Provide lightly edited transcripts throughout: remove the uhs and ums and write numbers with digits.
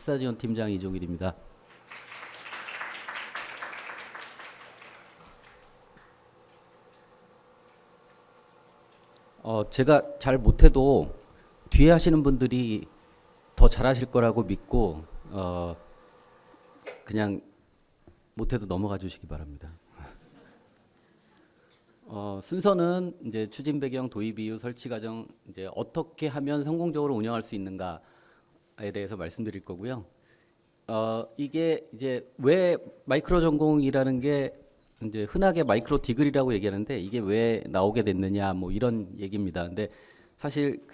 학사지원팀장 이종일입니다. 제가 잘 못해도 뒤에 하시는 분들이 더 잘하실 거라고 믿고 그냥 못해도 넘어가 주시기 바랍니다. 순서는 이제 추진 배경, 도입 이유, 설치 과정, 이제 어떻게 하면 성공적으로 운영할 수 있는가에 대해서 말씀드릴 거고요. 이게 이제 왜 마이크로 전공이라는 게 이제 흔하게 마이크로 디글이라고 얘기하는데 이게 왜 나오게 됐느냐 뭐 이런 얘기입니다. 근데 사실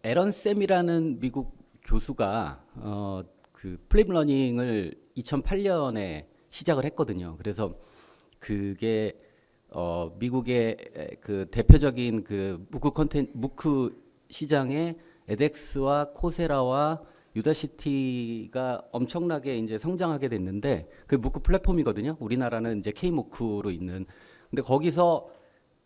에런 쌤이라는 미국 교수가 그 플립 러닝을 2008년에 시작을 했거든요. 그래서 그게 미국의 그 대표적인 그 무크 시장에 에덱스와 코세라와 유다시티가 엄청나게 이제 성장하게 됐는데 그 무크 플랫폼이거든요. 우리나라는 이제 K무크로 있는. 근데 거기서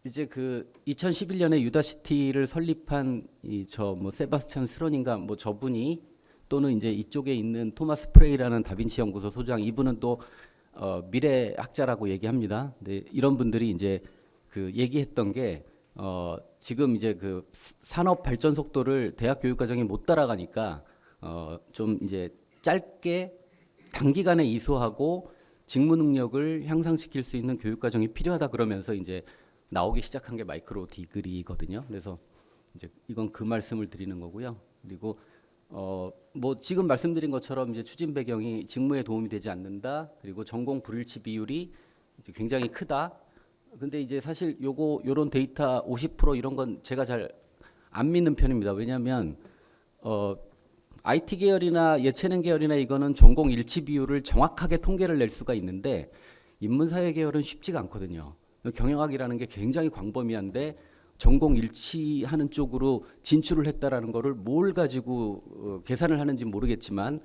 이제 그 2011년에 유다시티를 설립한 이 저 뭐 세바스찬 스론인가 뭐 저분이 또는 이제 이쪽에 있는 토마스 프레이라는 다빈치 연구소 소장 이분은 또 미래학자라고 얘기합니다. 근데 이런 분들이 이제 그 얘기했던 게 지금 이제 그 산업 발전 속도를 대학 교육 과정이 못 따라가니까 좀 이제 짧게 단기간에 이수하고 직무 능력을 향상시킬 수 있는 교육 과정이 필요하다 그러면서 이제 나오기 시작한 게 마이크로 디글이거든요. 그래서 이제 이건 그 말씀을 드리는 거고요. 그리고 뭐 지금 말씀드린 것처럼 이제 추진 배경이 직무에 도움이 되지 않는다. 그리고 전공 불일치 비율이 이제 굉장히 크다. 근데 이제 사실 요런 데이터 50% 이런 건 제가 잘 안 믿는 편입니다. 왜냐하면 IT 계열이나 예체능 계열이나 이거는 전공 일치 비율을 정확하게 통계를 낼 수가 있는데 인문사회 계열은 쉽지가 않거든요. 경영학이라는 게 굉장히 광범위한데 전공 일치하는 쪽으로 진출을 했다라는 거를 뭘 가지고 계산을 하는지 모르겠지만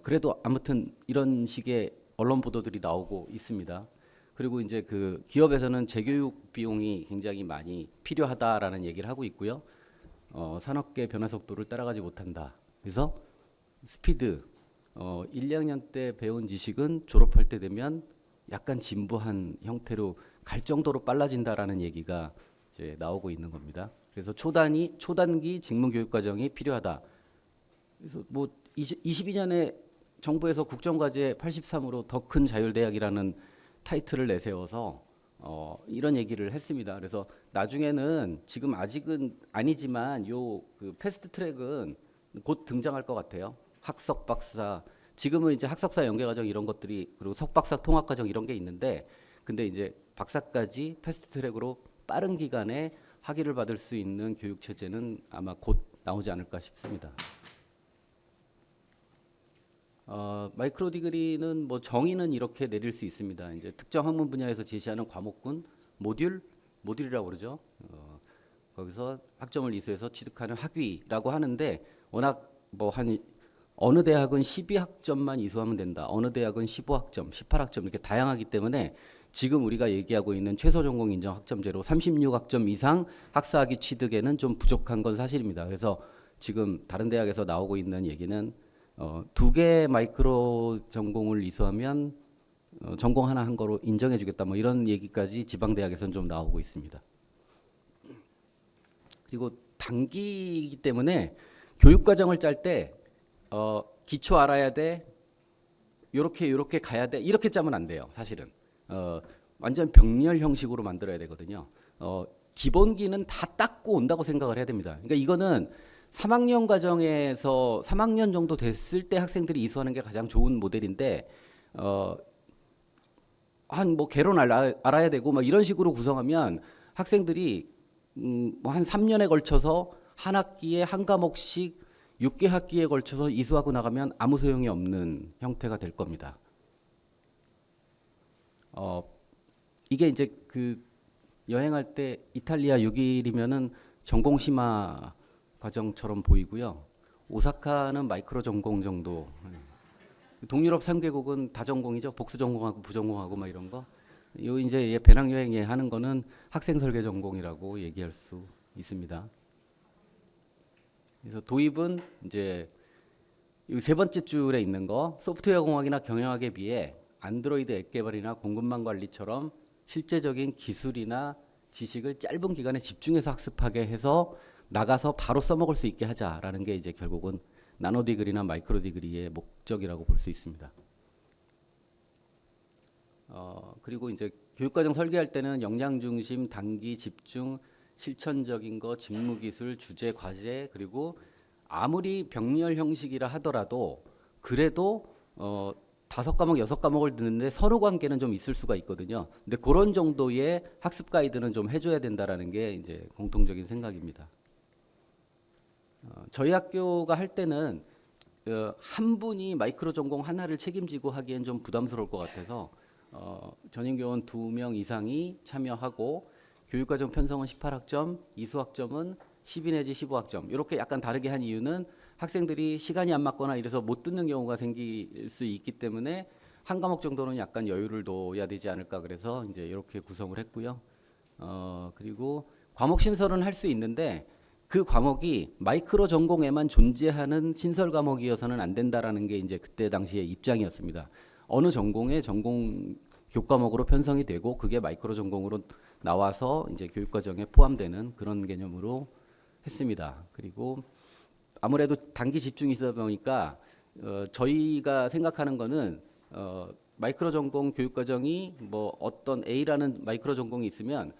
그래도 아무튼 이런 식의 언론 보도들이 나오고 있습니다. 그리고 이제 그 기업에서는 재교육 비용이 굉장히 많이 필요하다라는 얘기를 하고 있고요. 산업계 변화 속도를 따라가지 못한다. 그래서 스피드 1, 2학년 때 배운 지식은 졸업할 때 되면 약간 진부한 형태로 갈 정도로 빨라진다라는 얘기가 이제 나오고 있는 겁니다. 그래서 초단기 직무 교육 과정이 필요하다. 그래서 뭐 22년에 정부에서 국정과제 83으로 더 큰 자율대학이라는 타이틀을 내세워서 이런 얘기를 했습니다. 그래서 나중에는 지금 아직은 아니지만 요 그 패스트 트랙은 곧 등장할 것 같아요. 학석 박사 지금은 이제 학석사 연계과정 이런 것들이 그리고 석박사 통합과정 이런 게 있는데 근데 이제 박사까지 패스트 트랙으로 빠른 기간에 학위를 받을 수 있는 교육 체제는 아마 곧 나오지 않을까 싶습니다. 마이크로 디그리는 뭐 정의는 이렇게 내릴 수 있습니다. 이제 특정 학문 분야에서 제시하는 과목군 모듈이라고 그러죠. 거기서 학점을 이수해서 취득하는 학위라고 하는데 워낙 뭐 한 어느 대학은 12학점만 이수하면 된다. 어느 대학은 15학점, 18학점 이렇게 다양하기 때문에 지금 우리가 얘기하고 있는 최소 전공 인정 학점제로 36학점 이상 학사학위 취득에는 좀 부족한 건 사실입니다. 그래서 지금 다른 대학에서 나오고 있는 얘기는 2개 마이크로 전공을 이수하면 전공 하나 한 거로 인정해 주겠다. 뭐 이런 얘기까지 지방 대학에서는 좀 나오고 있습니다. 그리고 단기이기 때문에 교육 과정을 짤 때 기초 알아야 돼. 요렇게 가야 돼. 이렇게 짜면 안 돼요. 사실은. 완전 병렬 형식으로 만들어야 되거든요. 기본기는 다 닦고 온다고 생각을 해야 됩니다. 그러니까 이거는 3학년 과정에서 3학년 정도 됐을 때 학생들이 이수하는 게 가장 좋은 모델인데 한 뭐 개론 알아야 되고 막 이런 식으로 구성하면 학생들이 뭐한 3년에 걸쳐서 한 학기에 한 과목씩 6개 학기에 걸쳐서 이수하고 나가면 아무 소용이 없는 형태가 될 겁니다. 이게 이제 그 여행할 때 이탈리아 6일이면은 전공 심화 과정처럼 보이고요. 오사카는 마이크로 전공 정도. 동유럽 3개국은 다전공이죠. 복수 전공하고 부전공하고 막 이런 거. 요 이제 배낭여행 하는 거는 학생 설계 전공이라고 얘기할 수 있습니다. 그래서 도입은 이제 이 세 번째 줄에 있는 거 소프트웨어 공학이나 경영학에 비해 안드로이드 앱 개발이나 공급망 관리처럼 실제적인 기술이나 지식을 짧은 기간에 집중해서 학습하게 해서 나가서 바로 써먹을 수 있게 하자라는 게 이제 결국은 나노 디그리나 마이크로 디그리의 목적이라고 볼 수 있습니다. 그리고 이제 교육과정 설계할 때는 역량 중심, 단기 집중, 실천적인 거, 직무 기술, 주제, 과제, 그리고 아무리 병렬 형식이라 하더라도 그래도 5과목, 6과목을 듣는데 선후 관계는 좀 있을 수가 있거든요. 근데 그런 정도의 학습 가이드는 좀 해줘야 된다라는 게 이제 공통적인 생각입니다. 저희 학교가 할 때는 한 분이 마이크로 전공 하나를 책임지고 하기엔 좀 부담스러울 것 같아서 전임교원 2명 이상이 참여하고 교육과정 편성은 18학점, 이수학점은 12 내지 15학점. 이렇게 약간 다르게 한 이유는 학생들이 시간이 안 맞거나 이래서 못 듣는 경우가 생길 수 있기 때문에 한 과목 정도는 약간 여유를 둬야 되지 않을까 그래서 이제 이렇게 구성을 했고요. 그리고 과목 신설은 할 수 있는데 그 과목이 마이크로 전공에만 존재하는 신설 과목이어서는 안 된다라는 게 이제 그때 당시의 입장이었습니다. 어느 전공의 전공 교과목으로 편성이 되고 그게 마이크로 전공으로 나와서 이제 교육과정에 포함되는 그런 개념으로 했습니다. 그리고 아무래도 단기 집중이 있어 보니까 저희가 생각하는 거는 마이크로 전공 교육과정이 뭐 어떤 A라는 마이크로 전공이 있으면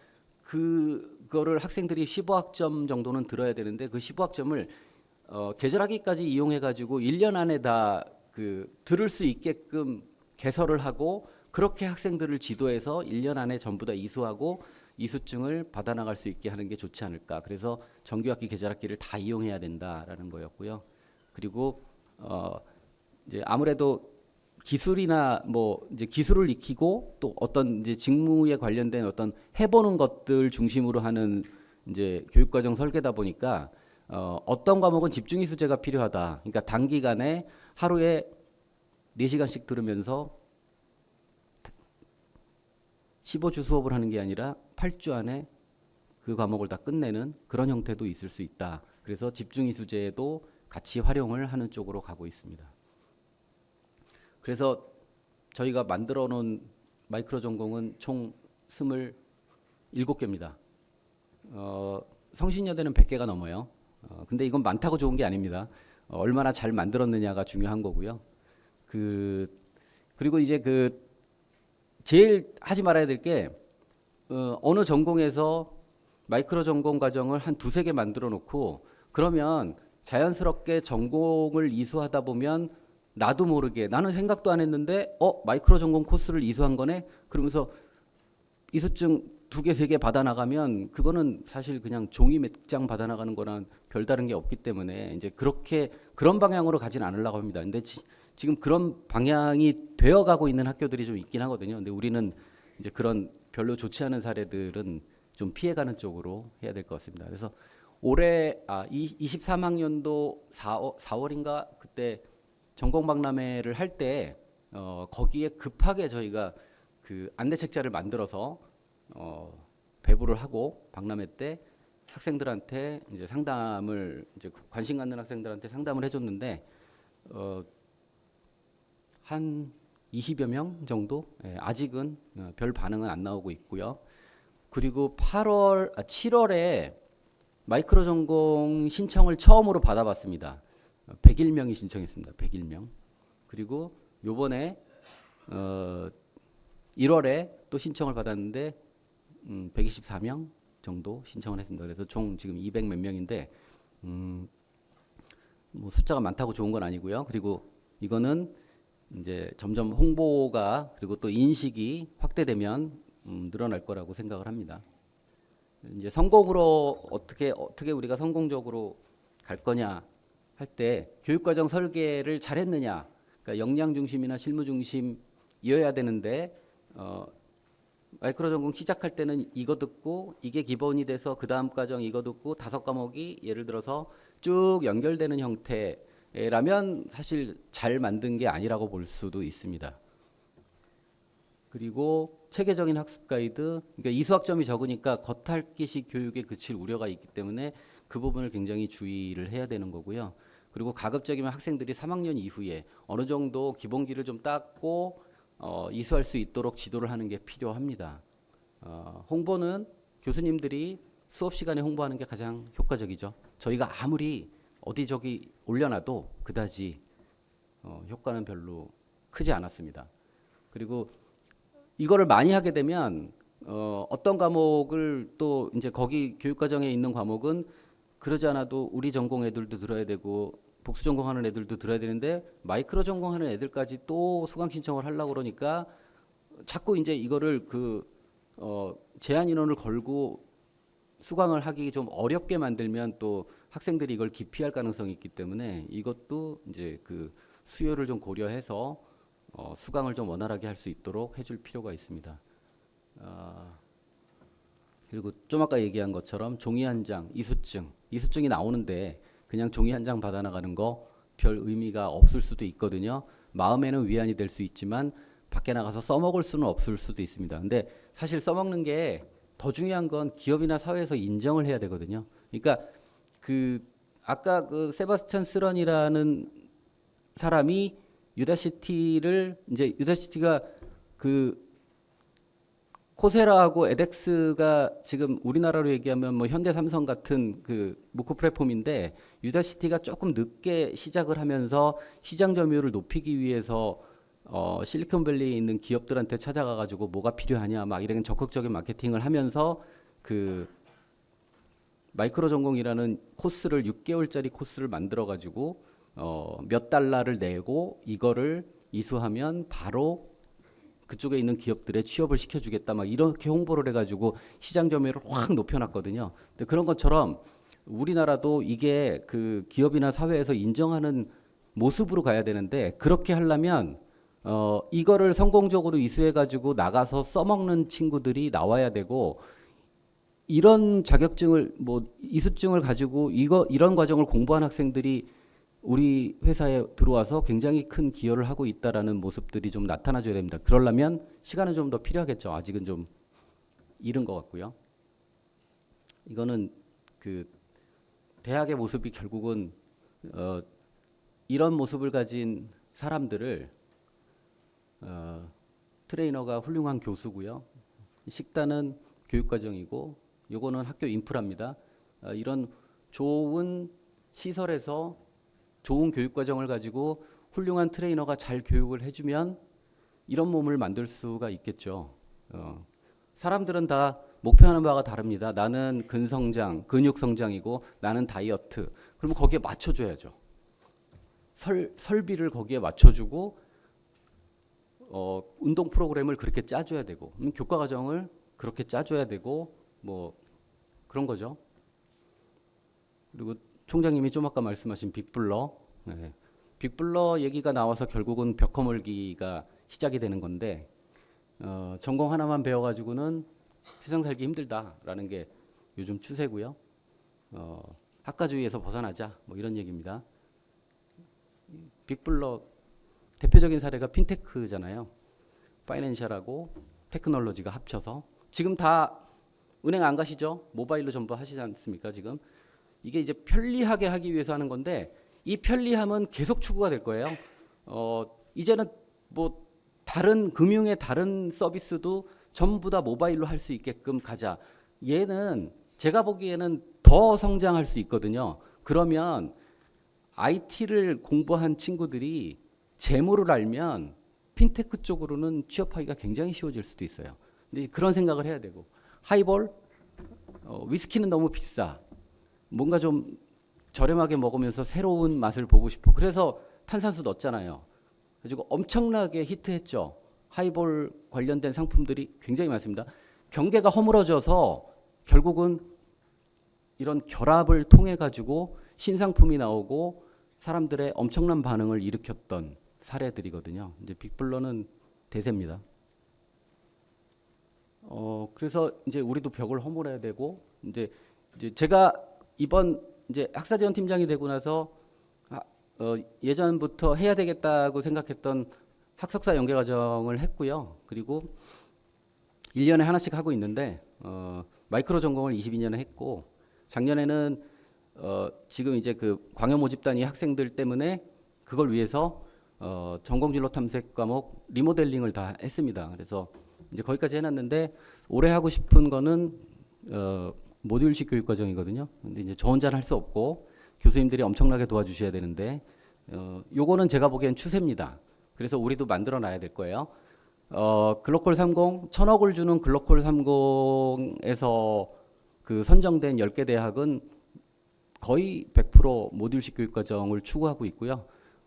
그거를 학생들이 15학점 정도는 들어야 되는데 그 15학점을 계절학기까지 이용해 가지고 1년 안에 다 들을 수 있게끔 개설을 하고 그렇게 학생들을 지도해서 1년 안에 전부 다 이수하고 이수증을 받아 나갈 수 있게 하는 게 좋지 않을까. 그래서 정규학기, 계절학기를 다 이용해야 된다라는 거였고요. 그리고 이제 아무래도 기술이나 뭐 이제 기술을 익히고 또 어떤 이제 직무에 관련된 어떤 해보는 것들 중심으로 하는 이제 교육과정 설계다 보니까 어떤 과목은 집중 이수제가 필요하다. 그러니까 단기간에 하루에 4시간씩 들으면서 15주 수업을 하는 게 아니라 8주 안에 그 과목을 다 끝내는 그런 형태도 있을 수 있다. 그래서 집중 이수제도 같이 활용을 하는 쪽으로 가고 있습니다. 그래서 저희가 만들어 놓은 마이크로 전공은 총 27개입니다. 성신여대는 100개가 넘어요. 근데 이건 많다고 좋은 게 아닙니다. 얼마나 잘 만들었느냐가 중요한 거고요. 그리고 이제 제일 하지 말아야 될 게 어느 전공에서 마이크로 전공 과정을 한 2-3개 만들어 놓고 그러면 자연스럽게 전공을 이수하다 보면 나도 모르게 나는 생각도 안 했는데 마이크로 전공 코스를 이수한 거네? 그러면서 이수증 2개, 3개 받아 나가면 그거는 사실 그냥 종이 몇 장 받아 나가는 거랑 별다른 게 없기 때문에 이제 그런 방향으로 가진 않으려고 합니다. 근데 지금 그런 방향이 되어 가고 있는 학교들이 좀 있긴 하거든요. 근데 우리는 이제 그런 별로 좋지 않은 사례들은 좀 피해가는 쪽으로 해야 될 것 같습니다. 그래서 올해 23학년도 4월인가 그때 전공 박람회를 할 때 거기에 급하게 저희가 안내책자를 만들어서 배부를 하고 박람회 때 학생들한테 이제 상담을 이제 관심 갖는 학생들한테 상담을 해줬는데 한 20여 명 정도 아직은 별 반응은 안 나오고 있고요. 그리고 7월에 마이크로 전공 신청을 처음으로 받아봤습니다. 101명이 신청했습니다. 101명. 그리고 요번에 1월에 또 신청을 받았는데 124명 정도 신청을 했습니다. 그래서 총 지금 200 몇 명인데 뭐 숫자가 많다고 좋은 건 아니고요. 그리고 이거는 이제 점점 홍보가 그리고 또 인식이 확대되면 늘어날 거라고 생각을 합니다. 이제 성공으로 어떻게 우리가 성공적으로 갈 거냐 할 때 교육과정 설계를 잘했느냐, 그러니까 역량 중심이나 실무 중심이어야 되는데 마이크로 전공 시작할 때는 이거 듣고 이게 기본이 돼서 그 다음 과정 이거 듣고 5과목이 예를 들어서 쭉 연결되는 형태라면 사실 잘 만든 게 아니라고 볼 수도 있습니다. 그리고 체계적인 학습 가이드, 그러니까 이수학점이 적으니까 겉핥기식 교육에 그칠 우려가 있기 때문에 그 부분을 굉장히 주의를 해야 되는 거고요. 그리고 가급적이면 학생들이 3학년 이후에 어느 정도 기본기를 좀 닦고 이수할 수 있도록 지도를 하는 게 필요합니다. 홍보는 교수님들이 수업 시간에 홍보하는 게 가장 효과적이죠. 저희가 아무리 어디 저기 올려놔도 그다지 효과는 별로 크지 않았습니다. 그리고 이거를 많이 하게 되면 어떤 과목을 또 이제 거기 교육과정에 있는 과목은 그러지 않아도 우리 전공 애들도 들어야 되고 복수 전공하는 애들도 들어야 되는데 마이크로 전공하는 애들까지 또 수강 신청을 하려고 그러니까 자꾸 이제 이거를 제한 인원을 걸고 수강을 하기 좀 어렵게 만들면 또 학생들이 이걸 기피할 가능성이 있기 때문에 이것도 이제 그 수요를 좀 고려해서 수강을 좀 원활하게 할 수 있도록 해줄 필요가 있습니다. 그리고 좀 아까 얘기한 것처럼 종이 한 장, 이수증이 나오는데 그냥 종이 한 장 받아 나가는 거 별 의미가 없을 수도 있거든요. 마음에는 위안이 될 수 있지만 밖에 나가서 써먹을 수는 없을 수도 있습니다. 근데 사실 써먹는 게 더 중요한 건 기업이나 사회에서 인정을 해야 되거든요. 그러니까 아까 세바스찬 스런이라는 사람이 유다시티가 코세라하고 에덱스가 지금 우리나라로 얘기하면 뭐 현대 삼성 같은 무크 플랫폼인데 유다시티가 조금 늦게 시작을 하면서 시장 점유율을 높이기 위해서 실리콘밸리에 있는 기업들한테 찾아가 가지고 뭐가 필요하냐 막 이런 적극적인 마케팅을 하면서 마이크로 전공이라는 코스를 6개월짜리 코스를 만들어 가지고 몇 달러를 내고 이거를 이수하면 바로 그쪽에 있는 기업들에 취업을 시켜주겠다 막 이렇게 홍보를 해가지고 시장 점유율을 확 높여놨거든요. 근데 그런 것처럼 우리나라도 이게 기업이나 사회에서 인정하는 모습으로 가야 되는데 그렇게 하려면 이거를 성공적으로 이수해가지고 나가서 써먹는 친구들이 나와야 되고 이런 자격증을 이수증을 가지고 이런 과정을 공부한 학생들이 우리 회사에 들어와서 굉장히 큰 기여를 하고 있다라는 모습들이 좀 나타나줘야 됩니다. 그러려면 시간은 좀 더 필요하겠죠. 아직은 좀 이른 것 같고요. 이거는 대학의 모습이 결국은 이런 모습을 가진 사람들을 트레이너가 훌륭한 교수고요. 식단은 교육과정이고 요거는 학교 인프라입니다. 이런 좋은 시설에서 좋은 교육과정을 가지고 훌륭한 트레이너가 잘 교육을 해주면 이런 몸을 만들 수가 있겠죠. 사람들은 다 목표하는 바가 다릅니다. 나는 근성장, 근육성장이고 나는 다이어트. 그러면 거기에 맞춰줘야죠. 설비를 거기에 맞춰주고 운동 프로그램을 그렇게 짜줘야 되고 교과과정을 그렇게 짜줘야 되고 뭐 그런 거죠. 그리고 총장님이 좀 아까 말씀하신 빅블러, 빅블러 얘기가 나와서 결국은 벽 허물기가 시작이 되는 건데 전공 하나만 배워가지고는 세상 살기 힘들다라는 게 요즘 추세고요. 학과주의에서 벗어나자 뭐 이런 얘기입니다. 빅블러 대표적인 사례가 핀테크잖아요. 파이낸셜하고 테크놀로지가 합쳐서 지금 다 은행 안 가시죠? 모바일로 전부 하시지 않습니까? 지금 이게 이제 편리하게 하기 위해서 하는 건데 이 편리함은 계속 추구가 될 거예요. 이제는 뭐 다른 금융의 다른 서비스도 전부 다 모바일로 할 수 있게끔 가자. 얘는 제가 보기에는 더 성장할 수 있거든요. 그러면 IT를 공부한 친구들이 재무를 알면 핀테크 쪽으로는 취업하기가 굉장히 쉬워질 수도 있어요. 근데 그런 생각을 해야 되고 하이볼, 위스키는 너무 비싸. 뭔가 좀 저렴하게 먹으면서 새로운 맛을 보고 싶어. 그래서 탄산수 넣었잖아요. 그래가지고 엄청나게 히트했죠. 하이볼 관련된 상품들이 굉장히 많습니다. 경계가 허물어져서 결국은 이런 결합을 통해 가지고 신상품이 나오고 사람들의 엄청난 반응을 일으켰던 사례들이거든요. 이제 빅블러는 대세입니다. 그래서 이제 우리도 벽을 허물어야 되고 이제 제가 이번 이제 학사지원 팀장이 되고 나서 예전부터 해야 되겠다고 생각했던 학석사 연계 과정을 했고요. 그리고 1년에 하나씩 하고 있는데 마이크로 전공을 22년에 했고 작년에는 지금 이제 그 광역 모집단위 학생들 때문에 그걸 위해서 전공진로 탐색 과목 리모델링을 다 했습니다. 그래서 이제 거기까지 해놨는데 올해 하고 싶은 거는 모듈식 교육 과정이거든요. 근데 이제 저 혼자는 할 수 없고 교수님들이 엄청나게 도와주셔야 되는데 요거는 제가 보기엔 추세입니다. 그래서 우리도 만들어 놔야 될 거예요. 글로컬 30, 1,000억을 주는 글로컬 30에서 그 선정된 10개 대학은 거의 100% 모듈식 교육 과정을 추구하고 있고요.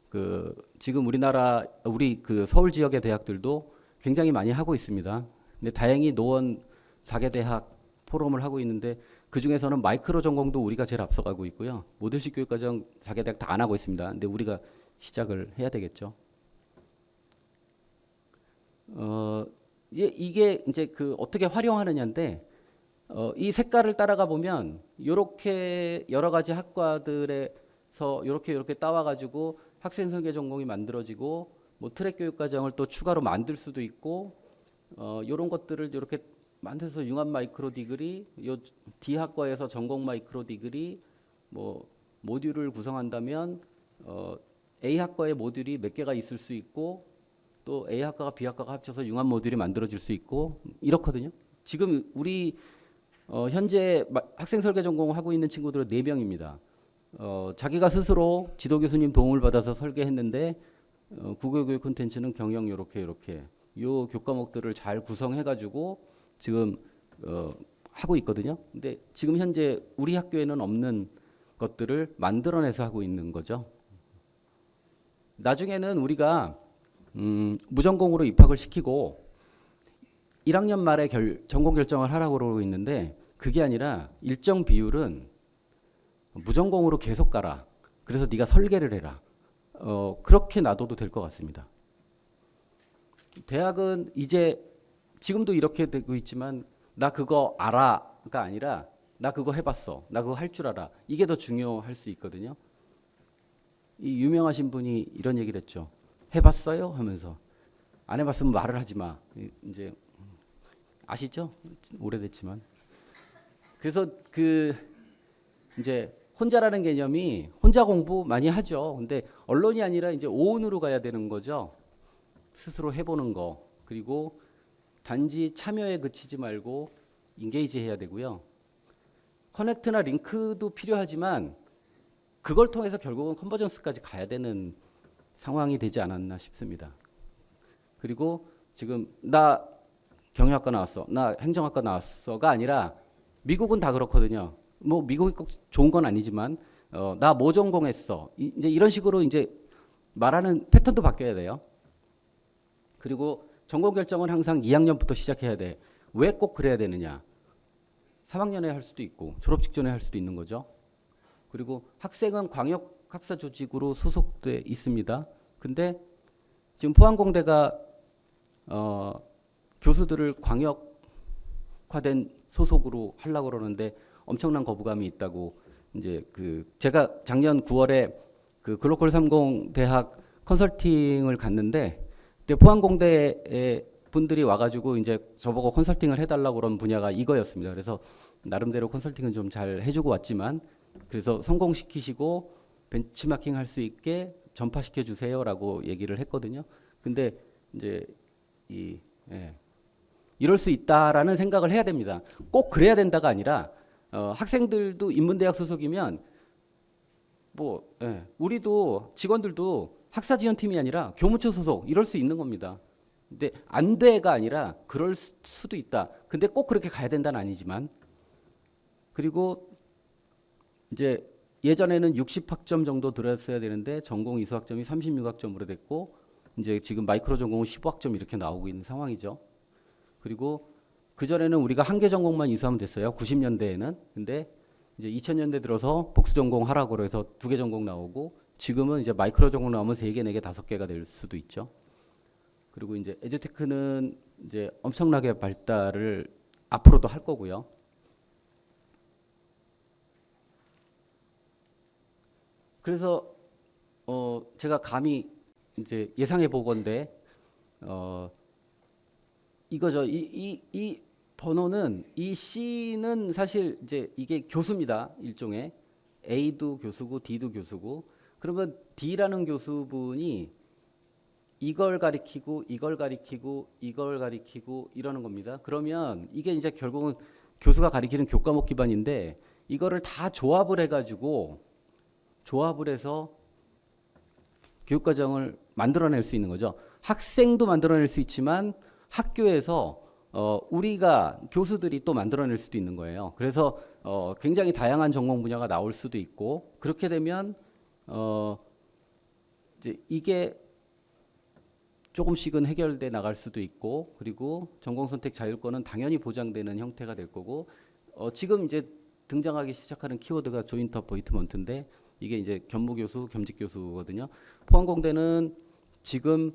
그 지금 우리 그 서울 지역의 대학들도 굉장히 많이 하고 있습니다. 근데 다행히 노원 4개 대학 포럼을 하고 있는데 그 중에서는 마이크로 전공도 우리가 제일 앞서가고 있고요. 모듈식 교육 과정 4개 대학 다 안 하고 있습니다. 근데 우리가 시작을 해야 되겠죠. 이게 이제 그 어떻게 활용하느냐인데 이 색깔을 따라가 보면 이렇게 여러 가지 학과들에서 이렇게 따와가지고 학생 설계 전공이 만들어지고 뭐 트랙 교육 과정을 또 추가로 만들 수도 있고 이런 것들을 이렇게 만들어서 융합 마이크로 디그리, 요 D 학과에서 전공 마이크로 디그리, 뭐 모듈을 구성한다면 A 학과의 모듈이 몇 개가 있을 수 있고 또 A 학과가 B 학과가 합쳐서 융합 모듈이 만들어질 수 있고 이렇거든요. 지금 우리 현재 학생 설계 전공을 하고 있는 친구들은 4명입니다. 자기가 스스로 지도 교수님 도움을 받아서 설계했는데 국어교육 콘텐츠는 경영 요렇게 요 교과목들을 잘 구성해가지고 지금 하고 있거든요. 근데 지금 현재 우리 학교에는 없는 것들을 만들어내서 하고 있는 거죠. 나중에는 우리가 무전공으로 입학을 시키고 1학년 말에 전공 결정을 하라고 그러고 있는데 그게 아니라 일정 비율은 무전공으로 계속 가라. 그래서 네가 설계를 해라. 그렇게 놔둬도 될 것 같습니다. 대학은 이제 지금도 이렇게 되고 있지만 나 그거 알아가 아니라 나 그거 해봤어. 나 그거 할 줄 알아. 이게 더 중요할 수 있거든요. 이 유명하신 분이 이런 얘기를 했죠. 해봤어요? 하면서 안 해봤으면 말을 하지 마. 이제 아시죠? 오래됐지만. 그래서 그 이제 혼자라는 개념이 혼자 공부 많이 하죠. 근데 언론이 아니라 이제 오온으로 가야 되는 거죠. 스스로 해보는 거. 그리고 단지 참여에 그치지 말고 인게이지 해야 되고요. 커넥트나 링크도 필요하지만 그걸 통해서 결국은 컨버전스까지 가야 되는 상황이 되지 않았나 싶습니다. 그리고 지금 나 경영학과 나왔어. 나 행정학과 나왔어가 아니라 미국은 다 그렇거든요. 뭐 미국이 꼭 좋은 건 아니지만 나 뭐 전공했어. 이제 이런 식으로 이제 말하는 패턴도 바뀌어야 돼요. 그리고 전공 결정은 항상 2학년부터 시작해야 돼. 왜 꼭 그래야 되느냐? 3학년에 할 수도 있고 졸업 직전에 할 수도 있는 거죠. 그리고 학생은 광역 학사 조직으로 소속돼 있습니다. 근데 지금 포항공대가 교수들을 광역화된 소속으로 하려고 그러는데 엄청난 거부감이 있다고 이제 그 제가 작년 9월에 그 글로컬 30 대학 컨설팅을 갔는데 그때 포항공대의 분들이 와가지고 이제 저보고 컨설팅을 해달라고 그런 분야가 이거였습니다. 그래서 나름대로 컨설팅은 좀 잘 해주고 왔지만 그래서 성공시키시고 벤치마킹 할 수 있게 전파시켜 주세요라고 얘기를 했거든요. 근데 이제 이럴 수 있다라는 생각을 해야 됩니다. 꼭 그래야 된다가 아니라 학생들도 인문대학 소속이면 우리도 직원들도 학사지원팀이 아니라 교무처 소속 이럴 수 있는 겁니다. 근데 안 돼가 아니라 그럴 수도 있다. 근데 꼭 그렇게 가야 된다는 아니지만 그리고 이제 예전에는 60학점 정도 들었어야 되는데 전공 이수학점이 36학점으로 됐고 이제 지금 마이크로 전공은 15학점 이렇게 나오고 있는 상황이죠. 그리고 그전에는 우리가 한 개 전공만 이수하면 됐어요. 90년대에는. 근데 이제 2000년대 들어서 복수 전공 하라고 해서 2개 전공 나오고 지금은 이제 마이크로 전공 나오면 3개, 4개, 5개가 될 수도 있죠. 그리고 이제 에듀테크는 이제 엄청나게 발달을 앞으로도 할 거고요. 그래서 제가 감히 이제 예상해 보건데 이거죠. 이 번호는 이 C는 사실 이제 이게 교수입니다. 일종의 A도 교수고 D도 교수고 그러면 D라는 교수분이 이걸 가리키고 이걸 가리키고 이걸 가리키고 이러는 겁니다. 그러면 이게 이제 결국은 교수가 가리키는 교과목 기반인데 이거를 다 조합을 해가지고 조합을 해서 교육과정을 만들어낼 수 있는 거죠. 학생도 만들어낼 수 있지만 학교에서 우리가 교수들이 또 만들어낼 수도 있는 거예요. 그래서 굉장히 다양한 전공 분야가 나올 수도 있고 그렇게 되면 이제 이게 조금씩은 해결돼 나갈 수도 있고 그리고 전공 선택 자율권은 당연히 보장되는 형태가 될 거고 지금 이제 등장하기 시작하는 키워드가 조인트 어포인트먼트인데 이게 이제 겸무 교수, 겸직 교수거든요. 포항공대는 지금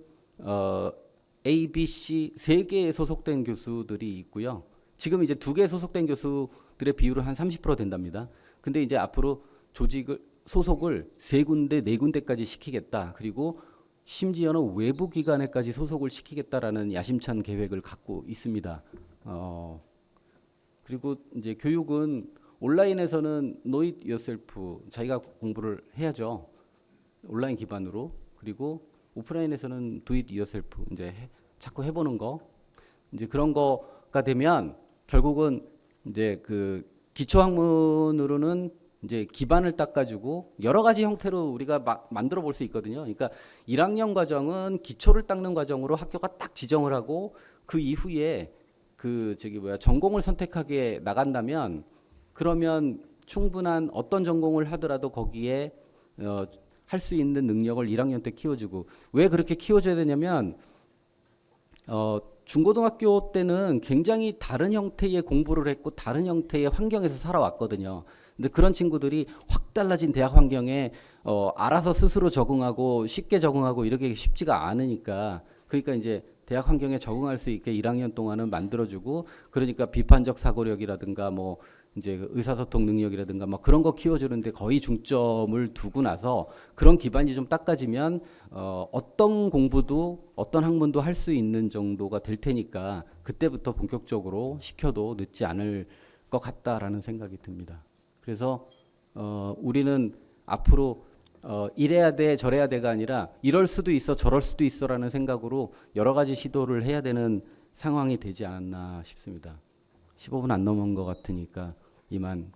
A, B, C 세 개에 소속된 교수들이 있고요. 지금 이제 두 개 소속된 교수들의 비율은 한 30% 된답니다. 근데 이제 앞으로 조직을 소속을 세 군데, 네 군데까지 시키겠다. 그리고 심지어는 외부 기관에까지 소속을 시키겠다라는 야심찬 계획을 갖고 있습니다. 그리고 이제 교육은 온라인에서는 know it yourself 자기가 공부를 해야죠. 온라인 기반으로. 그리고 오프라인에서는 do it yourself 이제 자꾸 해보는 거. 이제 그런 거가 되면 결국은 이제 그 기초 학문으로는 이제 기반을 닦아주고 여러 가지 형태로 우리가 막 만들어 볼 수 있거든요. 그러니까 1학년 과정은 기초를 닦는 과정으로 학교가 딱 지정을 하고 그 이후에 그 전공을 선택하게 나간다면 그러면 충분한 어떤 전공을 하더라도 거기에 할 수 있는 능력을 1학년 때 키워주고 왜 그렇게 키워줘야 되냐면 중고등학교 때는 굉장히 다른 형태의 공부를 했고 다른 형태의 환경에서 살아왔거든요. 근데 그런 친구들이 확 달라진 대학 환경에 알아서 스스로 적응하고 쉽게 적응하고 이렇게 쉽지가 않으니까 그러니까 이제 대학 환경에 적응할 수 있게 1학년 동안은 만들어주고 그러니까 비판적 사고력이라든가 뭐 이제 의사소통 능력이라든가 막 그런 거 키워주는데 거의 중점을 두고 나서 그런 기반이 좀 닦아지면 어떤 공부도 어떤 학문도 할 수 있는 정도가 될 테니까 그때부터 본격적으로 시켜도 늦지 않을 것 같다라는 생각이 듭니다. 그래서 우리는 앞으로 이래야 돼 저래야 돼가 아니라 이럴 수도 있어 저럴 수도 있어라는 생각으로 여러 가지 시도를 해야 되는 상황이 되지 않았나 싶습니다. 15분 안 넘은 것 같으니까 이만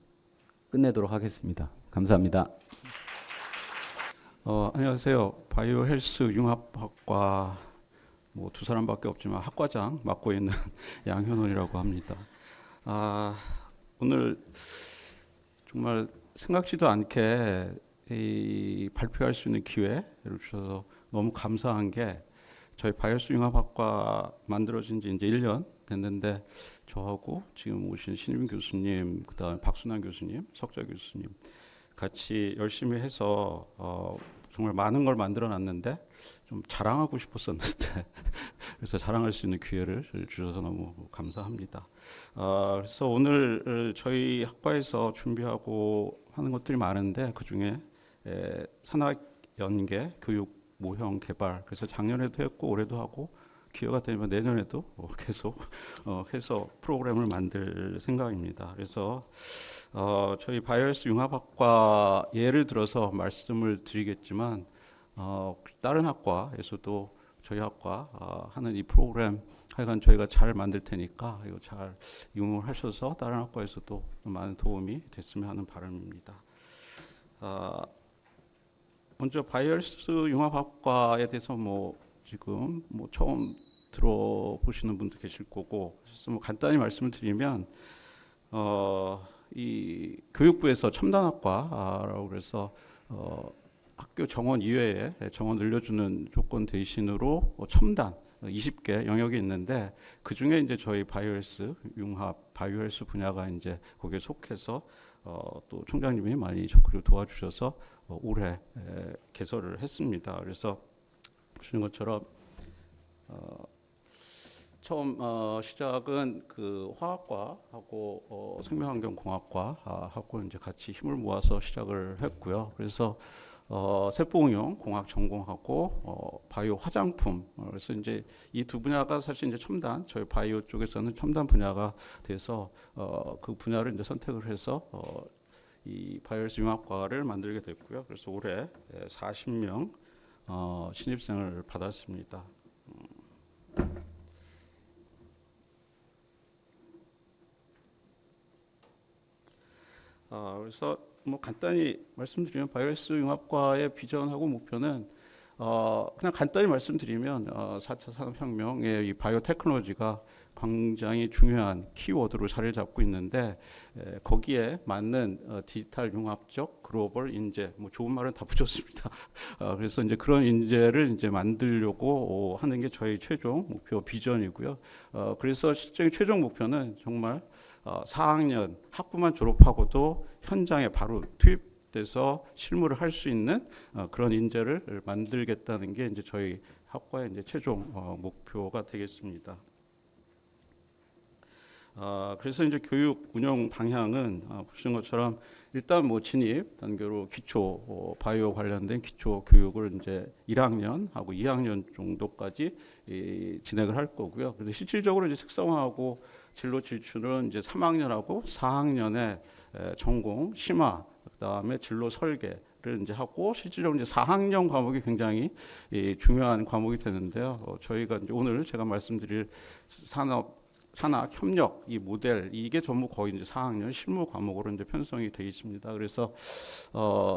끝내도록 하겠습니다. 감사합니다. 안녕하세요. 바이오 헬스 융합학과 뭐 두 사람밖에 없지만 학과장 맡고 있는 양현원이라고 합니다. 오늘 정말 생각지도 않게 발표할 수 있는 기회를 주셔서 너무 감사한 게 저희 바이오헬스 융합학과 만들어진 지 이제 1년 됐는데 저하고 지금 오신 신임 교수님, 그다음에 박순환 교수님, 석자 교수님 같이 열심히 해서 정말 많은 걸 만들어놨는데 좀 자랑하고 싶었었는데 그래서 자랑할 수 있는 기회를 주셔서 너무 감사합니다. 그래서 오늘 저희 학과에서 준비하고 하는 것들이 많은데 그 중에 산학연계 교육 모형 개발 그래서 작년에도 했고 올해도 하고 기회가 되면 내년에도 계속 해서 프로그램을 만들 생각입니다. 그래서 저희 바이오헬스 융합학과 예를 들어서 말씀을 드리겠지만 다른 학과에서도 저희 학과 하는 이 프로그램 하여간 저희가 잘 만들 테니까 이거 잘 이용을 하셔서 다른 학과에서도 많은 도움이 됐으면 하는 바람입니다. 먼저 바이오헬스 융합학과에 대해서 지금 처음 들어보시는 분도 계실 거고 그래서 간단히 말씀을 드리면 이 교육부에서 첨단학과라고 그래서 학교 정원 이외에 정원 늘려주는 조건 대신으로 첨단 20개 영역이 있는데 그 중에 이제 저희 바이오헬스 융합 바이오헬스 분야가 이제 거기에 속해서 또 총장님이 많이 적극적으로 도와주셔서 올해 개설을 했습니다. 그래서 보시는 것처럼 처음 시작은 그 화학과하고 생명환경공학과하고 이제 같이 힘을 모아서 시작을 했고요. 그래서 세포응용 공학 전공하고 바이오 화장품 그래서 이제 이 두 분야가 사실 이제 첨단 저희 바이오 쪽에서는 첨단 분야가 돼서 그 분야를 이제 선택을 해서 이 바이오스 융합과를 만들게 됐고요. 그래서 올해 40명 신입생을 받았습니다. 그래서 뭐 간단히 말씀드리면 바이오스 융합과의 비전하고 목표는 그냥 간단히 말씀드리면 4차 산업혁명의 이 바이오 테크놀로지가 굉장히 중요한 키워드로 자리를 잡고 있는데 거기에 맞는 디지털 융합적 글로벌 인재, 뭐 좋은 말은 다 붙였습니다. 그래서 이제 그런 인재를 이제 만들려고 하는 게 저희 최종 목표 비전이고요. 그래서 실제 최종 목표는 정말 4학년 학부만 졸업하고도 현장에 바로 투입돼서 실무를 할 수 있는 그런 인재를 만들겠다는 게 이제 저희 학과의 이제 최종 목표가 되겠습니다. 그래서 이제 교육 운영 방향은 보시는 것처럼 일단 뭐 진입 단계로 기초 바이오 관련된 기초 교육을 이제 1학년하고 2학년 정도까지 진행을 할 거고요. 그런데 실질적으로 이제 특성화하고 진로 질출은 이제 3학년하고 4학년에 전공 심화 그다음에 진로 설계를 이제 하고 실질적으로 이제 4학년 과목이 굉장히 중요한 과목이 되는데요. 저희가 이제 오늘 제가 말씀드릴 산학 협력 이 모델 이게 전부 거의 이제 4학년 실무 과목으로 이제 편성이 되어 있습니다. 그래서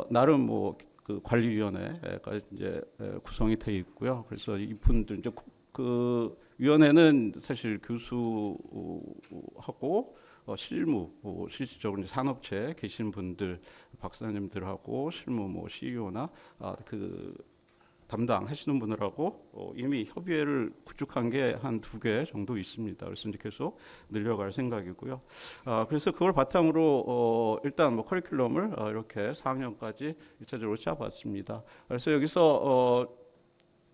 나름 뭐 그 관리위원회가 이제 구성이 되어 있고요. 그래서 이분들 이제 그 위원회는 사실 교수하고 실무 실질적으로 이제 산업체에 계신 분들 박사님들하고 실무 뭐 CEO나 그 담당하시는 분들하고 이미 협의회를 구축한 게 한 2개 정도 있습니다. 그래서 이제 계속 늘려갈 생각이고요. 그래서 그걸 바탕으로 일단 뭐 커리큘럼을 이렇게 4학년까지 1차적으로 짜봤습니다. 그래서 여기서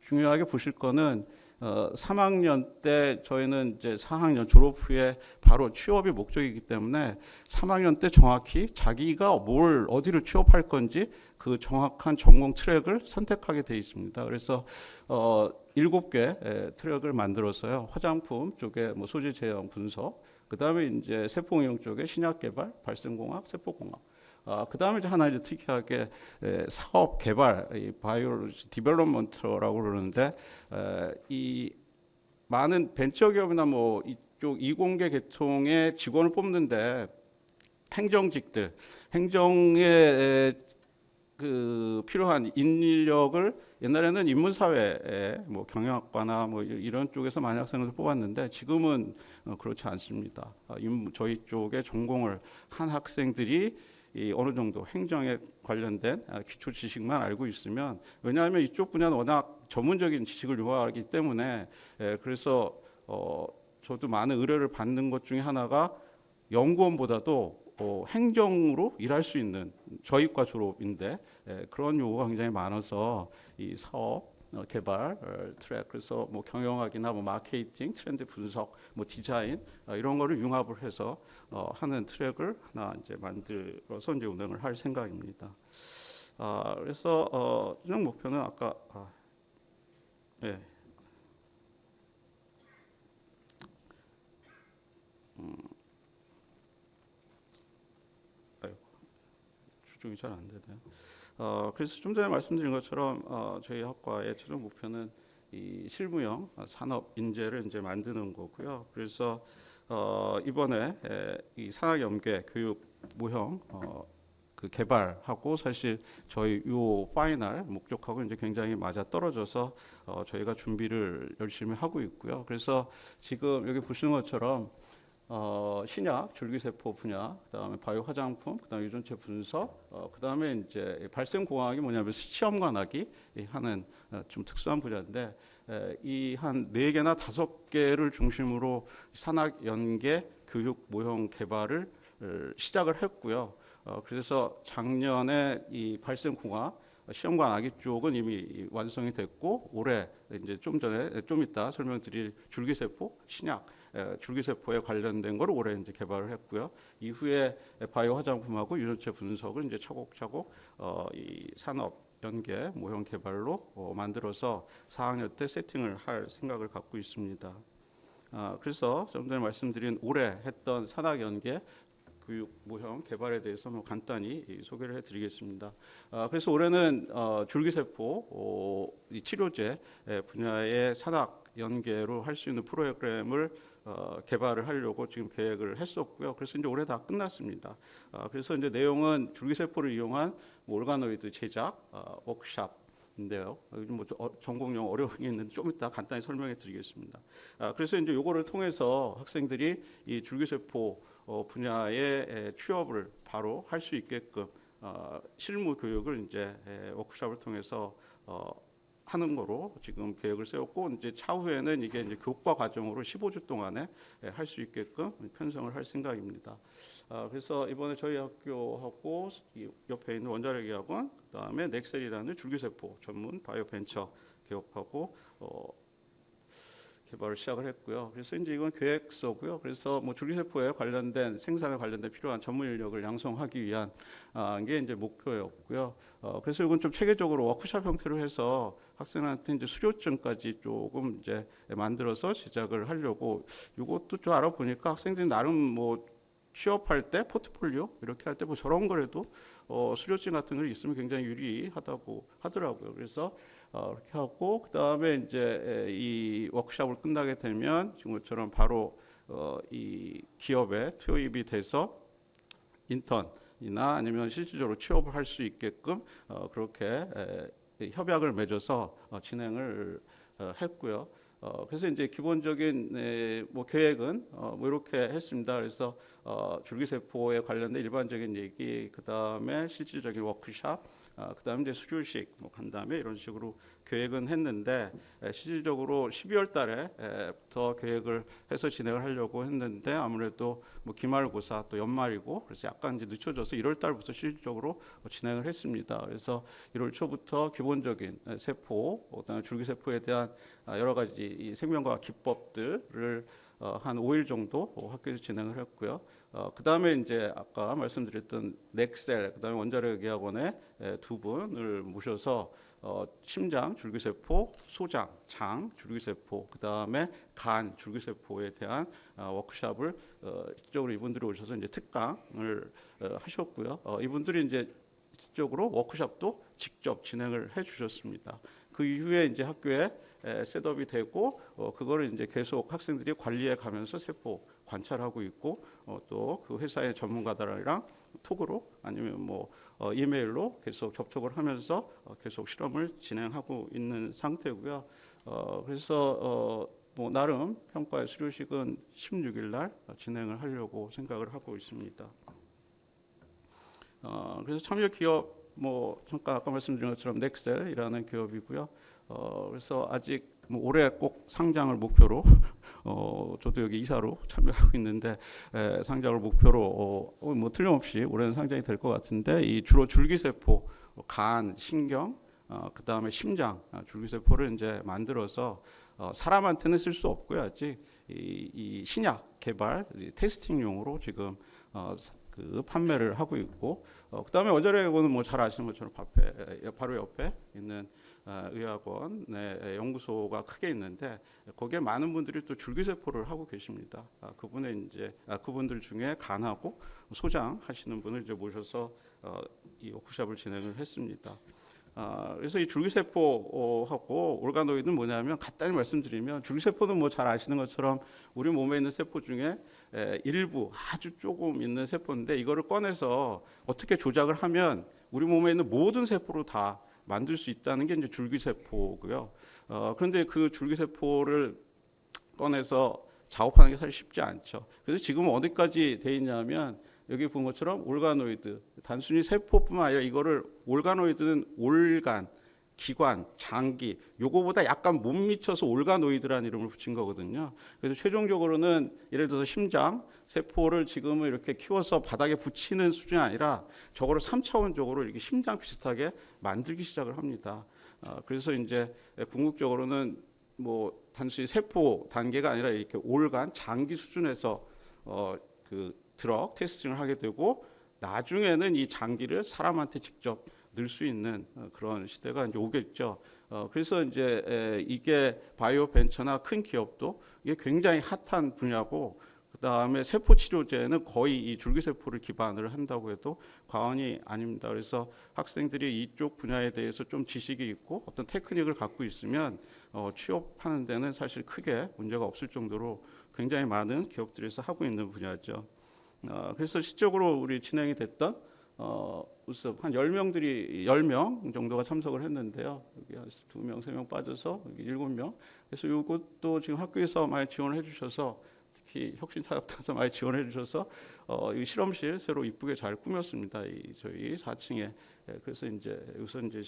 중요하게 보실 거는 3학년 때 저희는 이제 4학년 졸업 후에 바로 취업이 목적이기 때문에 3학년 때 정확히 자기가 뭘 어디로 취업할 건지 그 정확한 전공 트랙을 선택하게 돼 있습니다. 그래서 7개 트랙을 만들어서요. 화장품 쪽에 뭐 소재 제형 분석, 그다음에 이제 세포응용 쪽에 신약 개발, 발생공학, 세포공학. 그다음에 이제 하나 이제 특이하게 사업 개발, 이 바이오로지 디벨롭먼트라고 그러는데 이 많은 벤처 기업이나 뭐 이쪽 이공계 계통의 직원을 뽑는데 행정직들, 행정에 그 필요한 인력을 옛날에는 인문사회에 뭐 경영학과나 뭐 이런 쪽에서 많이 학생을 뽑았는데 지금은 그렇지 않습니다. 저희 쪽에 전공을 한 학생들이 어느 정도 행정에 관련된 기초 지식만 알고 있으면 왜냐하면 이쪽 분야는 워낙 전문적인 지식을 요구하기 때문에 그래서 저도 많은 의뢰를 받는 것 중에 하나가 연구원보다도 행정으로 일할 수 있는 저희과 졸업인데 그런 요구가 굉장히 많아서 이 사업 개발 트랙 그래서 뭐 경영학이나 뭐 마케팅 트렌드 분석 뭐 디자인 이런 거를 융합을 해서 하는 트랙을 하나 이제 만들어서 이제 운영을 할 생각입니다. 그래서 최종 목표는 아까 예. 추정이 잘 안 되네요. 그래서 좀 전에 말씀드린 것처럼 저희 학과의 최종 목표는 이 실무형 산업 인재를 이제 만드는 거고요. 그래서 이번에 이 산학연계 교육 모형 그 개발하고 사실 저희 요 파이널 목적하고 이제 굉장히 맞아 떨어져서 저희가 준비를 열심히 하고 있고요. 그래서 지금 여기 보시는 것처럼 신약, 줄기세포 분야, 그다음에 바이오 화장품, 그다음에 유전체 분석, 그다음에 이제 발생공학이 뭐냐면 시험관학이 하는 좀 특수한 분야인데 이 한 4개나 5개를 중심으로 산학 연계 교육 모형 개발을 시작을 했고요. 그래서 작년에 이 발생공학 시험관 아기 쪽은 이미 완성이 됐고 올해 이제 좀 이따 설명드릴 줄기세포 신약 줄기세포에 관련된 거를 올해 이제 개발을 했고요. 이후에 바이오 화장품하고 유전체 분석을 이제 차곡차곡 이 산업 연계 모형 개발로 만들어서 4학년 때 세팅을 할 생각을 갖고 있습니다. 그래서 좀 전에 말씀드린 올해 했던 산학 연계 교육 모형 개발에 대해서 뭐 간단히 소개를 해드리겠습니다. 그래서 올해는 줄기세포 이 치료제 분야의 산학 연계로 할 수 있는 프로그램을 개발을 하려고 지금 계획을 했었고요. 그래서 이제 올해 다 끝났습니다. 그래서 이제 내용은 줄기세포를 이용한 뭐 올가노이드 제작 워크샵인데요. 요즘 뭐 전공용 어려운 게 있는데 좀 이따 간단히 설명해 드리겠습니다. 그래서 이제 요거를 통해서 학생들이 이 줄기세포 분야의 취업을 바로 할 수 있게끔 실무 교육을 이제 워크숍을 통해서 하는 거로 지금 계획을 세웠고, 이제 차후에는 이게 이제 교과 과정으로 15주 동안에 할 수 있게끔 편성을 할 생각입니다. 그래서 이번에 저희 학교하고 이 옆에 있는 원자력의학원, 그다음에 넥셀이라는 줄기세포 전문 바이오 벤처 기업하고 개발을 시작을 했고요. 그래서 이제 이건 계획서고요. 그래서 뭐 줄기세포에 관련된 생산에 관련된 필요한 전문 인력을 양성하기 위한 게 이제 목표였고요. 그래서 이건 좀 체계적으로 워크숍 형태로 해서 학생한테 이제 수료증까지 조금 이제 만들어서 시작을 하려고. 이것도 좀 알아보니까 학생들이 나름 뭐 취업할 때 포트폴리오 이렇게 할 때 뭐 저런 거라도 수료증 같은 거 있으면 굉장히 유리하다고 하더라고요. 그래서 이렇게 하고, 그다음에 이제 이 워크숍을 끝나게 되면 지금처럼 바로 이 기업에 투입이 돼서 인턴이나 아니면 실질적으로 취업을 할 수 있게끔 그렇게 협약을 맺어서 진행을 했고요. 그래서 이제 기본적인 뭐 계획은 뭐 이렇게 했습니다. 그래서 줄기세포에 관련된 일반적인 얘기, 그 다음에 실질적인 워크숍, 그 다음에 이제 수료식 뭐 간 다음에 이런 식으로 계획은 했는데, 실질적으로 12월 달에부터 계획을 해서 진행을 하려고 했는데 아무래도 뭐 기말고사 또 연말이고 그래서 약간 이제 늦춰져서 1월 달부터 실질적으로 진행을 했습니다. 그래서 1월 초부터 기본적인 세포, 그다음에 줄기세포에 대한 여러 가지 이 생명과학 기법들을 한 5일 정도 학교에서 진행을 했고요. 그 다음에 이제 아까 말씀드렸던 넥셀, 그 다음에 원자력의학원의 두 분을 모셔서 심장 줄기세포, 소장, 장 줄기세포, 그 다음에 간 줄기세포에 대한 워크숍을 실질적으로 이분들이 오셔서 이제 특강을 하셨고요. 이분들이 이제 실질적으로 워크숍도 직접 진행을 해주셨습니다. 그 이후에 이제 학교에 셋업이 되고 그거를 이제 계속 학생들이 관리해 가면서 세포 관찰하고 있고, 또 그 회사의 전문가들이랑 톡으로 아니면 뭐 이메일로 계속 접촉을 하면서 계속 실험을 진행하고 있는 상태고요. 그래서 뭐 나름 평가의 수료식은 16일 날 진행을 하려고 생각을 하고 있습니다. 그래서 참여 기업 뭐 잠깐 아까 말씀드린 것처럼 넥셀이라는 기업이고요. 그래서 아직 뭐 올해 꼭 상장을 목표로 저도 여기 이사로 참여하고 있는데 상장을 목표로 뭐 틀림없이 올해는 상장이 될 것 같은데, 이 주로 줄기세포, 간, 신경, 그 다음에 심장 줄기세포를 이제 만들어서 사람한테는 쓸 수 없고요. 아직 이 신약 개발 테스팅용으로 지금 그 판매를 하고 있고, 그다음에 원자력의학원은 뭐 잘 아시는 것처럼 바로 옆에 있는 의학원의 연구소가 크게 있는데 거기에 많은 분들이 또 줄기세포를 하고 계십니다. 그분들 중에 간하고 소장 하시는 분을 이제 모셔서 이 워크숍을 진행을 했습니다. 그래서 이 줄기세포하고 올가노이드는 뭐냐면, 간단히 말씀드리면 줄기세포는 뭐 잘 아시는 것처럼 우리 몸에 있는 세포 중에 일부 아주 조금 있는 세포인데, 이거를 꺼내서 어떻게 조작을 하면 우리 몸에 있는 모든 세포로 다 만들 수 있다는 게 이제 줄기세포고요. 그런데 그 줄기세포를 꺼내서 작업하는 게 사실 쉽지 않죠. 그래서 지금 어디까지 돼 있냐면, 여기 본 것처럼 올가노이드, 단순히 세포뿐만 아니라 이거를 올가노이드는 올간, 기관, 장기, 요거보다 약간 못 미쳐서 올가노이드라는 이름을 붙인 거거든요. 그래서 최종적으로는 예를 들어서 심장 세포를 지금은 이렇게 키워서 바닥에 붙이는 수준이 아니라 저거를 3차원적으로 이렇게 심장 비슷하게 만들기 시작을 합니다. 그래서 이제 궁극적으로는 뭐 단순히 세포 단계가 아니라 이렇게 올간, 장기 수준에서 그 드럭 테스팅을 하게 되고, 나중에는 이 장기를 사람한테 직접 넣을 수 있는 그런 시대가 이제 오겠죠. 그래서 이제 이게 바이오 벤처나 큰 기업도 이게 굉장히 핫한 분야고, 그다음에 세포 치료제는 거의 이 줄기세포를 기반으로 한다고 해도 과언이 아닙니다. 그래서 학생들이 이쪽 분야에 대해서 좀 지식이 있고 어떤 테크닉을 갖고 있으면 취업하는 데는 사실 크게 문제가 없을 정도로 굉장히 많은 기업들에서 하고 있는 분야죠. 그래서 실적으로 우리 진행이 됐던 우습 한 10명 정도가 참석을 했는데요. 여기 한 2명, 3명 빠져서 여기 7명. 그래서 이것도 지금 학교에서 많이 지원을 해주셔서 특히 혁신사업단에서 많이 지원해 주셔서 이 실험실 새로 이쁘게 잘 꾸몄습니다. 이 저희 4층에. 그래서 이제 여기서 이제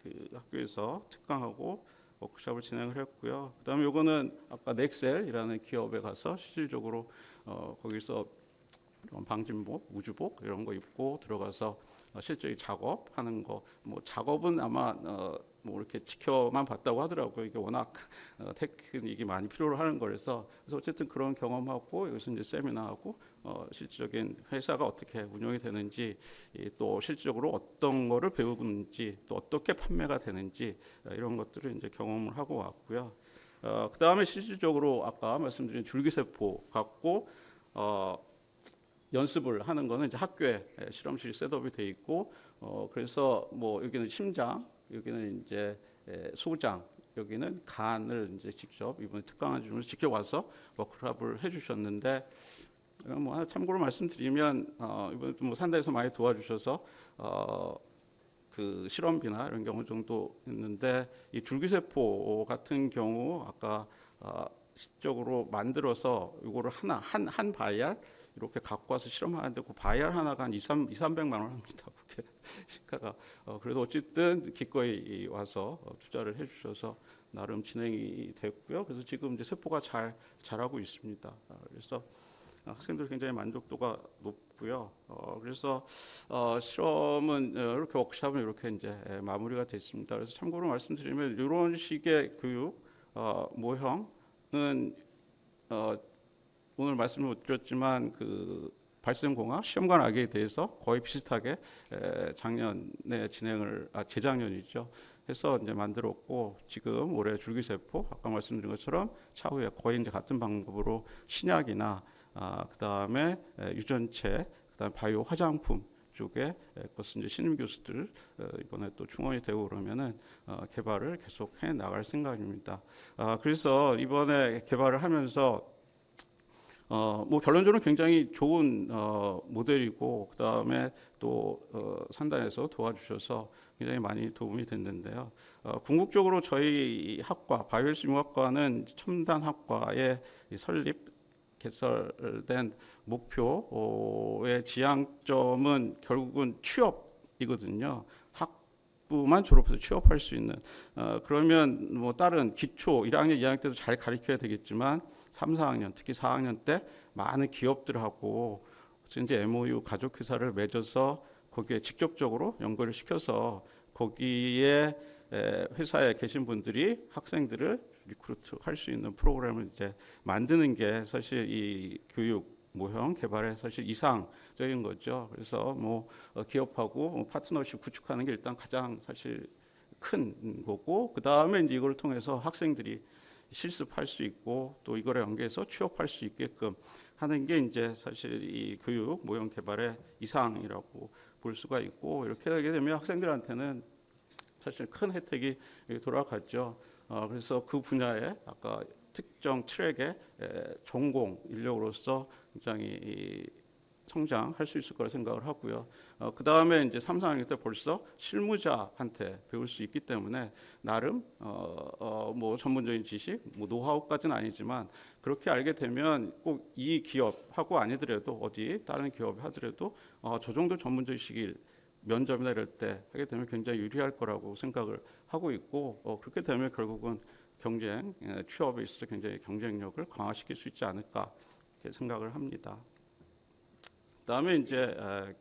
그 학교에서 특강하고 워크숍을 진행을 했고요. 그다음에 요거는 아까 넥셀이라는 기업에 가서 실질적으로 거기서 이런 방진복, 우주복 이런 거 입고 들어가서 실제 작업하는 거, 뭐 작업은 아마 뭐 이렇게 지켜만 봤다고 하더라고요. 이게 워낙 테크닉이 많이 필요로 하는 거라서 그래서 어쨌든 그런 경험하고 여기서 이제 세미나하고 실질적인 회사가 어떻게 운영이 되는지 또 실질적으로 어떤 거를 배우는지 또 어떻게 판매가 되는지 이런 것들을 이제 경험을 하고 왔고요. 그 다음에 실질적으로 아까 말씀드린 줄기세포 갖고 연습을 하는 거는 이제 학교에 실험실이 셋업이 돼 있고 그래서 뭐 여기는 심장, 여기는 이제 소장, 여기는 간을 이제 직접 이번에 특강을 주면서 직접 와서 워크숍을 해주셨는데 뭐 참고로 말씀드리면 이번에 뭐 산다에서 많이 도와주셔서 그 실험비나 이런 경우 정도 있는데 이 줄기세포 같은 경우 아까 시적으로 만들어서 이거를 한 바이알 이렇게 갖고 와서 실험하는데 그 바이알 하나가 한 300만 원 합니다. 그게 시가가 그래도 어쨌든 기꺼이 와서 투자를 해주셔서 나름 진행이 됐고요. 그래서 지금 이제 세포가 자라고 있습니다. 그래서 학생들 굉장히 만족도가 높고요. 그래서 실험은 이렇게 워크숍은 이렇게 이제 마무리가 됐습니다. 그래서 참고로 말씀드리면 이런 식의 교육 모형은 오늘 말씀을 못 드렸지만 그 발생공학 시험관 악에 대해서 거의 비슷하게 작년에 재작년이죠. 해서 이제 만들었고 지금 올해 줄기세포 아까 말씀드린 것처럼 차후에 거의 이제 같은 방법으로 신약이나 그다음에 유전체 그다음 바이오 화장품 쪽에 그것은 이제 신임 교수들 이번에 또 충원이 되고 그러면은 개발을 계속해 나갈 생각입니다. 그래서 이번에 개발을 하면서 뭐 결론적으로 굉장히 좋은 모델이고 그다음에 또 산단에서 도와주셔서 굉장히 많이 도움이 됐는데요. 궁극적으로 저희 학과 바이오헬스 융합과는 첨단 학과의 설립 개설된 목표의 지향점은 결국은 취업이거든요. 학부만 졸업해서 취업할 수 있는 그러면 뭐 다른 기초 1학년, 2학년 때도 잘 가르쳐야 되겠지만 3, 4학년 특히 4학년 때 많은 기업들하고 이제 MOU 가족회사를 맺어서 거기에 직접적으로 연결을 시켜서 거기에 회사에 계신 분들이 학생들을 리크루트 할 수 있는 프로그램을 이제 만드는 게 사실 이 교육 모형 개발의 사실 이상적인 거죠. 그래서 뭐 기업하고 파트너십 구축하는 게 일단 가장 사실 큰 거고 그 다음에 이제 이걸 통해서 학생들이 실습할 수 있고 또 이거를 연계해서 취업할 수 있게끔 하는 게 이제 사실 이 교육 모형 개발의 이상이라고 볼 수가 있고 이렇게 하게 되면 학생들한테는 사실 큰 혜택이 돌아갔죠. 그래서 그 분야에 아까 특정 트랙의 전공 인력으로서 굉장히 성장할 수 있을 거라 생각을 하고요. 그 다음에 이제 3, 4학년 때 벌써 실무자한테 배울 수 있기 때문에 나름 뭐 전문적인 지식, 뭐 노하우까지는 아니지만 그렇게 알게 되면 꼭 이 기업하고 아니더라도 어디 다른 기업 하더라도 저 정도 전문적 지식이 면접이나 이럴 때 하게 되면 굉장히 유리할 거라고 생각을 하고 있고 그렇게 되면 결국은 경쟁, 취업에 있어서 굉장히 경쟁력을 강화시킬 수 있지 않을까 이렇게 생각을 합니다. 그다음에 이제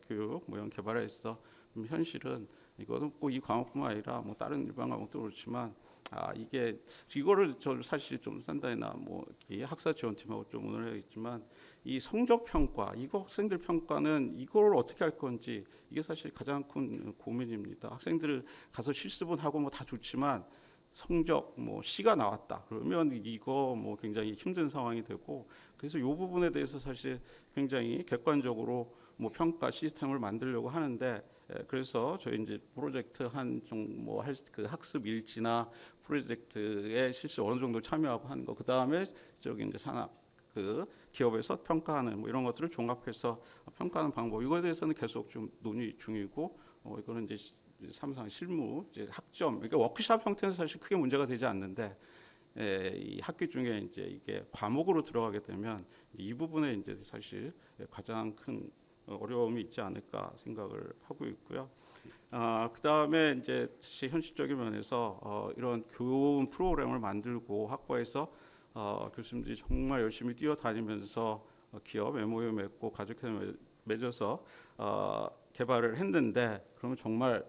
교육 모형 개발에 있어 현실은 이거는 꼭 이 과목뿐만 아니라 뭐 다른 일반 과목도 그렇지만 이게 이거를 저 사실 좀 산다이나 뭐 이 학사 지원팀하고 좀 오늘 했지만 이 성적 평가 이거 학생들 평가는 이걸 어떻게 할 건지 이게 사실 가장 큰 고민입니다. 학생들 가서 실습은 하고 뭐 다 좋지만 성적 뭐 C가 나왔다 그러면 이거 뭐 굉장히 힘든 상황이 되고, 그래서 이 부분에 대해서 사실 굉장히 객관적으로 뭐 평가 시스템을 만들려고 하는데, 그래서 저희 이제 프로젝트 그 학습 일지나 프로젝트의 실시 어느 정도 참여하고 하는 거, 그 다음에 저기 이제 산업 그 기업에서 평가하는 뭐 이런 것들을 종합해서 평가하는 방법, 이거에 대해서는 계속 좀 논의 중이고, 이거는 이제 삼상 실무 이제 학점, 그러니까 워크숍 형태는 사실 크게 문제가 되지 않는데, 이 학기 중에 이제 이게 과목으로 들어가게 되면 이 부분에 이제 사실 가장 큰 어려움이 있지 않을까 생각을 하고 있고요. 그 다음에 이제 현실적인 면에서 이런 교훈 프로그램을 만들고 학과에서 교수님들이 정말 열심히 뛰어다니면서 기업 MOU 맺고 가족회담 맺어서 개발을 했는데, 그러면 정말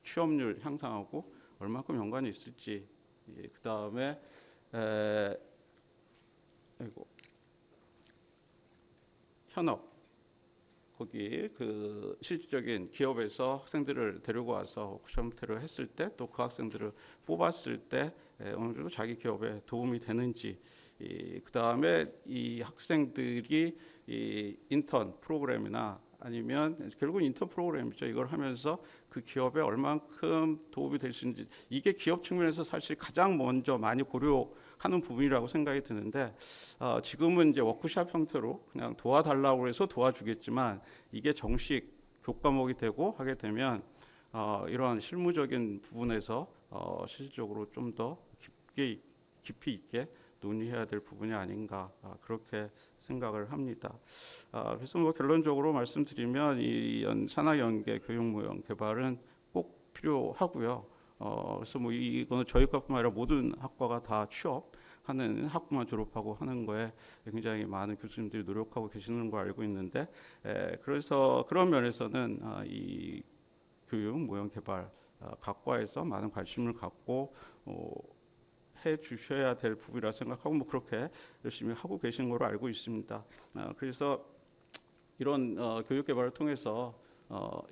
취업률 향상하고 얼마큼 연관이 있을지, 그 다음에 현업, 거기 그 실질적인 기업에서 학생들을 데리고 와서 워크숍 했을 때, 또 그 학생들을 뽑았을 때 어느 정도 자기 기업에 도움이 되는지, 그 다음에 이 학생들이 이 인턴 프로그램이나 아니면 결국 인턴 프로그램이죠. 이걸 하면서 그 기업에 얼만큼 도움이 될 수 있는지, 이게 기업 측면에서 사실 가장 먼저 많이 고려하는 부분이라고 생각이 드는데, 지금은 이제 워크숍 형태로 그냥 도와달라고 해서 도와주겠지만, 이게 정식 교과목이 되고 하게 되면 이러한 실무적인 부분에서 실질적으로 좀 더 깊이 있게 논의해야 될 부분이 아닌가, 그렇게 생각을 합니다. 그래서 뭐 결론적으로 말씀드리면 이 산학연계 교육모형 개발은 꼭 필요하고요. 그래서 뭐 이거는 저희 과뿐만 아니라 모든 학과가 다 취업하는 학부만 졸업하고 하는 거에 굉장히 많은 교수님들이 노력하고 계시는 걸 알고 있는데, 그래서 그런 면에서는 이 교육 모형 개발 각과에서 많은 관심을 갖고 해 주셔야 될 부분이라 생각하고, 뭐 그렇게 열심히 하고 계신 걸로 알고 있습니다. 그래서 이런 교육 개발을 통해서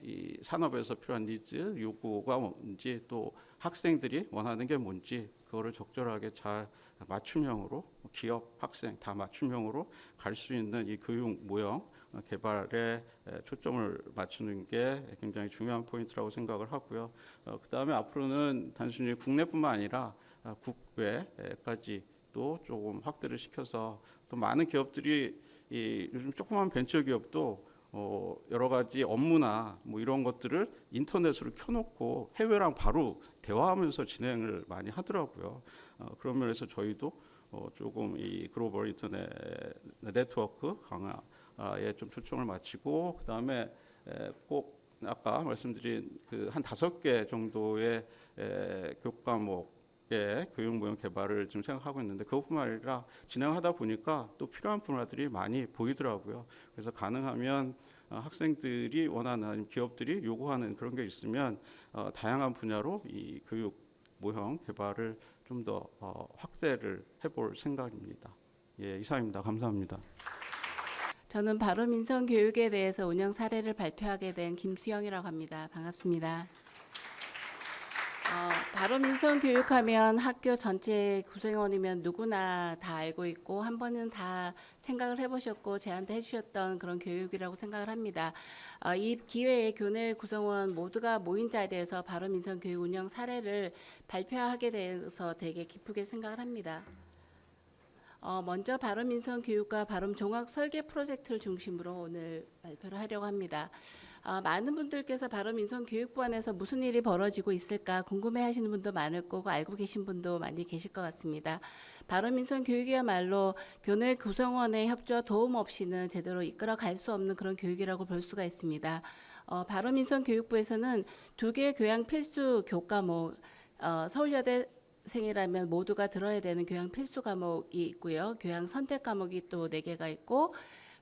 이 산업에서 필요한 니즈, 요구가 뭔지, 또 학생들이 원하는 게 뭔지, 그거를 적절하게 잘 맞춤형으로, 기업, 학생 다 맞춤형으로 갈 수 있는 이 교육 모형 개발에 초점을 맞추는 게 굉장히 중요한 포인트라고 생각을 하고요. 그 다음에 앞으로는 단순히 국내뿐만 아니라 국외까지 또 조금 확대를 시켜서, 또 많은 기업들이 요즘 조그만 벤처 기업도 여러 가지 업무나 뭐 이런 것들을 인터넷으로 켜놓고 해외랑 바로 대화하면서 진행을 많이 하더라고요. 그런 면에서 저희도 조금 이 글로벌 인터넷 네트워크 강화에 좀 초점을 맞추고, 그 다음에 꼭 아까 말씀드린 그 한 5개 정도의 교과목 교육 모형 개발을 좀 생각하고 있는데, 그것뿐만 아니라 진행하다 보니까 또 필요한 분야들이 많이 보이더라고요. 그래서 가능하면 학생들이 원하는, 아니면 기업들이 요구하는 그런 게 있으면 다양한 분야로 이 교육 모형 개발을 좀 더 확대를 해볼 생각입니다. 예, 이상입니다. 감사합니다. 저는 바로민선 교육에 대해서 운영 사례를 발표하게 된 김수영이라고 합니다. 반갑습니다. 바로민선 교육하면 학교 전체 구성원이면 누구나 다 알고 있고, 한 번은 다 생각을 해보셨고 제안도 해주셨던 그런 교육이라고 생각을 합니다. 이 기회에 교내 구성원 모두가 모인 자리에서 바로민선 교육 운영 사례를 발표하게 돼서 되게 기쁘게 생각을 합니다. 먼저 바로민선 교육과 바로 종합 설계 프로젝트를 중심으로 오늘 발표를 하려고 합니다. 많은 분들께서 바로민선 교육부 안에서 무슨 일이 벌어지고 있을까 궁금해하시는 분도 많을 거고, 알고 계신 분도 많이 계실 것 같습니다. 바로민선 교육이야말로 교내 구성원의 협조와 도움 없이는 제대로 이끌어갈 수 없는 그런 교육이라고 볼 수가 있습니다. 바로민선 교육부에서는 2개의 교양 필수 교과목, 서울여대 생이라면 모두가 들어야 되는 교양 필수 과목이 있고요. 교양 선택 과목이 또 4개가 있고,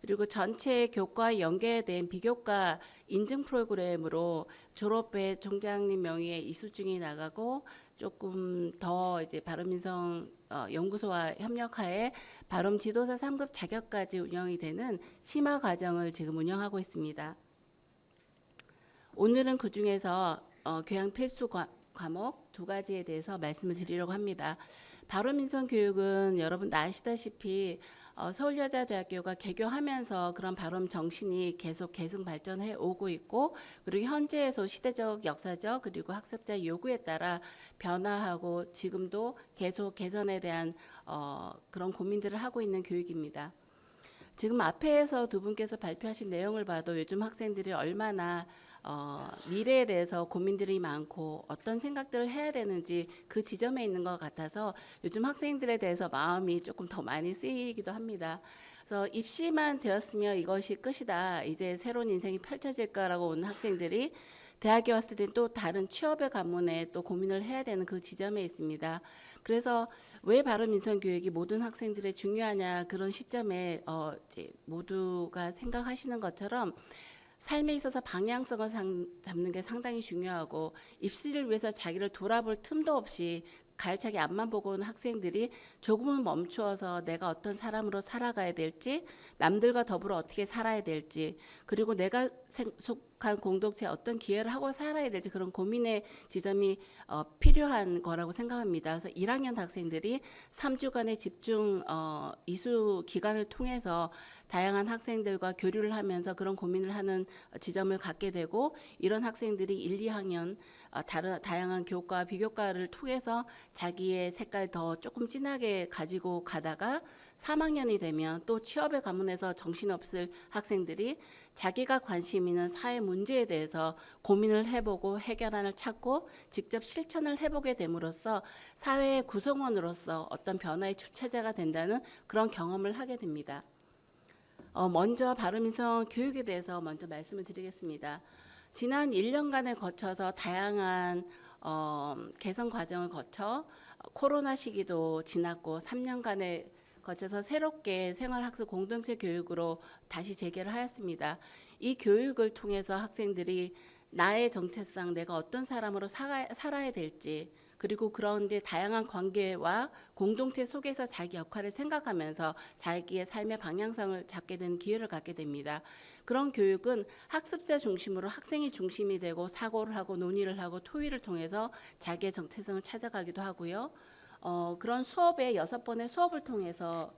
그리고 전체 교과와 연계된 비교과 인증 프로그램으로 졸업에 총장님 명의의 이수증이 나가고, 조금 더 이제 바로민선 연구소와 협력하에 바로 지도사 3급 자격까지 운영이 되는 심화 과정을 지금 운영하고 있습니다. 오늘은 그 중에서 교양 필수 과목 두 가지에 대해서 말씀을 드리려고 합니다. 발언민선 교육은 여러분 아시다시피 서울여자대학교가 개교하면서 그런 발언 정신이 계속 계승 발전해 오고 있고, 그리고 현재에서 시대적, 역사적, 그리고 학습자의 요구에 따라 변화하고 지금도 계속 개선에 대한 그런 고민들을 하고 있는 교육입니다. 지금 앞에서 두 분께서 발표하신 내용을 봐도 요즘 학생들이 얼마나 미래에 대해서 고민들이 많고 어떤 생각들을 해야 되는지 그 지점에 있는 것 같아서 요즘 학생들에 대해서 마음이 조금 더 많이 쓰이기도 합니다. 그래서 입시만 되었으면 이것이 끝이다, 이제 새로운 인생이 펼쳐질 거라고 온 학생들이 대학에 왔을 때 또 다른 취업의 관문에 또 고민을 해야 되는 그 지점에 있습니다. 그래서 왜 발언민선 교육이 모든 학생들의 중요하냐, 그런 시점에 이제 모두가 생각하시는 것처럼 삶에 있어서 방향성을 잡는 게 상당히 중요하고, 입시를 위해서 자기를 돌아볼 틈도 없이 가열차게 앞만 보고 온 학생들이 조금은 멈추어서 내가 어떤 사람으로 살아가야 될지, 남들과 더불어 어떻게 살아야 될지, 그리고 내가 속한 공동체에 어떤 기여를 하고 살아야 될지, 그런 고민의 지점이 필요한 거라고 생각합니다. 그래서 1학년 학생들이 3주간의 집중 이수 기간을 통해서 다양한 학생들과 교류를 하면서 그런 고민을 하는 지점을 갖게 되고, 이런 학생들이 1, 2학년 다양한 교과, 비교과를 통해서 자기의 색깔 더 조금 진하게 가지고 가다가 3학년이 되면 또 취업의 관문에서 정신없을 학생들이 자기가 관심 있는 사회 문제에 대해서 고민을 해보고 해결안을 찾고 직접 실천을 해보게 됨으로써 사회의 구성원으로서 어떤 변화의 주체자가 된다는 그런 경험을 하게 됩니다. 먼저 발언민선 교육에 대해서 먼저 말씀을 드리겠습니다. 지난 1년간에 거쳐서 다양한 개선 과정을 거쳐 코로나 시기도 지났고 3년간에 거쳐서 새롭게 생활학습 공동체 교육으로 다시 재개를 하였습니다. 이 교육을 통해서 학생들이 나의 정체성, 내가 어떤 사람으로 살아야 될지, 그리고 그런데 다양한 관계와 공동체 속에서 자기 역할을 생각하면서 자기의 삶의 방향성을 잡게 되는 기회를 갖게 됩니다. 그런 교육은 학습자 중심으로 학생이 중심이 되고 사고를 하고 논의를 하고 토의를 통해서 자기의 정체성을 찾아가기도 하고요. 그런 수업의 6번의 수업을 통해서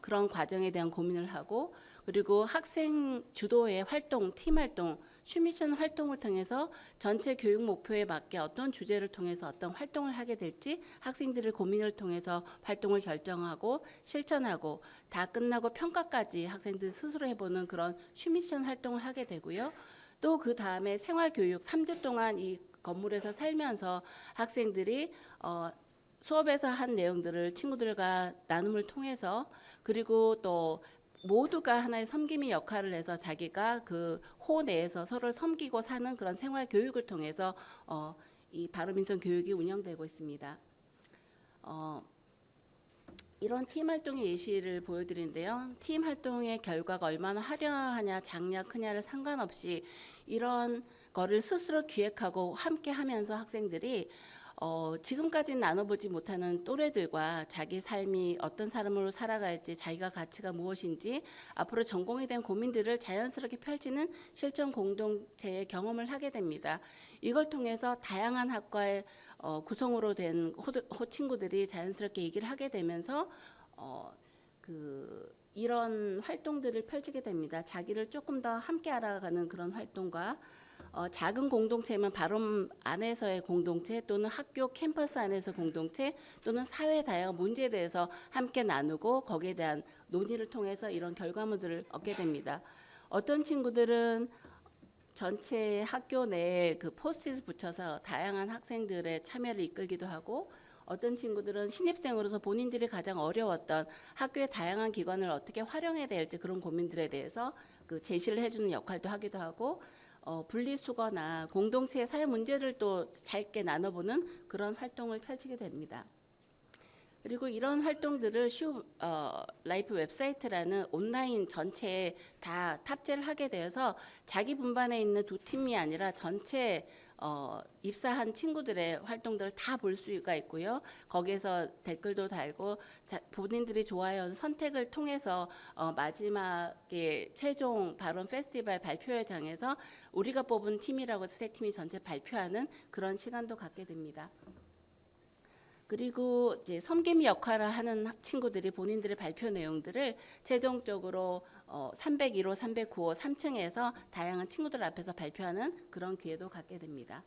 그런 과정에 대한 고민을 하고, 그리고 학생 주도의 활동, 팀 활동, 슈미션 활동을 통해서 전체 교육 목표에 맞게 어떤 주제를 통해서 어떤 활동을 하게 될지 학생들의 고민을 통해서 활동을 결정하고 실천하고 다 끝나고 평가까지 학생들 스스로 해보는 그런 슈미션 활동을 하게 되고요. 또 그 다음에 생활교육 3주 동안 이 건물에서 살면서 학생들이 수업에서 한 내용들을 친구들과 나눔을 통해서, 그리고 또 모두가 하나의 섬김의 역할을 해서 자기가 그 호 내에서 서로를 섬기고 사는 그런 생활 교육을 통해서 이 발언민선 교육이 운영되고 있습니다. 이런 팀 활동의 예시를 보여드리는데요. 팀 활동의 결과가 얼마나 화려하냐, 작냐, 크냐를 상관없이 이런 거를 스스로 기획하고 함께 하면서 학생들이 지금까지는 나눠보지 못하는 또래들과 자기 삶이 어떤 사람으로 살아갈지, 자기가 가치가 무엇인지, 앞으로 전공에 대한 고민들을 자연스럽게 펼치는 실전 공동체의 경험을 하게 됩니다. 이걸 통해서 다양한 학과의 구성으로 된 호 친구들이 자연스럽게 얘기를 하게 되면서 이런 활동들을 펼치게 됩니다. 자기를 조금 더 함께 알아가는 그런 활동과 작은 공동체면 발언 안에서의 공동체, 또는 학교 캠퍼스 안에서 공동체, 또는 사회 다양한 문제에 대해서 함께 나누고 거기에 대한 논의를 통해서 이런 결과물들을 얻게 됩니다. 어떤 친구들은 전체 학교 내에 그 포스트잇 붙여서 다양한 학생들의 참여를 이끌기도 하고, 어떤 친구들은 신입생으로서 본인들이 가장 어려웠던 학교의 다양한 기관을 어떻게 활용해야 될지 그런 고민들에 대해서 그 제시를 해주는 역할도 하기도 하고, 분리수거나 공동체의 사회 문제를 또 짧게 나눠보는 그런 활동을 펼치게 됩니다. 그리고 이런 활동들을 라이프 웹사이트라는 온라인 전체에 다 탑재를 하게 되어서 자기 분반에 있는 두 팀이 아니라 전체 입사한 친구들의 활동들을 다 볼 수가 있고요. 거기에서 댓글도 달고 본인들이 좋아하는 선택을 통해서 마지막에 최종 발언 페스티벌 발표회장에서 우리가 뽑은 팀이라고 세 팀이 전체 발표하는 그런 시간도 갖게 됩니다. 그리고 이제 섬김 역할을 하는 친구들이 본인들의 발표 내용들을 최종적으로 301호, 309호, 3층에서 다양한 친구들 앞에서 발표하는 그런 기회도 갖게 됩니다.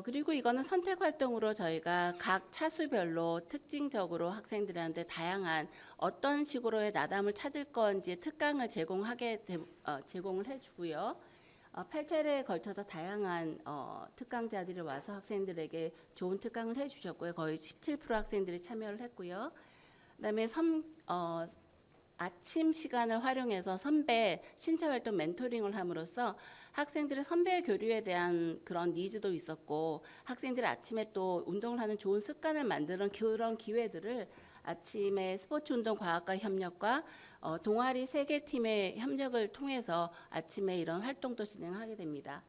그리고 이거는 선택 활동으로 저희가 각 차수별로 특징적으로 학생들한테 다양한 어떤 식으로의 나담을 찾을 건지 특강을 제공을 해주고요. 8차례에 걸쳐서 다양한 특강자들이 와서 학생들에게 좋은 특강을 해주셨고요. 거의 17% 학생들이 참여를 했고요. 그다음에 아침 시간을 활용해서 선배 신체 활동 멘토링을 함으로써 학생들의 선배 교류에 대한 그런 니즈도 있었고 학생들이 아침에 또 운동을 하는 좋은 습관을 만드는 그런 기회들을 아침에 스포츠 운동 과학과 협력과 동아리 3개 팀의 협력을 통해서 아침에 이런 활동도 진행하게 됩니다.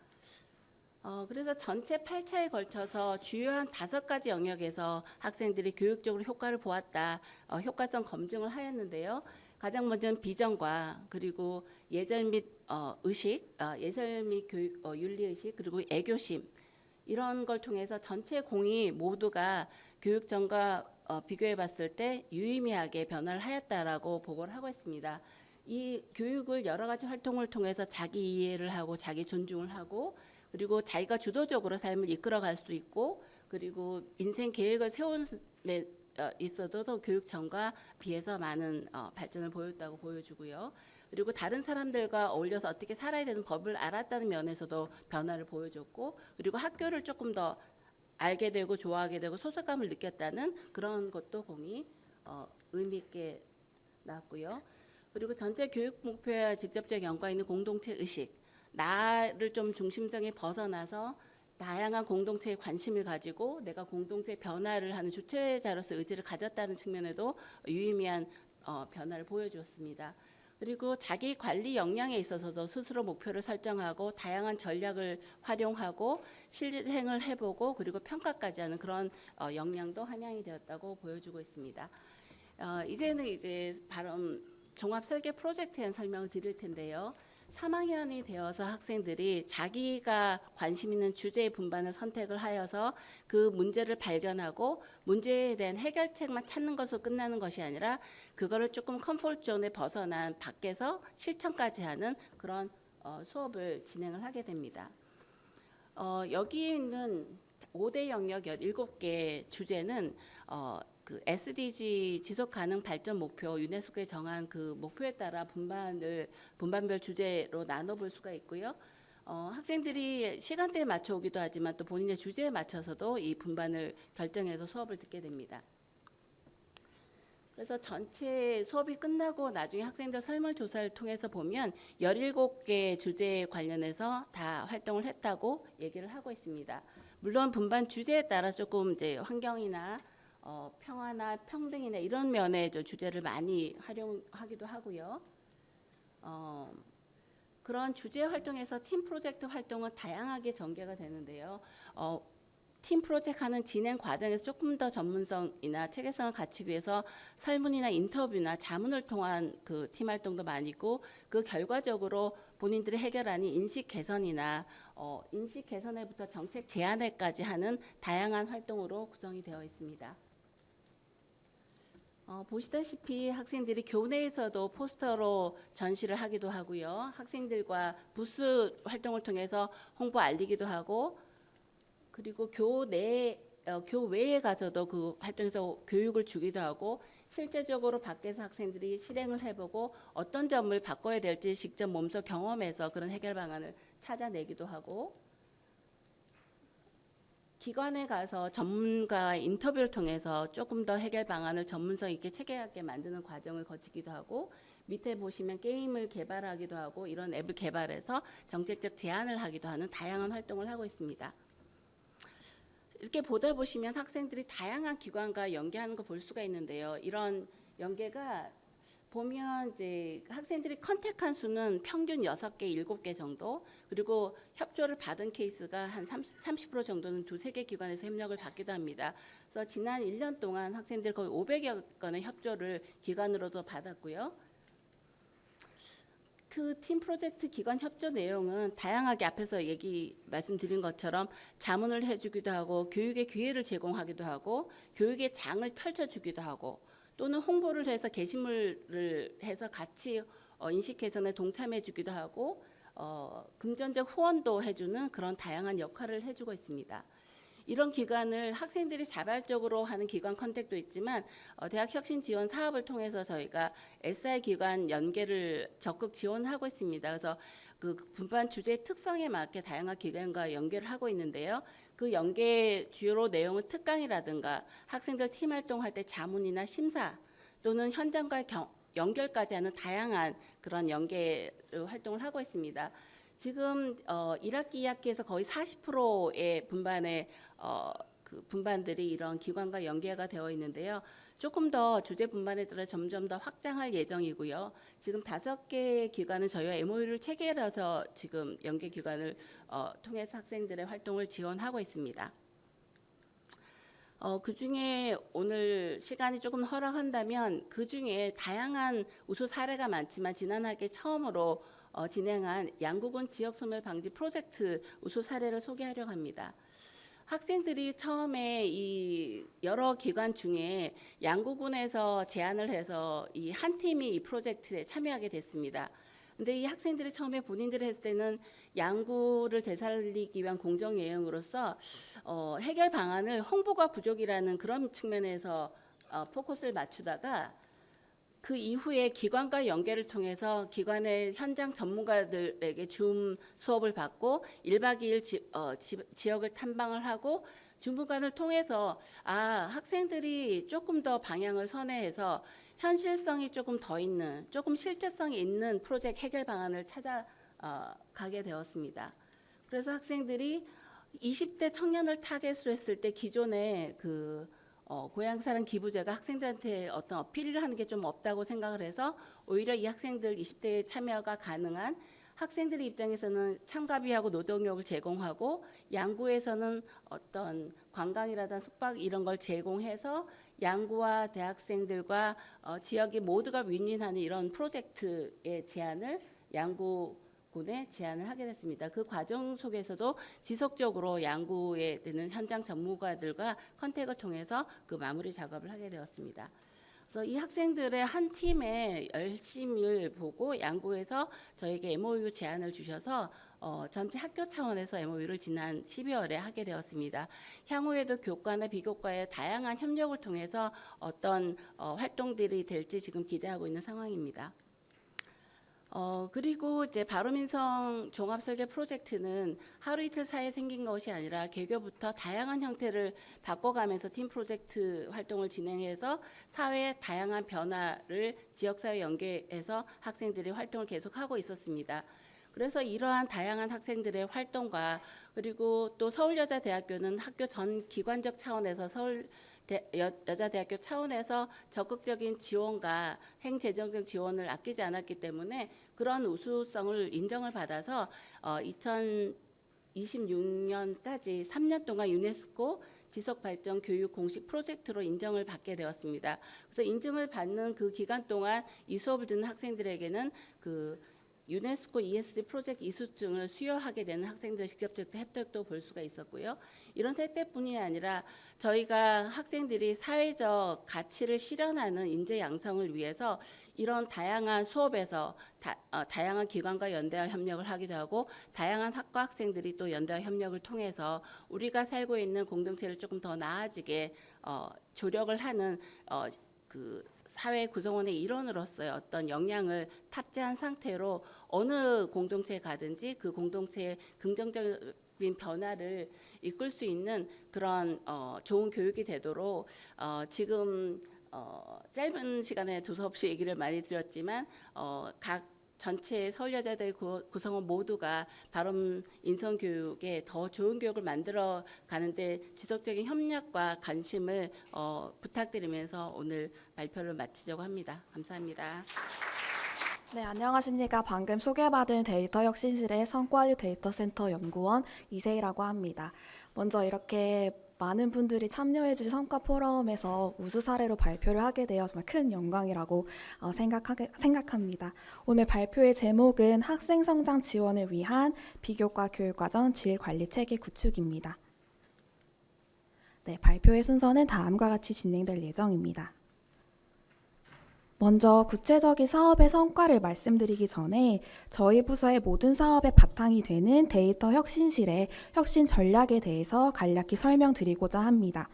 그래서 전체 8차에 걸쳐서 주요한 5가지 영역에서 학생들이 교육적으로 효과를 보았다, 효과성 검증을 하였는데요. 가장 먼저는 비전과 그리고 예절 및 의식, 예절 및 교육, 윤리 의식 그리고 애교심 이런 걸 통해서 전체 공이 모두가 교육전과 비교해 봤을 때 유의미하게 변화를 하였다라고 보고를 하고 있습니다. 이 교육을 여러 가지 활동을 통해서 자기 이해를 하고 자기 존중을 하고 그리고 자기가 주도적으로 삶을 이끌어갈 수도 있고 그리고 인생 계획을 세운 있어도 교육청과 비해서 많은 발전을 보였다고 보여주고요. 그리고 다른 사람들과 어울려서 어떻게 살아야 되는 법을 알았다는 면에서도 변화를 보여줬고 그리고 학교를 조금 더 알게 되고 좋아하게 되고 소속감을 느꼈다는 그런 것도 공이 의미 있게 나왔고요. 그리고 전체 교육 목표와 직접적 연관 있는 공동체 의식, 나를 좀 중심성에 벗어나서 다양한 공동체에 관심을 가지고 내가 공동체 변화를 하는 주체자로서 의지를 가졌다는 측면에도 유의미한 변화를 보여주었습니다. 그리고 자기 관리 역량에 있어서도 스스로 목표를 설정하고 다양한 전략을 활용하고 실행을 해보고 그리고 평가까지 하는 그런 역량도 함양이 되었다고 보여주고 있습니다. 이제는 바로 종합 설계 프로젝트에 대한 설명을 드릴 텐데요. 3학년이 되어서 학생들이 자기가 관심 있는 주제의 분반을 선택을 하여서 그 문제를 발견하고 문제에 대한 해결책만 찾는 것으로 끝나는 것이 아니라 그거를 조금 컴포트 존에 벗어난 밖에서 실천까지 하는 그런 수업을 진행을 하게 됩니다. 여기 있는 5대 영역 17개 주제는 그 SDG 지속 가능 발전 목표 유네스코에 정한 그 목표에 따라 분반별 주제로 나눠볼 수가 있고요. 학생들이 시간대에 맞춰 오기도 하지만 또 본인의 주제에 맞춰서도 이 분반을 결정해서 수업을 듣게 됩니다. 그래서 전체 수업이 끝나고 나중에 학생들 설문조사를 통해서 보면 17개 주제에 관련해서 다 활동을 했다고 얘기를 하고 있습니다. 물론 분반 주제에 따라 조금 환경이나 평화나 평등이나 이런 면의 주제를 많이 활용하기도 하고요. 그런 주제 활동에서 팀 프로젝트 활동은 다양하게 전개가 되는데요. 팀 프로젝트 하는 진행 과정에서 조금 더 전문성이나 체계성을 갖추기 위해서 설문이나 인터뷰나 자문을 통한 그 팀 활동도 많이 있고 그 결과적으로 본인들이 해결하는 인식 개선이나 인식 개선에부터 정책 제안에까지 하는 다양한 활동으로 구성이 되어 있습니다. 보시다시피 학생들이 교내에서도 포스터로 전시를 하기도 하고요. 학생들과 부스 활동을 통해서 홍보 알리기도 하고 그리고 교외에 가서도 그 활동에서 교육을 주기도 하고 실제적으로 밖에서 학생들이 실행을 해보고 어떤 점을 바꿔야 될지 직접 몸소 경험해서 그런 해결 방안을 찾아내기도 하고 기관에 가서 전문가 인터뷰를 통해서 조금 더 해결 방안을 전문성 있게 체계하게 만드는 과정을 거치기도 하고 밑에 보시면 게임을 개발하기도 하고 이런 앱을 개발해서 정책적 제안을 하기도 하는 다양한 활동을 하고 있습니다. 이렇게 보다 보시면 학생들이 다양한 기관과 연계하는 거 볼 수가 있는데요. 이런 연계가 보면 이제 학생들이 컨택한 수는 평균 6개, 7개 정도, 그리고 협조를 받은 케이스가 한 30% 정도는 두세 개 기관에서 협력을 받기도 합니다. 그래서 지난 1년 동안 학생들 거의 500여 건의 협조를 기관으로도 받았고요. 그 팀 프로젝트 기관 협조 내용은 다양하게 앞에서 말씀드린 것처럼 자문을 해주기도 하고 교육의 기회를 제공하기도 하고 교육의 장을 펼쳐주기도 하고 또는 홍보를 해서 게시물을 해서 같이 인식 개선에 동참해주기도 하고 금전적 후원도 해주는 그런 다양한 역할을 해주고 있습니다. 이런 기관을 학생들이 자발적으로 하는 기관 컨택도 있지만 대학 혁신 지원 사업을 통해서 저희가 SI 기관 연계를 적극 지원하고 있습니다. 그래서 그 분반 주제 특성에 맞게 다양한 기관과 연계를 하고 있는데요. 그 연계 주요 내용은 특강이라든가 학생들 팀 활동할 때 자문이나 심사 또는 현장과 연결까지 하는 다양한 그런 연계 활동을 하고 있습니다. 지금 1학기, 2학기에서 거의 40%의 분반의 그 분반들이 이런 기관과 연계가 되어 있는데요. 조금 더 주제 분반에 따라 점점 더 확장할 예정이고요. 지금 5개의 기관은 저희와 MOU를 체결해서 지금 연계 기관을 통해서 학생들의 활동을 지원하고 있습니다. 그 중에 오늘 시간이 조금 허락한다면 그 중에 다양한 우수 사례가 많지만 지난 학기 처음으로 진행한 양구군 지역소멸 방지 프로젝트 우수 사례를 소개하려고 합니다. 학생들이 처음에 이 여러 기관 중에 양구군에서 제안을 해서 이 한 팀이 이 프로젝트에 참여하게 됐습니다. 근데 이 학생들이 처음에 본인들이 했을 때는 양구를 되살리기 위한 공정 예행으로서 해결 방안을 홍보가 부족이라는 그런 측면에서 포커스를 맞추다가 그 이후에 기관과 연계를 통해서 기관의 현장 전문가들에게 줌 수업을 받고 1박 2일 지역을 탐방을 하고 주무관을 통해서 학생들이 조금 더 방향을 선회해서 현실성이 조금 더 있는, 조금 실제성이 있는 프로젝트 해결 방안을 찾아가게 되었습니다. 그래서 학생들이 20대 청년을 타겟으로 했을 때 기존에 그 고향사랑 기부제가 학생들한테 어떤 어필을 하는 게 좀 없다고 생각을 해서 오히려 이 학생들 20대에 참여가 가능한 학생들의 입장에서는 참가비하고 노동력을 제공하고 양구에서는 어떤 관광이라든가 숙박 이런 걸 제공해서 양구와 대학생들과 지역이 모두가 윈윈하는 이런 프로젝트의 제안을 양구군에 제안을 하게 됐습니다. 그 과정 속에서도 지속적으로 양구에 되는 현장 전문가들과 컨택을 통해서 그 마무리 작업을 하게 되었습니다. 그래서 이 학생들의 한 팀의 열심을 보고 양구에서 저에게 MOU 제안을 주셔서 전체 학교 차원에서 MOU를 지난 12월에 하게 되었습니다. 향후에도 교과나 비교과의 다양한 협력을 통해서 어떤 활동들이 될지 지금 기대하고 있는 상황입니다. 그리고 이제 바로민성 종합설계 프로젝트는 하루 이틀 사이에 생긴 것이 아니라 개교부터 다양한 형태를 바꿔가면서 팀 프로젝트 활동을 진행해서 사회의 다양한 변화를 지역사회 연계해서 학생들이 활동을 계속하고 있었습니다. 그래서 이러한 다양한 학생들의 활동과 그리고 또 서울여자대학교는 학교 전 기관적 차원에서 여자대학교 차원에서 적극적인 지원과 행재정적 지원을 아끼지 않았기 때문에 그런 우수성을 인정을 받아서 2026년까지 3년 동안 유네스코 지속발전 교육 공식 프로젝트로 인정을 받게 되었습니다. 그래서 인증을 받는 그 기간 동안 이 수업을 듣는 학생들에게는 그 유네스코 ESD 프로젝트 이수증을 수여하게 되는 학생들의 직접적 혜택도 볼 수가 있었고요. 이런 혜택뿐이 아니라 저희가 학생들이 사회적 가치를 실현하는 인재 양성을 위해서 이런 다양한 수업에서 다양한 기관과 연대와 협력을 하기도 하고 다양한 학과 학생들이 또 연대와 협력을 통해서 우리가 살고 있는 공동체를 조금 더 나아지게 조력을 하는 그 사회 구성원의 일원으로서의 어떤 역량을 탑재한 상태로 어느 공동체에 가든지 그 공동체의 긍정적인 변화를 이끌 수 있는 그런 좋은 교육이 되도록 지금 짧은 시간에 두서없이 얘기를 많이 드렸지만 각 전체 서울 여자대 구성원 모두가 발언 인성 교육에 더 좋은 교육을 만들어 가는데 지속적인 협력과 관심을 부탁드리면서 오늘 발표를 마치려고 합니다. 감사합니다. 네, 안녕하십니까. 방금 소개받은 데이터 혁신실의 성과유 데이터센터 연구원 이세희라고 합니다. 먼저 이렇게 많은 분들이 참여해 주신 성과 포럼에서 우수 사례로 발표를 하게 되어 정말 큰 영광이라고 생각합니다. 오늘 발표의 제목은 학생 성장 지원을 위한 비교과 교육과정 질관리 체계 구축입니다. 네, 발표의 순서는 다음과 같이 진행될 예정입니다. 먼저 구체적인 사업의 성과를 말씀드리기 전에 저희 부서의 모든 사업의 바탕이 되는 데이터 혁신실의 혁신 전략에 대해서 간략히 설명드리고자 합니다.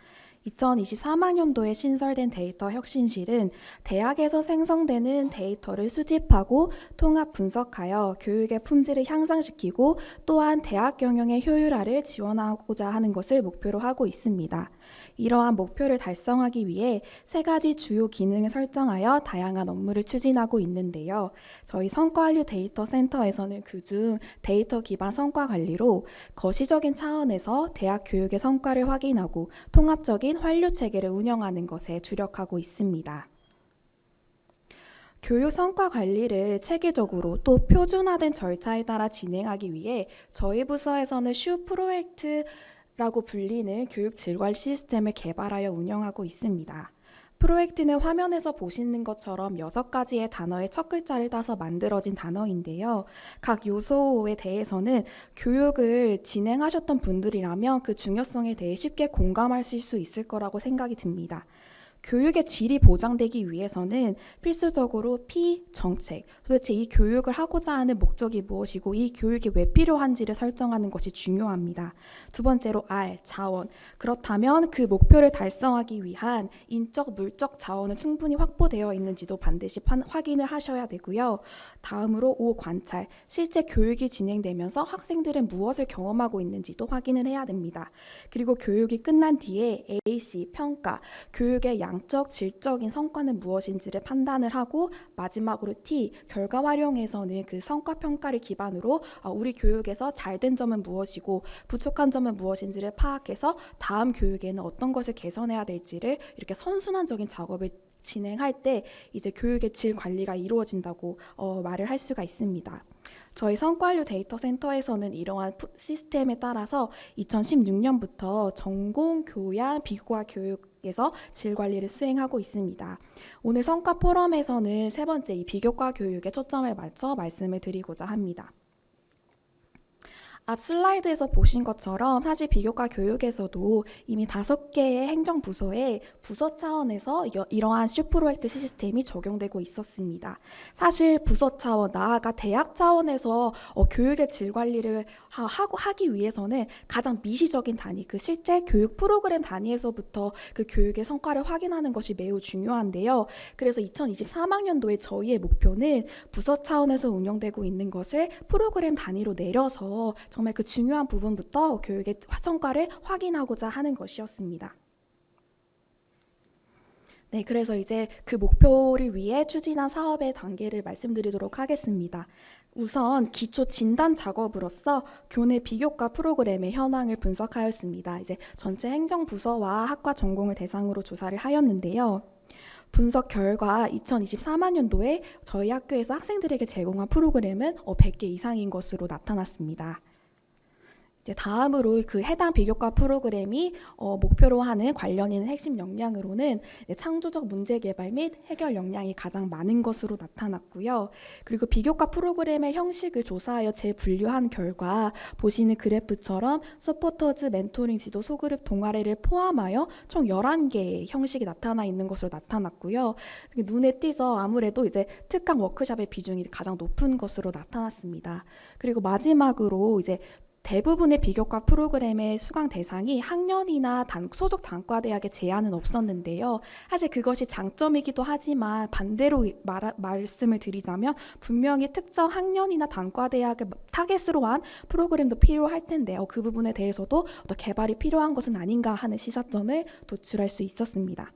2023학년도에 신설된 데이터 혁신실은 대학에서 생성되는 데이터를 수집하고 통합 분석하여 교육의 품질을 향상시키고 또한 대학 경영의 효율화를 지원하고자 하는 것을 목표로 하고 있습니다. 이러한 목표를 달성하기 위해 3가지 주요 기능을 설정하여 다양한 업무를 추진하고 있는데요. 저희 성과완류 데이터 센터에서는 그중 데이터 기반 성과 관리로 거시적인 차원에서 대학 교육의 성과를 확인하고 통합적인 환류 체계를 운영하는 것에 주력하고 있습니다. 교육 성과 관리를 체계적으로 또 표준화된 절차에 따라 진행하기 위해 저희 부서에서는 슈 프로젝트라고 불리는 교육 질관 시스템을 개발하여 운영하고 있습니다. 프로젝트는 화면에서 보시는 것처럼 6가지의 단어의 첫 글자를 따서 만들어진 단어인데요. 각 요소에 대해서는 교육을 진행하셨던 분들이라면 그 중요성에 대해 쉽게 공감하실 수 있을 거라고 생각이 듭니다. 교육의 질이 보장되기 위해서는 필수적으로 P, 정책, 도대체 이 교육을 하고자 하는 목적이 무엇이고 이 교육이 왜 필요한지를 설정하는 것이 중요합니다. 두 번째로 R, 자원. 그렇다면 그 목표를 달성하기 위한 인적, 물적 자원은 충분히 확보되어 있는지도 반드시 확인을 하셔야 되고요. 다음으로 O, 관찰. 실제 교육이 진행되면서 학생들은 무엇을 경험하고 있는지도 확인을 해야 됩니다. 그리고 교육이 끝난 뒤에 AC, 평가. 교육의 양적, 질적인 성과는 무엇인지를 판단을 하고 마지막으로 T, 결과 활용에서는 그 성과 평가를 기반으로 우리 교육에서 잘된 점은 무엇이고 부족한 점은 무엇인지를 파악해서 다음 교육에는 어떤 것을 개선해야 될지를 이렇게 선순환적인 작업을 진행할 때 이제 교육의 질 관리가 이루어진다고 말을 할 수가 있습니다. 저희 성과완류 데이터 센터에서는 이러한 시스템에 따라서 2016년부터 전공 교양 비교과 교육에서 질 관리를 수행하고 있습니다. 오늘 성과 포럼에서는 3번째 이 비교과 교육에 초점을 맞춰 말씀을 드리고자 합니다. 앞 슬라이드에서 보신 것처럼 사실 비교과 교육에서도 이미 5개의 행정부서에 부서 차원에서 이러한 슈프로젝트 시스템이 적용되고 있었습니다. 사실 부서 차원, 나아가 대학 차원에서 교육의 질 관리를 하기 위해서는 가장 미시적인 단위, 그 실제 교육 프로그램 단위에서부터 그 교육의 성과를 확인하는 것이 매우 중요한데요. 그래서 2023학년도에 저희의 목표는 부서 차원에서 운영되고 있는 것을 프로그램 단위로 내려서 정말 그 중요한 부분부터 교육의 성과를 확인하고자 하는 것이었습니다. 네, 그래서 이제 그 목표를 위해 추진한 사업의 단계를 말씀드리도록 하겠습니다. 우선 기초 진단 작업으로서 교내 비교과 프로그램의 현황을 분석하였습니다. 이제 전체 행정부서와 학과 전공을 대상으로 조사를 하였는데요. 분석 결과 2023학년도에 저희 학교에서 학생들에게 제공한 프로그램은 100개 이상인 것으로 나타났습니다. 다음으로 그 해당 비교과 프로그램이 목표로 하는 관련 있는 핵심 역량으로는 창조적 문제 개발 및 해결 역량이 가장 많은 것으로 나타났고요. 그리고 비교과 프로그램의 형식을 조사하여 재분류한 결과 보시는 그래프처럼 서포터즈, 멘토링, 지도, 소그룹, 동아리를 포함하여 총 11개의 형식이 나타나 있는 것으로 나타났고요. 눈에 띄서 아무래도 이제 특강 워크숍의 비중이 가장 높은 것으로 나타났습니다. 그리고 마지막으로 이제 대부분의 비교과 프로그램의 수강 대상이 학년이나 소속 단과대학의 제한은 없었는데요. 사실 그것이 장점이기도 하지만 반대로 말씀을 드리자면 분명히 특정 학년이나 단과대학을 타겟으로 한 프로그램도 필요할 텐데요. 그 부분에 대해서도 더 개발이 필요한 것은 아닌가 하는 시사점을 도출할 수 있었습니다.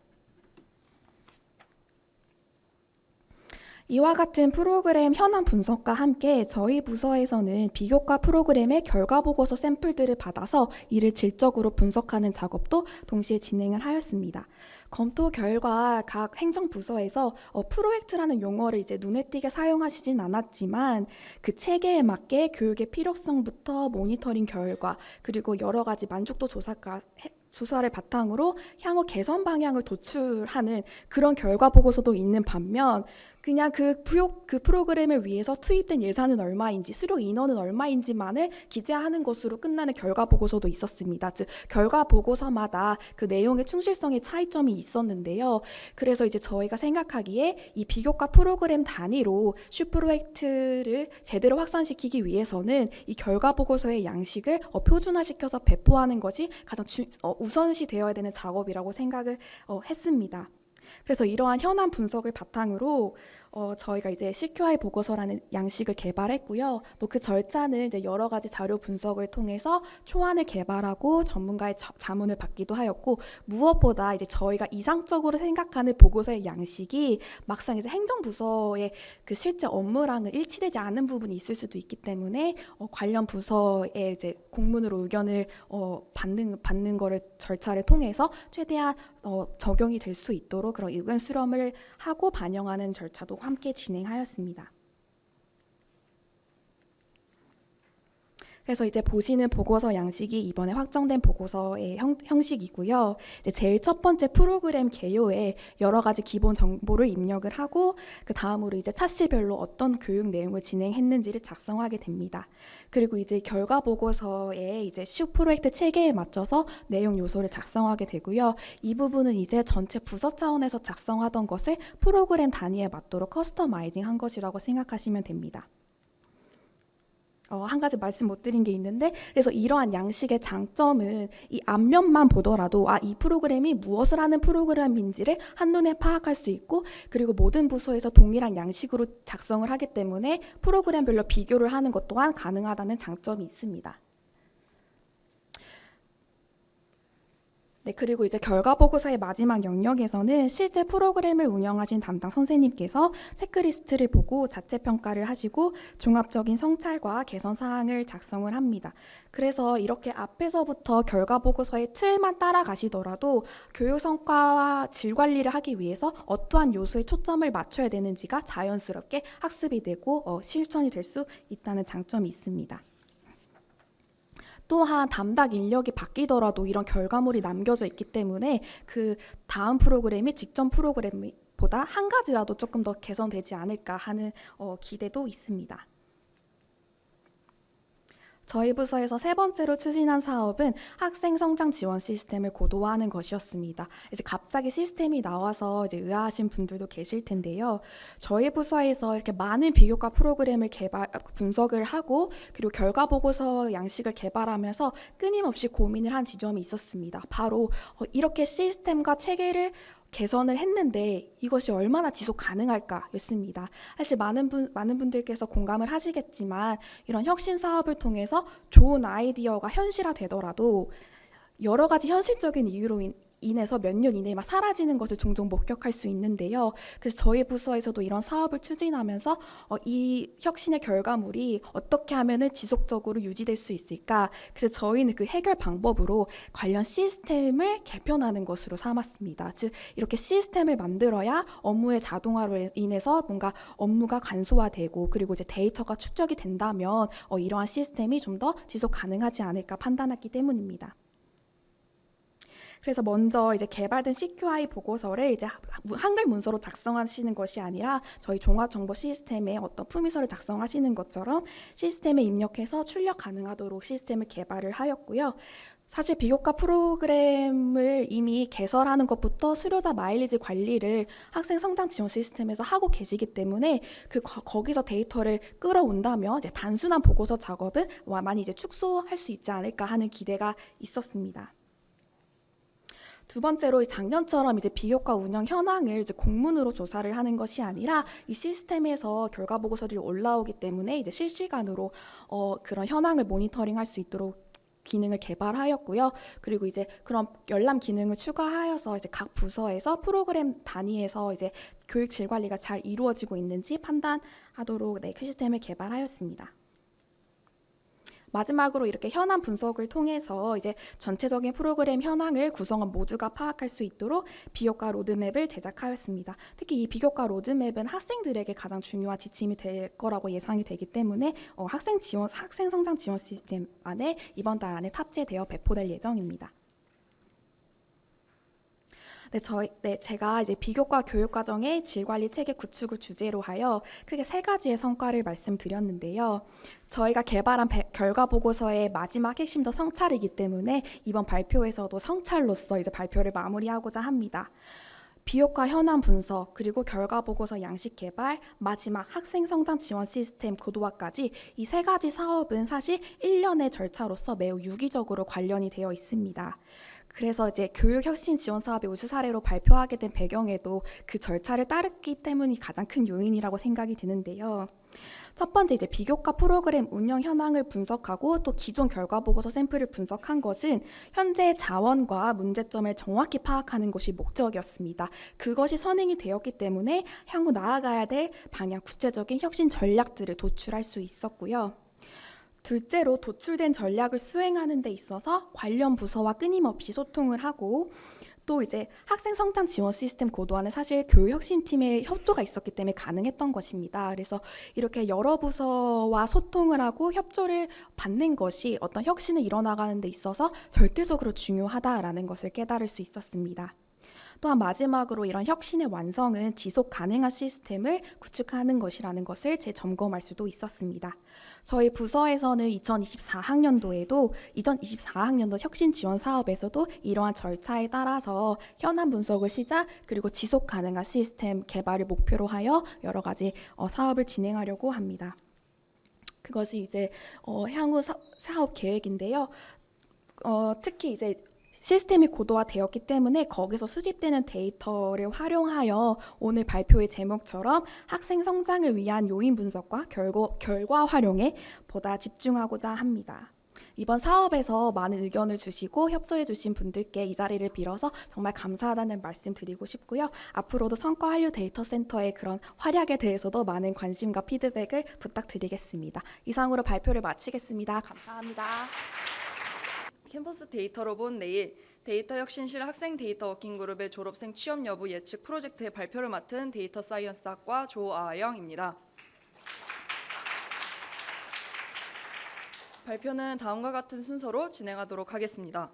이와 같은 프로그램 현안 분석과 함께 저희 부서에서는 비교과 프로그램의 결과 보고서 샘플들을 받아서 이를 질적으로 분석하는 작업도 동시에 진행을 하였습니다. 검토 결과 각 행정부서에서 프로젝트라는 용어를 이제 눈에 띄게 사용하시진 않았지만 그 체계에 맞게 교육의 필요성부터 모니터링 결과 그리고 여러 가지 만족도 조사를 바탕으로 향후 개선 방향을 도출하는 그런 결과 보고서도 있는 반면 그냥 그 프로그램을 위해서 투입된 예산은 얼마인지 수료 인원은 얼마인지만을 기재하는 것으로 끝나는 결과 보고서도 있었습니다. 즉 결과 보고서마다 그 내용의 충실성의 차이점이 있었는데요. 그래서 이제 저희가 생각하기에 이 비교과 프로그램 단위로 슈 프로젝트를 제대로 확산시키기 위해서는 이 결과 보고서의 양식을 표준화시켜서 배포하는 것이 가장 우선시 되어야 되는 작업이라고 생각을 했습니다. 그래서 이러한 현안 분석을 바탕으로 저희가 이제 CQI 보고서라는 양식을 개발했고요. 뭐 그 절차는 이제 여러 가지 자료 분석을 통해서 초안을 개발하고 전문가의 자문을 받기도 하였고 무엇보다 이제 저희가 이상적으로 생각하는 보고서의 양식이 막상 이제 행정부서의 그 실제 업무랑은 일치되지 않은 부분이 있을 수도 있기 때문에 관련 부서의 이제 공문으로 의견을 받는 거를 절차를 통해서 최대한 적용이 될 수 있도록 그런 의견 수렴을 하고 반영하는 절차도 함께 진행하였습니다. 그래서 이제 보시는 보고서 양식이 이번에 확정된 보고서의 형식이고요. 이제 제일 첫 번째 프로그램 개요에 여러 가지 기본 정보를 입력을 하고 그 다음으로 이제 차시별로 어떤 교육 내용을 진행했는지를 작성하게 됩니다. 그리고 이제 결과 보고서에 이제 슈 프로젝트 체계에 맞춰서 내용 요소를 작성하게 되고요. 이 부분은 이제 전체 부서 차원에서 작성하던 것을 프로그램 단위에 맞도록 커스터마이징한 것이라고 생각하시면 됩니다. 한 가지 말씀 못 드린 게 있는데 그래서 이러한 양식의 장점은 이 앞면만 보더라도 이 프로그램이 무엇을 하는 프로그램인지를 한눈에 파악할 수 있고 그리고 모든 부서에서 동일한 양식으로 작성을 하기 때문에 프로그램별로 비교를 하는 것 또한 가능하다는 장점이 있습니다. 네, 그리고 이제 결과 보고서의 마지막 영역에서는 실제 프로그램을 운영하신 담당 선생님께서 체크리스트를 보고 자체 평가를 하시고 종합적인 성찰과 개선 사항을 작성을 합니다. 그래서 이렇게 앞에서부터 결과 보고서의 틀만 따라가시더라도 교육 성과와 질 관리를 하기 위해서 어떠한 요소에 초점을 맞춰야 되는지가 자연스럽게 학습이 되고 실천이 될 수 있다는 장점이 있습니다. 또한 담당 인력이 바뀌더라도 이런 결과물이 남겨져 있기 때문에 그 다음 프로그램이 직전 프로그램보다 한 가지라도 조금 더 개선되지 않을까 하는 기대도 있습니다. 저희 부서에서 세 번째로 추진한 사업은 학생 성장 지원 시스템을 고도화하는 것이었습니다. 이제 갑자기 시스템이 나와서 이제 의아하신 분들도 계실 텐데요. 저희 부서에서 이렇게 많은 비교과 프로그램을 분석을 하고 그리고 결과 보고서 양식을 개발하면서 끊임없이 고민을 한 지점이 있었습니다. 바로 이렇게 시스템과 체계를 개선을 했는데 이것이 얼마나 지속 가능할까였습니다. 사실 많은 분들께서 공감을 하시겠지만 이런 혁신 사업을 통해서 좋은 아이디어가 현실화되더라도 여러 가지 현실적인 이유로 인해서 몇 년 이내에 막 사라지는 것을 종종 목격할 수 있는데요. 그래서 저희 부서에서도 이런 사업을 추진하면서 이 혁신의 결과물이 어떻게 하면 지속적으로 유지될 수 있을까? 그래서 저희는 그 해결 방법으로 관련 시스템을 개편하는 것으로 삼았습니다. 즉 이렇게 시스템을 만들어야 업무의 자동화로 인해서 뭔가 업무가 간소화되고 그리고 이제 데이터가 축적이 된다면 이러한 시스템이 좀 더 지속 가능하지 않을까 판단했기 때문입니다. 그래서 먼저 이제 개발된 CQI 보고서를 이제 한글 문서로 작성하시는 것이 아니라 저희 종합정보 시스템에 어떤 품위서를 작성하시는 것처럼 시스템에 입력해서 출력 가능하도록 시스템을 개발을 하였고요. 사실 비교과 프로그램을 이미 개설하는 것부터 수료자 마일리지 관리를 학생 성장 지원 시스템에서 하고 계시기 때문에 거기서 데이터를 끌어온다면 이제 단순한 보고서 작업은 많이 이제 축소할 수 있지 않을까 하는 기대가 있었습니다. 두 번째로 작년처럼 이제 비교과 운영 현황을 이제 공문으로 조사를 하는 것이 아니라 이 시스템에서 결과 보고서들이 올라오기 때문에 이제 실시간으로 그런 현황을 모니터링할 수 있도록 기능을 개발하였고요. 그리고 이제 그런 열람 기능을 추가하여서 이제 각 부서에서 프로그램 단위에서 이제 교육 질 관리가 잘 이루어지고 있는지 판단하도록 그 시스템을 개발하였습니다. 마지막으로 이렇게 현안 분석을 통해서 이제 전체적인 프로그램 현황을 구성원 모두가 파악할 수 있도록 비교과 로드맵을 제작하였습니다. 특히 이 비교과 로드맵은 학생들에게 가장 중요한 지침이 될 거라고 예상이 되기 때문에 학생 성장 지원 시스템 안에 이번 달 안에 탑재되어 배포될 예정입니다. 제가 이제 비교과 교육 과정의 질 관리 체계 구축을 주제로 하여 크게 3가지의 성과를 말씀드렸는데요. 저희가 개발한 결과 보고서의 마지막 핵심도 성찰이기 때문에 이번 발표에서도 성찰로서 이제 발표를 마무리하고자 합니다. 비효과 현황 분석, 그리고 결과 보고서 양식 개발, 마지막 학생 성장 지원 시스템 고도화까지 이 3가지 사업은 사실 1년의 절차로서 매우 유기적으로 관련이 되어 있습니다. 그래서 이제 교육 혁신 지원 사업의 우수 사례로 발표하게 된 배경에도 그 절차를 따르기 때문이 가장 큰 요인이라고 생각이 드는데요. 첫 번째 이제 비교과 프로그램 운영 현황을 분석하고 또 기존 결과 보고서 샘플을 분석한 것은 현재 자원과 문제점을 정확히 파악하는 것이 목적이었습니다. 그것이 선행이 되었기 때문에 향후 나아가야 될 방향 구체적인 혁신 전략들을 도출할 수 있었고요. 둘째로 도출된 전략을 수행하는 데 있어서 관련 부서와 끊임없이 소통을 하고 또 이제 학생 성장 지원 시스템 고도화는 사실 교육혁신팀의 협조가 있었기 때문에 가능했던 것입니다. 그래서 이렇게 여러 부서와 소통을 하고 협조를 받는 것이 어떤 혁신을 이뤄나가는 데 있어서 절대적으로 중요하다라는 것을 깨달을 수 있었습니다. 또한 마지막으로 이런 혁신의 완성은 지속 가능한 시스템을 구축하는 것이라는 것을 재점검할 수도 있었습니다. 저희 부서에서는 2024학년도 혁신 지원 사업에서도 이러한 절차에 따라서 현안 분석을 시작 그리고 지속 가능한 시스템 개발을 목표로 하여 여러 가지 사업을 진행하려고 합니다. 그것이 이제 향후 사업 계획인데요. 특히 이제 시스템이 고도화되었기 때문에 거기서 수집되는 데이터를 활용하여 오늘 발표의 제목처럼 학생 성장을 위한 요인 분석과 결과 활용에 보다 집중하고자 합니다. 이번 사업에서 많은 의견을 주시고 협조해 주신 분들께 이 자리를 빌어서 정말 감사하다는 말씀 드리고 싶고요. 앞으로도 성과 한류 데이터 센터의 그런 활약에 대해서도 많은 관심과 피드백을 부탁드리겠습니다. 이상으로 발표를 마치겠습니다. 감사합니다. 캠퍼스 데이터로 본 내일 데이터 혁신실 학생 데이터 워킹그룹의 졸업생 취업 여부 예측 프로젝트의 발표를 맡은 데이터 사이언스학과 조아영입니다. 발표는 다음과 같은 순서로 진행하도록 하겠습니다.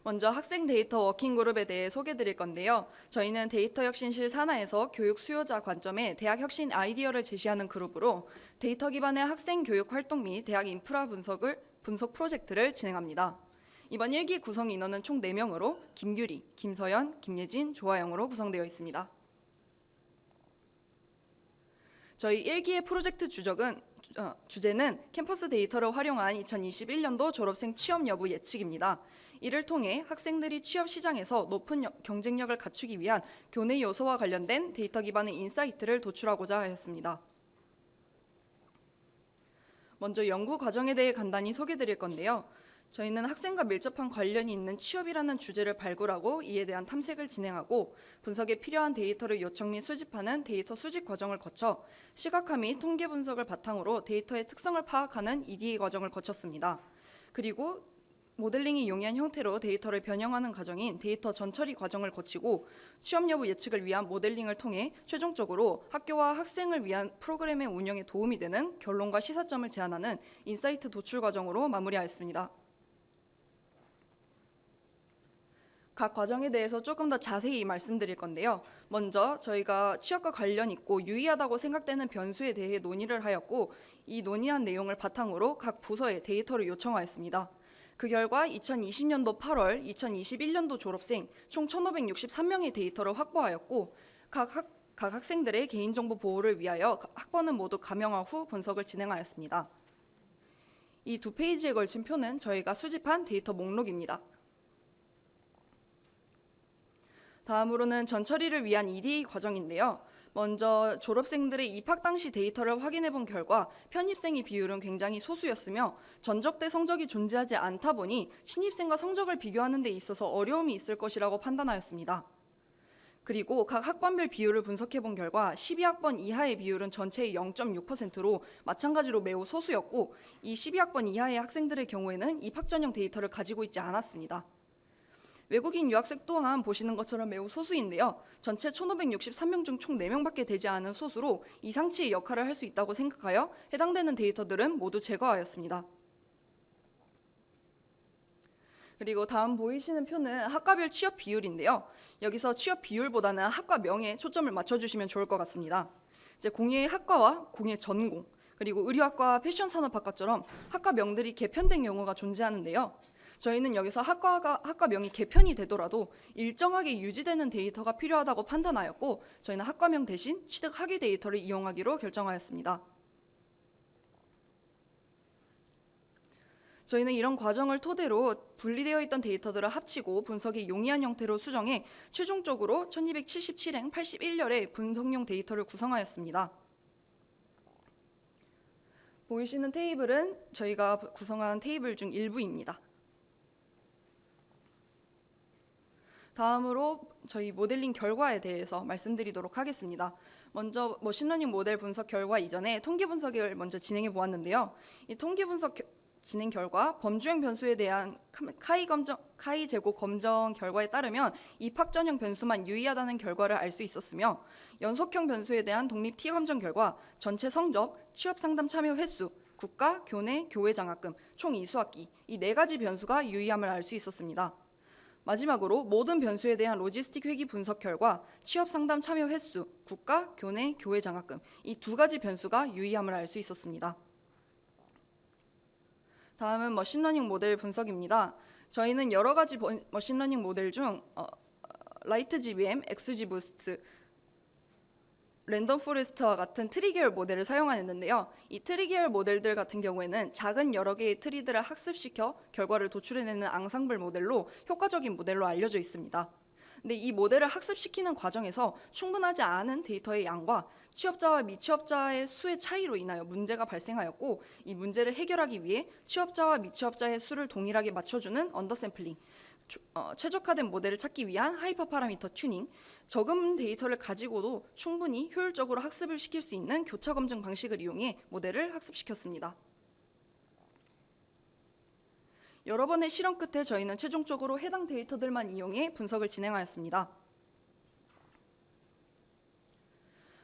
먼저 학생 데이터 워킹그룹에 대해 소개드릴 건데요. 저희는 데이터 혁신실 산하에서 교육 수요자 관점에 대학 혁신 아이디어를 제시하는 그룹으로 데이터 기반의 학생 교육 활동 및 대학 인프라 분석 프로젝트를 진행합니다. 이번 1기 구성 인원은 총 4명으로 김규리, 김서연, 김예진, 조아영으로 구성되어 있습니다. 저희 1기의 프로젝트 주제는 캠퍼스 데이터를 활용한 2021년도 졸업생 취업 여부 예측입니다. 이를 통해 학생들이 취업 시장에서 높은 경쟁력을 갖추기 위한 교내 요소와 관련된 데이터 기반의 인사이트를 도출하고자 하였습니다. 먼저 연구 과정에 대해 간단히 소개드릴 건데요. 저희는 학생과 밀접한 관련이 있는 취업이라는 주제를 발굴하고 이에 대한 탐색을 진행하고 분석에 필요한 데이터를 요청 및 수집하는 데이터 수집 과정을 거쳐 시각화 및 통계 분석을 바탕으로 데이터의 특성을 파악하는 EDA 과정을 거쳤습니다. 그리고 모델링이 용이한 형태로 데이터를 변형하는 과정인 데이터 전처리 과정을 거치고 취업 여부 예측을 위한 모델링을 통해 최종적으로 학교와 학생을 위한 프로그램의 운영에 도움이 되는 결론과 시사점을 제안하는 인사이트 도출 과정으로 마무리하였습니다. 각 과정에 대해서 조금 더 자세히 말씀드릴 건데요. 먼저 저희가 취업과 관련 있고 유의하다고 생각되는 변수에 대해 논의를 하였고 이 논의한 내용을 바탕으로 각 부서에 데이터를 요청하였습니다. 그 결과 2020년도 8월, 2021년도 졸업생 총 1,563명의 데이터를 확보하였고 각 학생들의 개인정보 보호를 위하여 학번은 모두 감형화 후 분석을 진행하였습니다. 이 2페이지에 걸친 표는 저희가 수집한 데이터 목록입니다. 다음으로는 전처리를 위한 EDA 과정인데요. 먼저 졸업생들의 입학 당시 데이터를 확인해 본 결과 편입생의 비율은 굉장히 소수였으며 전적대 성적이 존재하지 않다 보니 신입생과 성적을 비교하는 데 있어서 어려움이 있을 것이라고 판단하였습니다. 그리고 각 학번별 비율을 분석해 본 결과 12학번 이하의 비율은 전체의 0.6%로 마찬가지로 매우 소수였고, 이 12학번 이하의 학생들의 경우에는 입학 전형 데이터를 가지고 있지 않았습니다. 외국인 유학생 또한 보시는 것처럼 매우 소수인데요. 전체 1563명 중 총 4명밖에 되지 않은 소수로 이상치의 역할을 할 수 있다고 생각하여 해당되는 데이터들은 모두 제거하였습니다. 그리고 다음 보이시는 표는 학과별 취업 비율인데요. 여기서 취업 비율보다는 학과명에 초점을 맞춰주시면 좋을 것 같습니다. 이제 공예 학과와 공예 전공, 그리고 의료학과와 패션산업학과처럼 학과명들이 개편된 경우가 존재하는데요. 저희는 여기서 학과명이 개편이 되더라도 일정하게 유지되는 데이터가 필요하다고 판단하였고, 저희는 학과명 대신 취득 학위 데이터를 이용하기로 결정하였습니다. 저희는 이런 과정을 토대로 분리되어 있던 데이터들을 합치고 분석이 용이한 형태로 수정해 최종적으로 1277행 81열의 분석용 데이터를 구성하였습니다. 보이시는 테이블은 저희가 구성한 테이블 중 일부입니다. 다음으로 저희 모델링 결과에 대해서 말씀드리도록 하겠습니다. 먼저 머신러닝 모델 분석 결과 이전에 통계 분석을 먼저 진행해 보았는데요. 이 통계 분석 진행 결과 범주행 변수에 대한 카이 제곱 검정 결과에 따르면 입학 전형 변수만 유의하다는 결과를 알 수 있었으며, 연속형 변수에 대한 독립 T 검정 결과 전체 성적, 취업 상담 참여 횟수, 국가, 교내, 교외 장학금, 총 이수학기 이 4가지 변수가 유의함을 알 수 있었습니다. 마지막으로 모든 변수에 대한 로지스틱 회귀 분석 결과 취업 상담 참여 횟수, 국가, 교내, 교외 장학금 이 2가지 변수가 유의함을 알 수 있었습니다. 다음은 머신러닝 모델 분석입니다. 저희는 여러 가지 머신러닝 모델 중 라이트 GBM, XGBoost, 랜덤 포레스트와 같은 트리 계열 모델을 사용하였는데요. 이 트리 계열 모델들 같은 경우에는 작은 여러 개의 트리들을 학습시켜 결과를 도출해내는 앙상블 모델로 효과적인 모델로 알려져 있습니다. 근데 이 모델을 학습시키는 과정에서 충분하지 않은 데이터의 양과 취업자와 미취업자의 수의 차이로 인하여 문제가 발생하였고, 이 문제를 해결하기 위해 취업자와 미취업자의 수를 동일하게 맞춰주는 언더샘플링, 최적화된 모델을 찾기 위한 하이퍼 파라미터 튜닝, 적은 데이터를 가지고도 충분히 효율적으로 학습을 시킬 수 있는 교차 검증 방식을 이용해 모델을 학습시켰습니다. 여러 번의 실험 끝에 저희는 최종적으로 해당 데이터들만 이용해 분석을 진행하였습니다.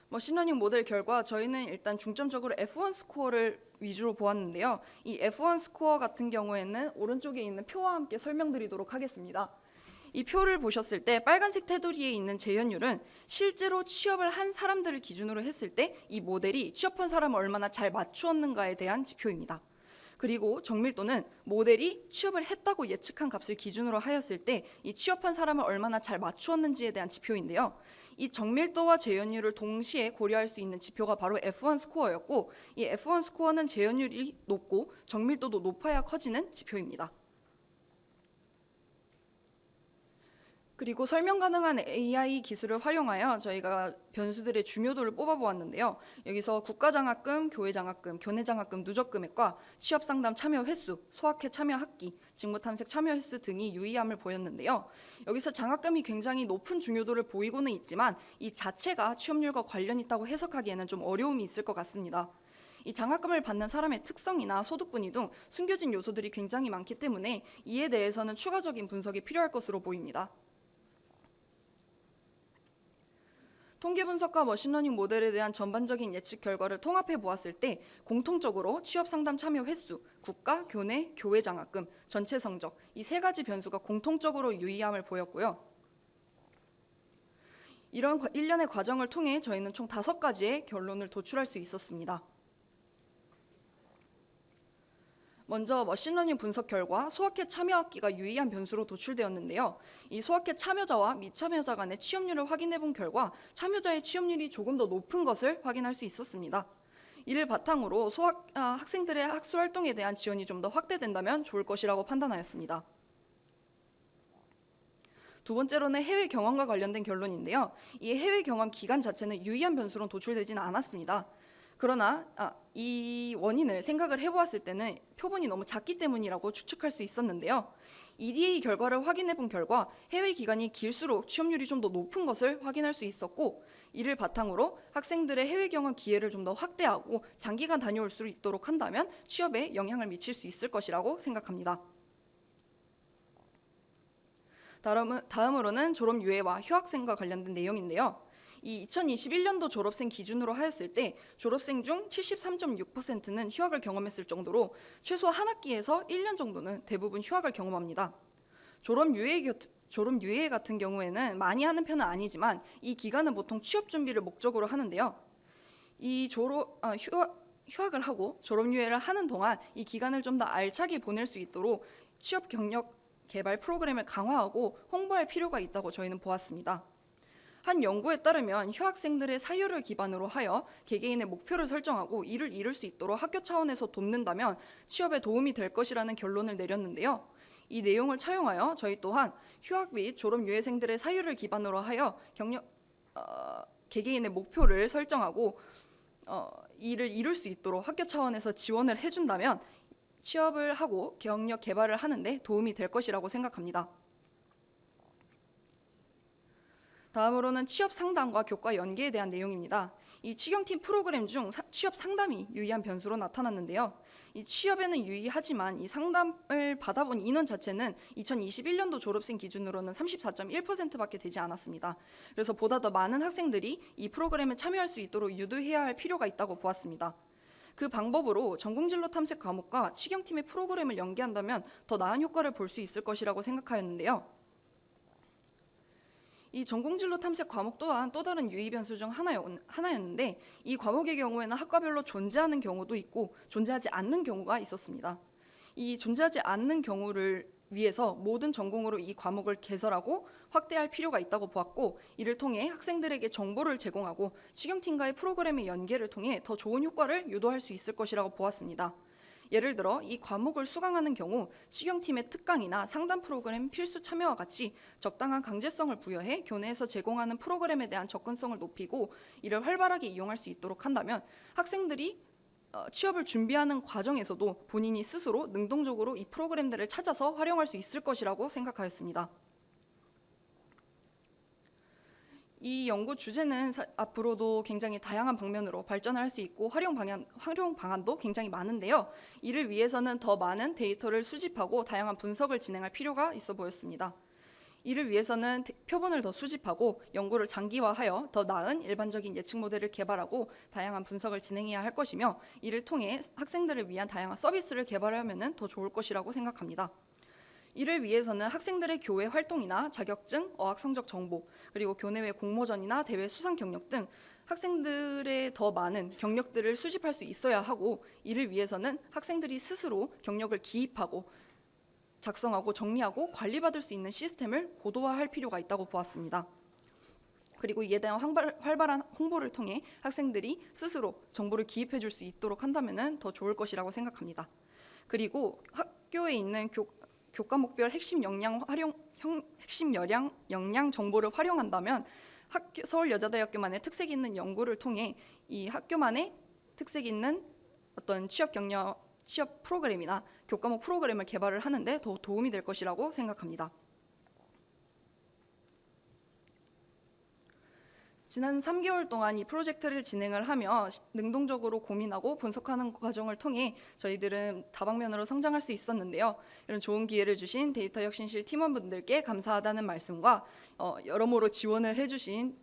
머신러닝 모델 결과 저희는 일단 중점적으로 F1 스코어를 위주로 보았는데요. 이 F1 스코어 같은 경우에는 오른쪽에 있는 표와 함께 설명드리도록 하겠습니다. 이 표를 보셨을 때 빨간색 테두리에 있는 재현율은 실제로 취업을 한 사람들을 기준으로 했을 때 이 모델이 취업한 사람을 얼마나 잘 맞추었는가에 대한 지표입니다. 그리고 정밀도는 모델이 취업을 했다고 예측한 값을 기준으로 하였을 때 이 취업한 사람을 얼마나 잘 맞추었는지에 대한 지표인데요. 이 정밀도와 재현율을 동시에 고려할 수 있는 지표가 바로 F1 스코어였고, 이 F1 스코어는 재현율이 높고 정밀도도 높아야 커지는 지표입니다. 그리고 설명 가능한 AI 기술을 활용하여 저희가 변수들의 중요도를 뽑아보았는데요. 여기서 국가장학금, 교외장학금, 교내장학금 누적 금액과 취업상담 참여 횟수, 소학회 참여 학기, 직무탐색 참여 횟수 등이 유의함을 보였는데요. 여기서 장학금이 굉장히 높은 중요도를 보이고는 있지만 이 자체가 취업률과 관련 있다고 해석하기에는 좀 어려움이 있을 것 같습니다. 이 장학금을 받는 사람의 특성이나 소득분위 등 숨겨진 요소들이 굉장히 많기 때문에 이에 대해서는 추가적인 분석이 필요할 것으로 보입니다. 통계 분석과 머신러닝 모델에 대한 전반적인 예측 결과를 통합해 보았을 때 공통적으로 취업 상담 참여 횟수, 국가, 교내, 교외 장학금, 전체 성적 이 3가지 변수가 공통적으로 유의함을 보였고요. 이런 일련의 과정을 통해 저희는 총 5가지의 결론을 도출할 수 있었습니다. 먼저 머신러닝 분석 결과 소학회 참여 학기가 유의한 변수로 도출되었는데요. 이 소학회 참여자와 미참여자 간의 취업률을 확인해 본 결과 참여자의 취업률이 조금 더 높은 것을 확인할 수 있었습니다. 이를 바탕으로 학생들의 학술 활동에 대한 지원이 좀 더 확대된다면 좋을 것이라고 판단하였습니다. 두 번째로는 해외 경험과 관련된 결론인데요. 이 해외 경험 기간 자체는 유의한 변수로 도출되지는 않았습니다. 그러나 이 원인을 생각을 해보았을 때는 표본이 너무 작기 때문이라고 추측할 수 있었는데요. EDA 결과를 확인해 본 결과 해외 기간이 길수록 취업률이 좀 더 높은 것을 확인할 수 있었고, 이를 바탕으로 학생들의 해외 경험 기회를 좀 더 확대하고 장기간 다녀올 수 있도록 한다면 취업에 영향을 미칠 수 있을 것이라고 생각합니다. 다음으로는 졸업 유예와 휴학생과 관련된 내용인데요. 이 2021년도 졸업생 기준으로 하였을 때 졸업생 중 73.6%는 휴학을 경험했을 정도로 최소 한 학기에서 1년 정도는 대부분 휴학을 경험합니다. 졸업 유예 같은 경우에는 많이 하는 편은 아니지만 이 기간은 보통 취업 준비를 목적으로 하는데요. 이 휴학을 하고 졸업 유예를 하는 동안 이 기간을 좀 더 알차게 보낼 수 있도록 취업 경력 개발 프로그램을 강화하고 홍보할 필요가 있다고 저희는 보았습니다. 한 연구에 따르면 휴학생들의 사유를 기반으로 하여 개개인의 목표를 설정하고 이를 이룰 수 있도록 학교 차원에서 돕는다면 취업에 도움이 될 것이라는 결론을 내렸는데요. 이 내용을 차용하여 저희 또한 휴학 및 졸업 유예생들의 사유를 기반으로 하여 개개인의 목표를 설정하고 이를 이룰 수 있도록 학교 차원에서 지원을 해준다면 취업을 하고 경력 개발을 하는데 도움이 될 것이라고 생각합니다. 다음으로는 취업 상담과 교과 연계에 대한 내용입니다. 이 취경팀 프로그램 중 취업 상담이 유의한 변수로 나타났는데요. 이 취업에는 유의하지만 이 상담을 받아본 인원 자체는 2021년도 졸업생 기준으로는 34.1%밖에 되지 않았습니다. 그래서 보다 더 많은 학생들이 이 프로그램에 참여할 수 있도록 유도해야 할 필요가 있다고 보았습니다. 그 방법으로 전공진로 탐색 과목과 취경팀의 프로그램을 연계한다면 더 나은 효과를 볼 수 있을 것이라고 생각하였는데요. 이 전공진로 탐색 과목 또한 또 다른 유의 변수 중 하나였는데 이 과목의 경우에는 학과별로 존재하는 경우도 있고 존재하지 않는 경우가 있었습니다. 이 존재하지 않는 경우를 위해서 모든 전공으로 이 과목을 개설하고 확대할 필요가 있다고 보았고, 이를 통해 학생들에게 정보를 제공하고 취경팀과의 프로그램의 연계를 통해 더 좋은 효과를 유도할 수 있을 것이라고 보았습니다. 예를 들어 이 과목을 수강하는 경우 취경팀의 특강이나 상담 프로그램 필수 참여와 같이 적당한 강제성을 부여해 교내에서 제공하는 프로그램에 대한 접근성을 높이고 이를 활발하게 이용할 수 있도록 한다면 학생들이 취업을 준비하는 과정에서도 본인이 스스로 능동적으로 이 프로그램들을 찾아서 활용할 수 있을 것이라고 생각하였습니다. 이 연구 주제는 앞으로도 굉장히 다양한 방면으로 발전할 수 있고 활용 방안도 굉장히 많은데요. 이를 위해서는 더 많은 데이터를 수집하고 다양한 분석을 진행할 필요가 있어 보였습니다. 이를 위해서는 표본을 더 수집하고 연구를 장기화하여 더 나은 일반적인 예측 모델을 개발하고 다양한 분석을 진행해야 할 것이며, 이를 통해 학생들을 위한 다양한 서비스를 개발하면 더 좋을 것이라고 생각합니다. 이를 위해서는 학생들의 교회 활동이나 자격증, 어학 성적 정보, 그리고 교내외 공모전이나 대회 수상 경력 등 학생들의 더 많은 경력들을 수집할 수 있어야 하고, 이를 위해서는 학생들이 스스로 경력을 기입하고 작성하고 정리하고 관리받을 수 있는 시스템을 고도화할 필요가 있다고 보았습니다. 그리고 이에 대한 활발한 홍보를 통해 학생들이 스스로 정보를 기입해 줄 수 있도록 한다면 더 좋을 것이라고 생각합니다. 그리고 학교에 있는 교과목별 핵심 역량 정보를 활용한다면 서울여자대학교만의 특색 있는 연구를 통해 이 학교만의 특색 있는 어떤 취업 프로그램이나 교과목 프로그램을 개발을 하는데 더 도움이 될 것이라고 생각합니다. 지난 3개월 동안 이 프로젝트를 진행을 하며 능동적으로 고민하고 분석하는 과정을 통해 저희들은 다방면으로 성장할 수 있었는데요. 이런 좋은 기회를 주신 데이터혁신실 팀원분들께 감사하다는 말씀과 여러모로 지원을 해주신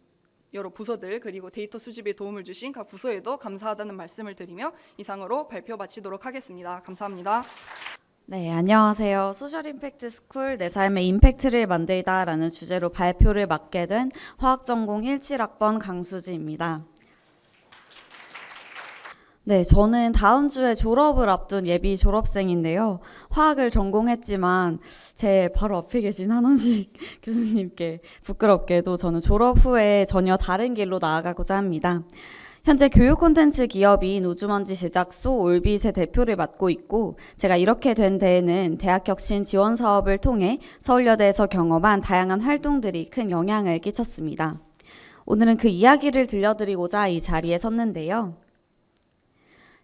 여러 부서들, 그리고 데이터 수집에 도움을 주신 각 부서에도 감사하다는 말씀을 드리며 이상으로 발표 마치도록 하겠습니다. 감사합니다. 네, 안녕하세요. 소셜 임팩트 스쿨 내 삶의 임팩트를 만들다라는 주제로 발표를 맡게 된 화학전공 17학번 강수지입니다. 네, 저는 다음 주에 졸업을 앞둔 예비 졸업생인데요. 화학을 전공했지만 제 바로 앞에 계신 한원식 교수님께 부끄럽게도 저는 졸업 후에 전혀 다른 길로 나아가고자 합니다. 현재 교육 콘텐츠 기업인 우주먼지 제작소 올빗의 대표를 맡고 있고, 제가 이렇게 된 데에는 대학 혁신 지원 사업을 통해 서울여대에서 경험한 다양한 활동들이 큰 영향을 끼쳤습니다. 오늘은 그 이야기를 들려드리고자 이 자리에 섰는데요.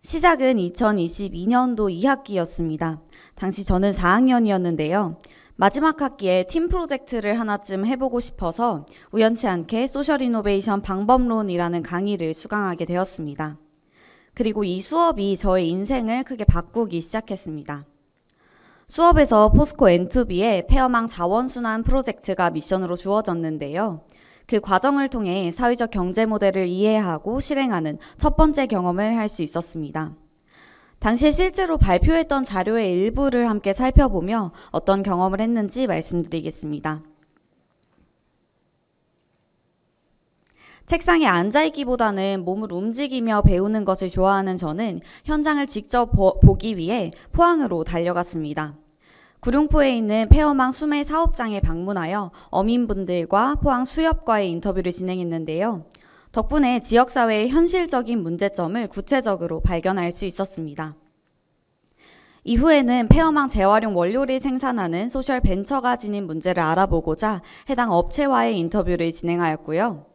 시작은 2022년도 2학기였습니다. 당시 저는 4학년이었는데요. 마지막 학기에 팀 프로젝트를 하나쯤 해보고 싶어서 우연치 않게 소셜 이노베이션 방법론이라는 강의를 수강하게 되었습니다. 그리고 이 수업이 저의 인생을 크게 바꾸기 시작했습니다. 수업에서 포스코 N2B의 폐어망 자원순환 프로젝트가 미션으로 주어졌는데요. 그 과정을 통해 사회적 경제 모델을 이해하고 실행하는 첫 번째 경험을 할 수 있었습니다. 당시에 실제로 발표했던 자료의 일부를 함께 살펴보며 어떤 경험을 했는지 말씀드리겠습니다. 책상에 앉아있기보다는 몸을 움직이며 배우는 것을 좋아하는 저는 현장을 직접 보기 위해 포항으로 달려갔습니다. 구룡포에 있는 폐어망 수매 사업장에 방문하여 어민분들과 포항 수협과의 인터뷰를 진행했는데요. 덕분에 지역사회의 현실적인 문제점을 구체적으로 발견할 수 있었습니다. 이후에는 폐어망 재활용 원료를 생산하는 소셜 벤처가 지닌 문제를 알아보고자 해당 업체와의 인터뷰를 진행하였고요.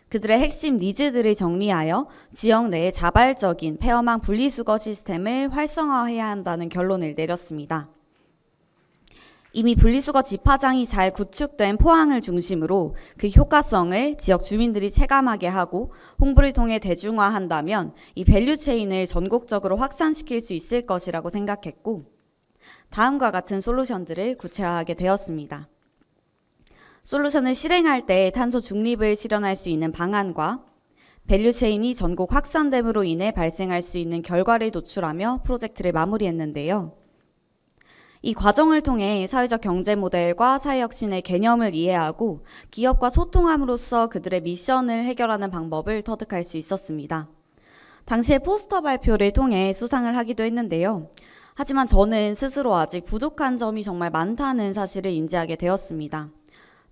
그들의 핵심 니즈들을 정리하여 지역 내의 자발적인 폐어망 분리수거 시스템을 활성화해야 한다는 결론을 내렸습니다. 이미 분리수거 집화장이 잘 구축된 포항을 중심으로 그 효과성을 지역 주민들이 체감하게 하고 홍보를 통해 대중화한다면 이 밸류체인을 전국적으로 확산시킬 수 있을 것이라고 생각했고, 다음과 같은 솔루션들을 구체화하게 되었습니다. 솔루션을 실행할 때 탄소 중립을 실현할 수 있는 방안과 밸류체인이 전국 확산됨으로 인해 발생할 수 있는 결과를 도출하며 프로젝트를 마무리했는데요. 이 과정을 통해 사회적 경제 모델과 사회혁신의 개념을 이해하고 기업과 소통함으로써 그들의 미션을 해결하는 방법을 터득할 수 있었습니다. 당시에 포스터 발표를 통해 수상을 하기도 했는데요. 하지만 저는 스스로 아직 부족한 점이 정말 많다는 사실을 인지하게 되었습니다.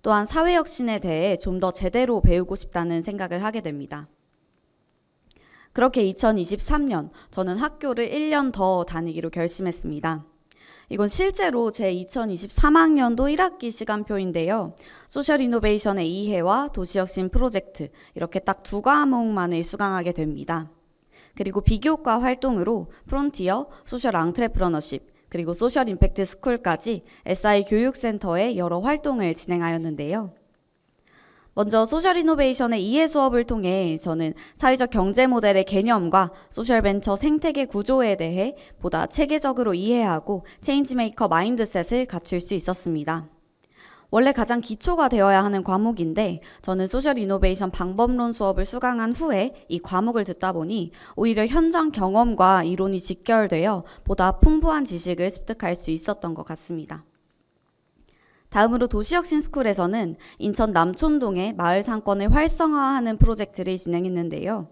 또한 사회혁신에 대해 좀 더 제대로 배우고 싶다는 생각을 하게 됩니다. 그렇게 2023년 저는 학교를 1년 더 다니기로 결심했습니다. 이건 실제로 제 2023학년도 1학기 시간표인데요. 소셜 이노베이션의 2회와 도시혁신 프로젝트, 이렇게 딱 두 과목만을 수강하게 됩니다. 그리고 비교과 활동으로 프론티어, 소셜 앙트레프러너십, 그리고 소셜 임팩트 스쿨까지 SI 교육센터의 여러 활동을 진행하였는데요. 먼저 소셜 이노베이션의 2회 수업을 통해 저는 사회적 경제 모델의 개념과 소셜 벤처 생태계 구조에 대해 보다 체계적으로 이해하고 체인지 메이커 마인드셋을 갖출 수 있었습니다. 원래 가장 기초가 되어야 하는 과목인데 저는 소셜 이노베이션 방법론 수업을 수강한 후에 이 과목을 듣다 보니 오히려 현장 경험과 이론이 직결되어 보다 풍부한 지식을 습득할 수 있었던 것 같습니다. 다음으로 도시혁신 스쿨에서는 인천 남촌동의 마을 상권을 활성화하는 프로젝트를 진행했는데요.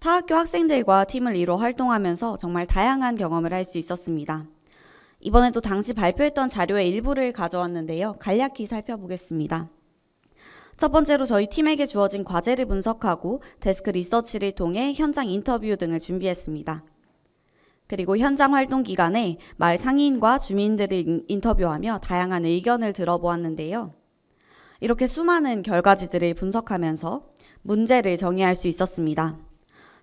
타학교 학생들과 팀을 이뤄 활동하면서 정말 다양한 경험을 할 수 있었습니다. 이번에도 당시 발표했던 자료의 일부를 가져왔는데요. 간략히 살펴보겠습니다. 첫 번째로 저희 팀에게 주어진 과제를 분석하고 데스크 리서치를 통해 현장 인터뷰 등을 준비했습니다. 그리고 현장 활동 기간에 마을 상인과 주민들을 인터뷰하며 다양한 의견을 들어보았는데요. 이렇게 수많은 결과지들을 분석하면서 문제를 정의할 수 있었습니다.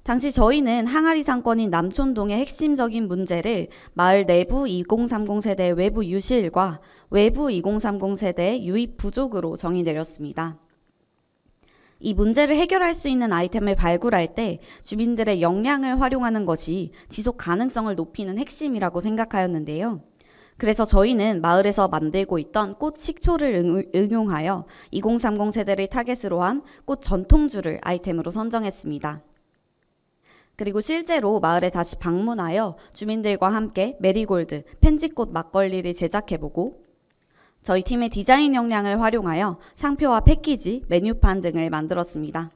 당시 저희는 항아리 상권인 남촌동의 핵심적인 문제를 마을 내부 2030 세대 외부 유실과 외부 2030 세대 유입 부족으로 정의 내렸습니다. 이 문제를 해결할 수 있는 아이템을 발굴할 때 주민들의 역량을 활용하는 것이 지속 가능성을 높이는 핵심이라고 생각하였는데요. 그래서 저희는 마을에서 만들고 있던 꽃 식초를 응용하여 2030 세대를 타겟으로 한 꽃 전통주를 아이템으로 선정했습니다. 그리고 실제로 마을에 다시 방문하여 주민들과 함께 메리골드, 펜지꽃 막걸리를 제작해보고 저희 팀의 디자인 역량을 활용하여 상표와 패키지, 메뉴판 등을 만들었습니다.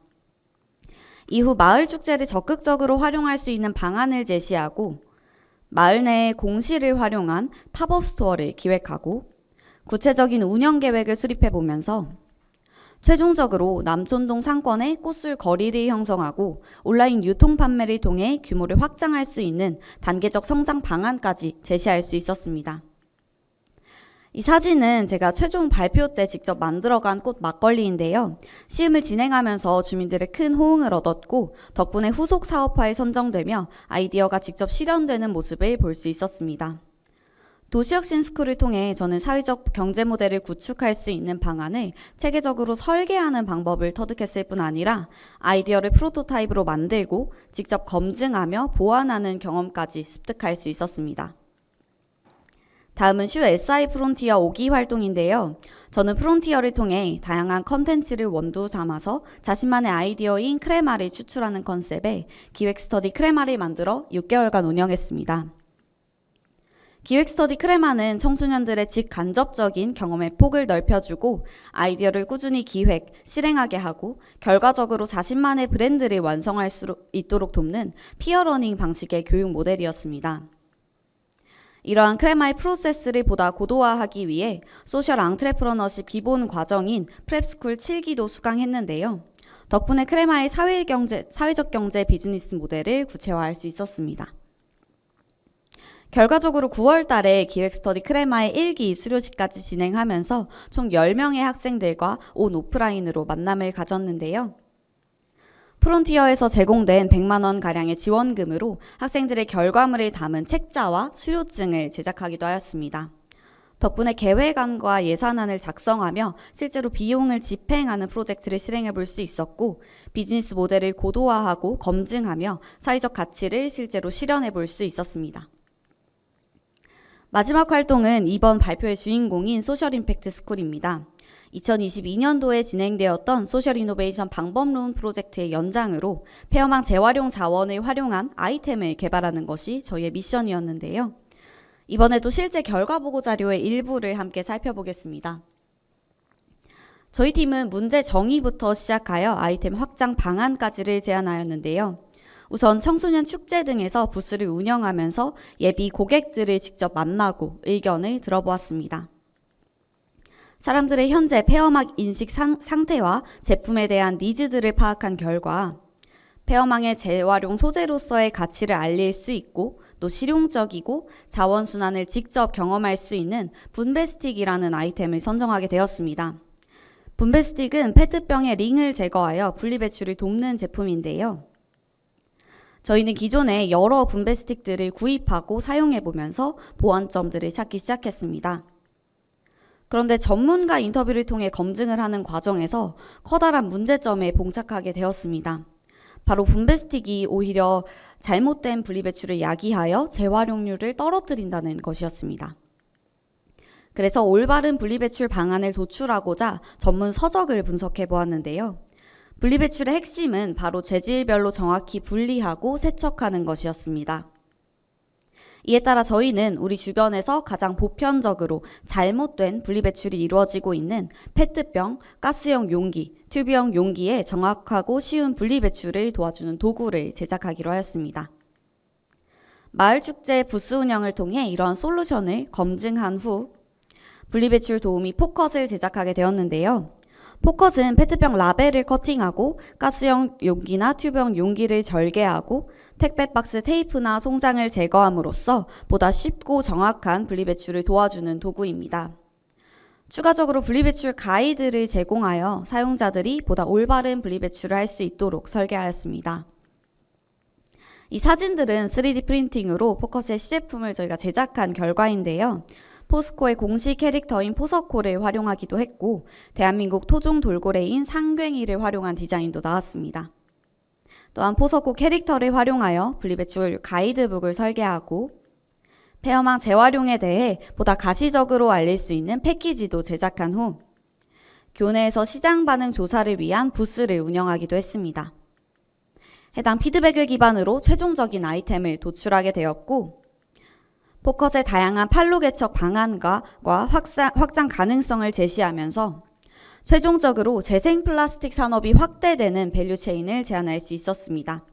이후 마을 축제를 적극적으로 활용할 수 있는 방안을 제시하고 마을 내의 공시를 활용한 팝업 스토어를 기획하고 구체적인 운영 계획을 수립해 보면서 최종적으로 남촌동 상권의 꽃술 거리를 형성하고 온라인 유통 판매를 통해 규모를 확장할 수 있는 단계적 성장 방안까지 제시할 수 있었습니다. 이 사진은 제가 최종 발표 때 직접 만들어간 꽃 막걸리인데요. 시음을 진행하면서 주민들의 큰 호응을 얻었고 덕분에 후속 사업화에 선정되며 아이디어가 직접 실현되는 모습을 볼 수 있었습니다. 도시혁신스쿨을 통해 저는 사회적 경제 모델을 구축할 수 있는 방안을 체계적으로 설계하는 방법을 터득했을 뿐 아니라 아이디어를 프로토타입으로 만들고 직접 검증하며 보완하는 경험까지 습득할 수 있었습니다. 다음은 슈 SI 프론티어 5기 활동인데요. 저는 프론티어를 통해 다양한 컨텐츠를 원두 삼아서 자신만의 아이디어인 크레마를 추출하는 컨셉에 기획 스터디 크레마를 만들어 6개월간 운영했습니다. 기획 스터디 크레마는 청소년들의 직간접적인 경험의 폭을 넓혀주고 아이디어를 꾸준히 기획, 실행하게 하고 결과적으로 자신만의 브랜드를 완성할 수 있도록 돕는 피어러닝 방식의 교육 모델이었습니다. 이러한 크레마의 프로세스를 보다 고도화하기 위해 소셜 앙트레프러너십 기본 과정인 프랩스쿨 7기도 수강했는데요. 덕분에 크레마의 사회적 경제 비즈니스 모델을 구체화할 수 있었습니다. 결과적으로 9월 달에 기획 스터디 크레마의 1기 수료식까지 진행하면서 총 10명의 학생들과 온 오프라인으로 만남을 가졌는데요. 프론티어에서 제공된 100만 원 가량의 지원금으로 학생들의 결과물을 담은 책자와 수료증을 제작하기도 하였습니다. 덕분에 계획안과 예산안을 작성하며 실제로 비용을 집행하는 프로젝트를 실행해 볼 수 있었고 비즈니스 모델을 고도화하고 검증하며 사회적 가치를 실제로 실현해 볼 수 있었습니다. 마지막 활동은 이번 발표의 주인공인 소셜 임팩트 스쿨입니다. 2022년도에 진행되었던 소셜 이노베이션 방법론 프로젝트의 연장으로 폐업망 재활용 자원을 활용한 아이템을 개발하는 것이 저희의 미션이었는데요. 이번에도 실제 결과 보고 자료의 일부를 함께 살펴보겠습니다. 저희 팀은 문제 정의부터 시작하여 아이템 확장 방안까지를 제안하였는데요. 우선 청소년 축제 등에서 부스를 운영하면서 예비 고객들을 직접 만나고 의견을 들어보았습니다. 사람들의 현재 폐업망 인식 상태와 제품에 대한 니즈들을 파악한 결과 폐업망의 재활용 소재로서의 가치를 알릴 수 있고 또 실용적이고 자원순환을 직접 경험할 수 있는 분배스틱이라는 아이템을 선정하게 되었습니다. 분배스틱은 페트병의 링을 제거하여 분리배출을 돕는 제품인데요. 저희는 기존에 여러 분배스틱들을 구입하고 사용해보면서 보완점들을 찾기 시작했습니다. 그런데 전문가 인터뷰를 통해 검증을 하는 과정에서 커다란 문제점에 봉착하게 되었습니다. 바로 분배스틱이 오히려 잘못된 분리배출을 야기하여 재활용률을 떨어뜨린다는 것이었습니다. 그래서 올바른 분리배출 방안을 도출하고자 전문 서적을 분석해 보았는데요. 분리배출의 핵심은 바로 재질별로 정확히 분리하고 세척하는 것이었습니다. 이에 따라 저희는 우리 주변에서 가장 보편적으로 잘못된 분리배출이 이루어지고 있는 페트병, 가스형 용기, 튜브형 용기의 정확하고 쉬운 분리배출을 도와주는 도구를 제작하기로 하였습니다. 마을축제 부스 운영을 통해 이러한 솔루션을 검증한 후 분리배출 도우미 포컷을 제작하게 되었는데요. 포컷은 페트병 라벨을 커팅하고 가스형 용기나 튜브형 용기를 절개하고 택배 박스 테이프나 송장을 제거함으로써 보다 쉽고 정확한 분리배출을 도와주는 도구입니다. 추가적으로 분리배출 가이드를 제공하여 사용자들이 보다 올바른 분리배출을 할 수 있도록 설계하였습니다. 이 사진들은 3D 프린팅으로 포컷의 시제품을 저희가 제작한 결과인데요. 포스코의 공식 캐릭터인 포서코를 활용하기도 했고 대한민국 토종 돌고래인 상괭이를 활용한 디자인도 나왔습니다. 또한 포서코 캐릭터를 활용하여 분리배출 가이드북을 설계하고 폐업망 재활용에 대해 보다 가시적으로 알릴 수 있는 패키지도 제작한 후 교내에서 시장 반응 조사를 위한 부스를 운영하기도 했습니다. 해당 피드백을 기반으로 최종적인 아이템을 도출하게 되었고 포컷의 다양한 판로 개척 방안과 확장 가능성을 제시하면서 최종적으로 재생 플라스틱 산업이 확대되는 밸류체인을 제안할 수 있었습니다.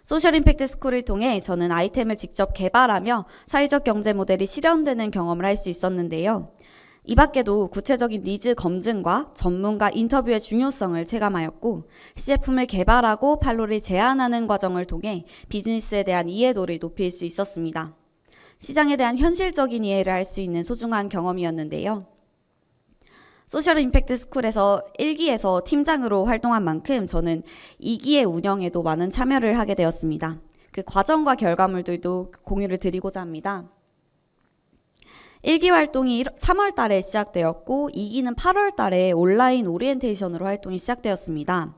소셜 임팩트 스쿨을 통해 저는 아이템을 직접 개발하며 사회적 경제 모델이 실현되는 경험을 할 수 있었는데요. 이 밖에도 구체적인 니즈 검증과 전문가 인터뷰의 중요성을 체감하였고 시제품을 개발하고 판로를 제안하는 과정을 통해 비즈니스에 대한 이해도를 높일 수 있었습니다. 시장에 대한 현실적인 이해를 할 수 있는 소중한 경험이었는데요. 소셜 임팩트 스쿨에서 1기에서 팀장으로 활동한 만큼 저는 2기의 운영에도 많은 참여를 하게 되었습니다. 그 과정과 결과물들도 공유를 드리고자 합니다. 1기 활동이 3월 달에 시작되었고 2기는 8월 달에 온라인 오리엔테이션으로 활동이 시작되었습니다.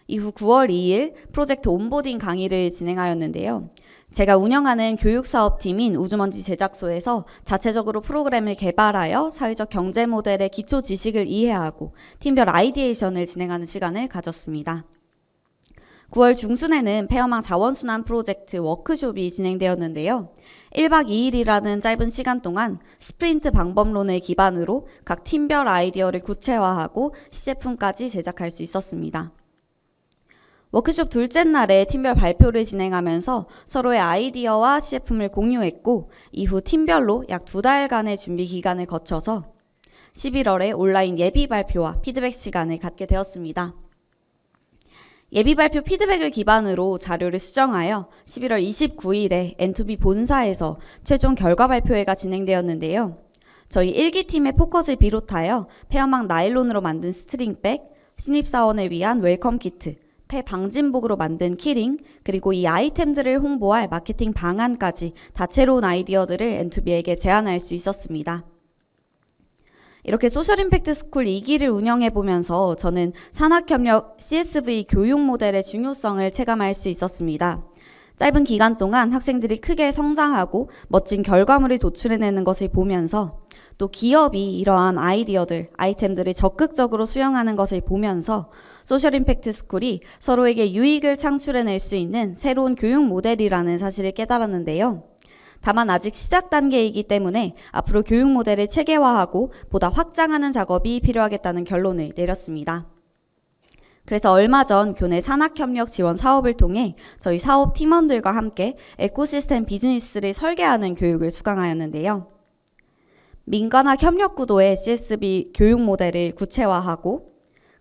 이후 9월 2일 프로젝트 온보딩 강의를 진행하였는데요. 제가 운영하는 교육사업팀인 우주먼지 제작소에서 자체적으로 프로그램을 개발하여 사회적 경제 모델의 기초 지식을 이해하고 팀별 아이디에이션을 진행하는 시간을 가졌습니다. 9월 중순에는 폐업망 자원순환 프로젝트 워크숍이 진행되었는데요. 1박 2일이라는 짧은 시간 동안 스프린트 방법론을 기반으로 각 팀별 아이디어를 구체화하고 시제품까지 제작할 수 있었습니다. 워크숍 둘째 날에 팀별 발표를 진행하면서 서로의 아이디어와 시제품을 공유했고 이후 팀별로 약 2달간의 준비 기간을 거쳐서 11월에 온라인 예비 발표와 피드백 시간을 갖게 되었습니다. 예비 발표 피드백을 기반으로 자료를 수정하여 11월 29일에 N2B 본사에서 최종 결과 발표회가 진행되었는데요. 저희 1기 팀의 포커스를 비롯하여 폐업망 나일론으로 만든 스트링백, 신입사원을 위한 웰컴 키트, 폐 방진복으로 만든 키링, 그리고 이 아이템들을 홍보할 마케팅 방안까지 다채로운 아이디어들을 N2B에게 제안할 수 있었습니다. 이렇게 소셜 임팩트 스쿨 2기를 운영해 보면서 저는 산학협력 CSV 교육 모델의 중요성을 체감할 수 있었습니다. 짧은 기간 동안 학생들이 크게 성장하고 멋진 결과물을 도출해내는 것을 보면서 또 기업이 이러한 아이템들을 적극적으로 수용하는 것을 보면서 소셜 임팩트 스쿨이 서로에게 유익을 창출해낼 수 있는 새로운 교육 모델이라는 사실을 깨달았는데요. 다만 아직 시작 단계이기 때문에 앞으로 교육 모델을 체계화하고 보다 확장하는 작업이 필요하겠다는 결론을 내렸습니다. 그래서 얼마 전 교내 산학협력 지원 사업을 통해 저희 사업 팀원들과 함께 에코시스템 비즈니스를 설계하는 교육을 수강하였는데요. 민관학 협력 구도의 CSV 교육 모델을 구체화하고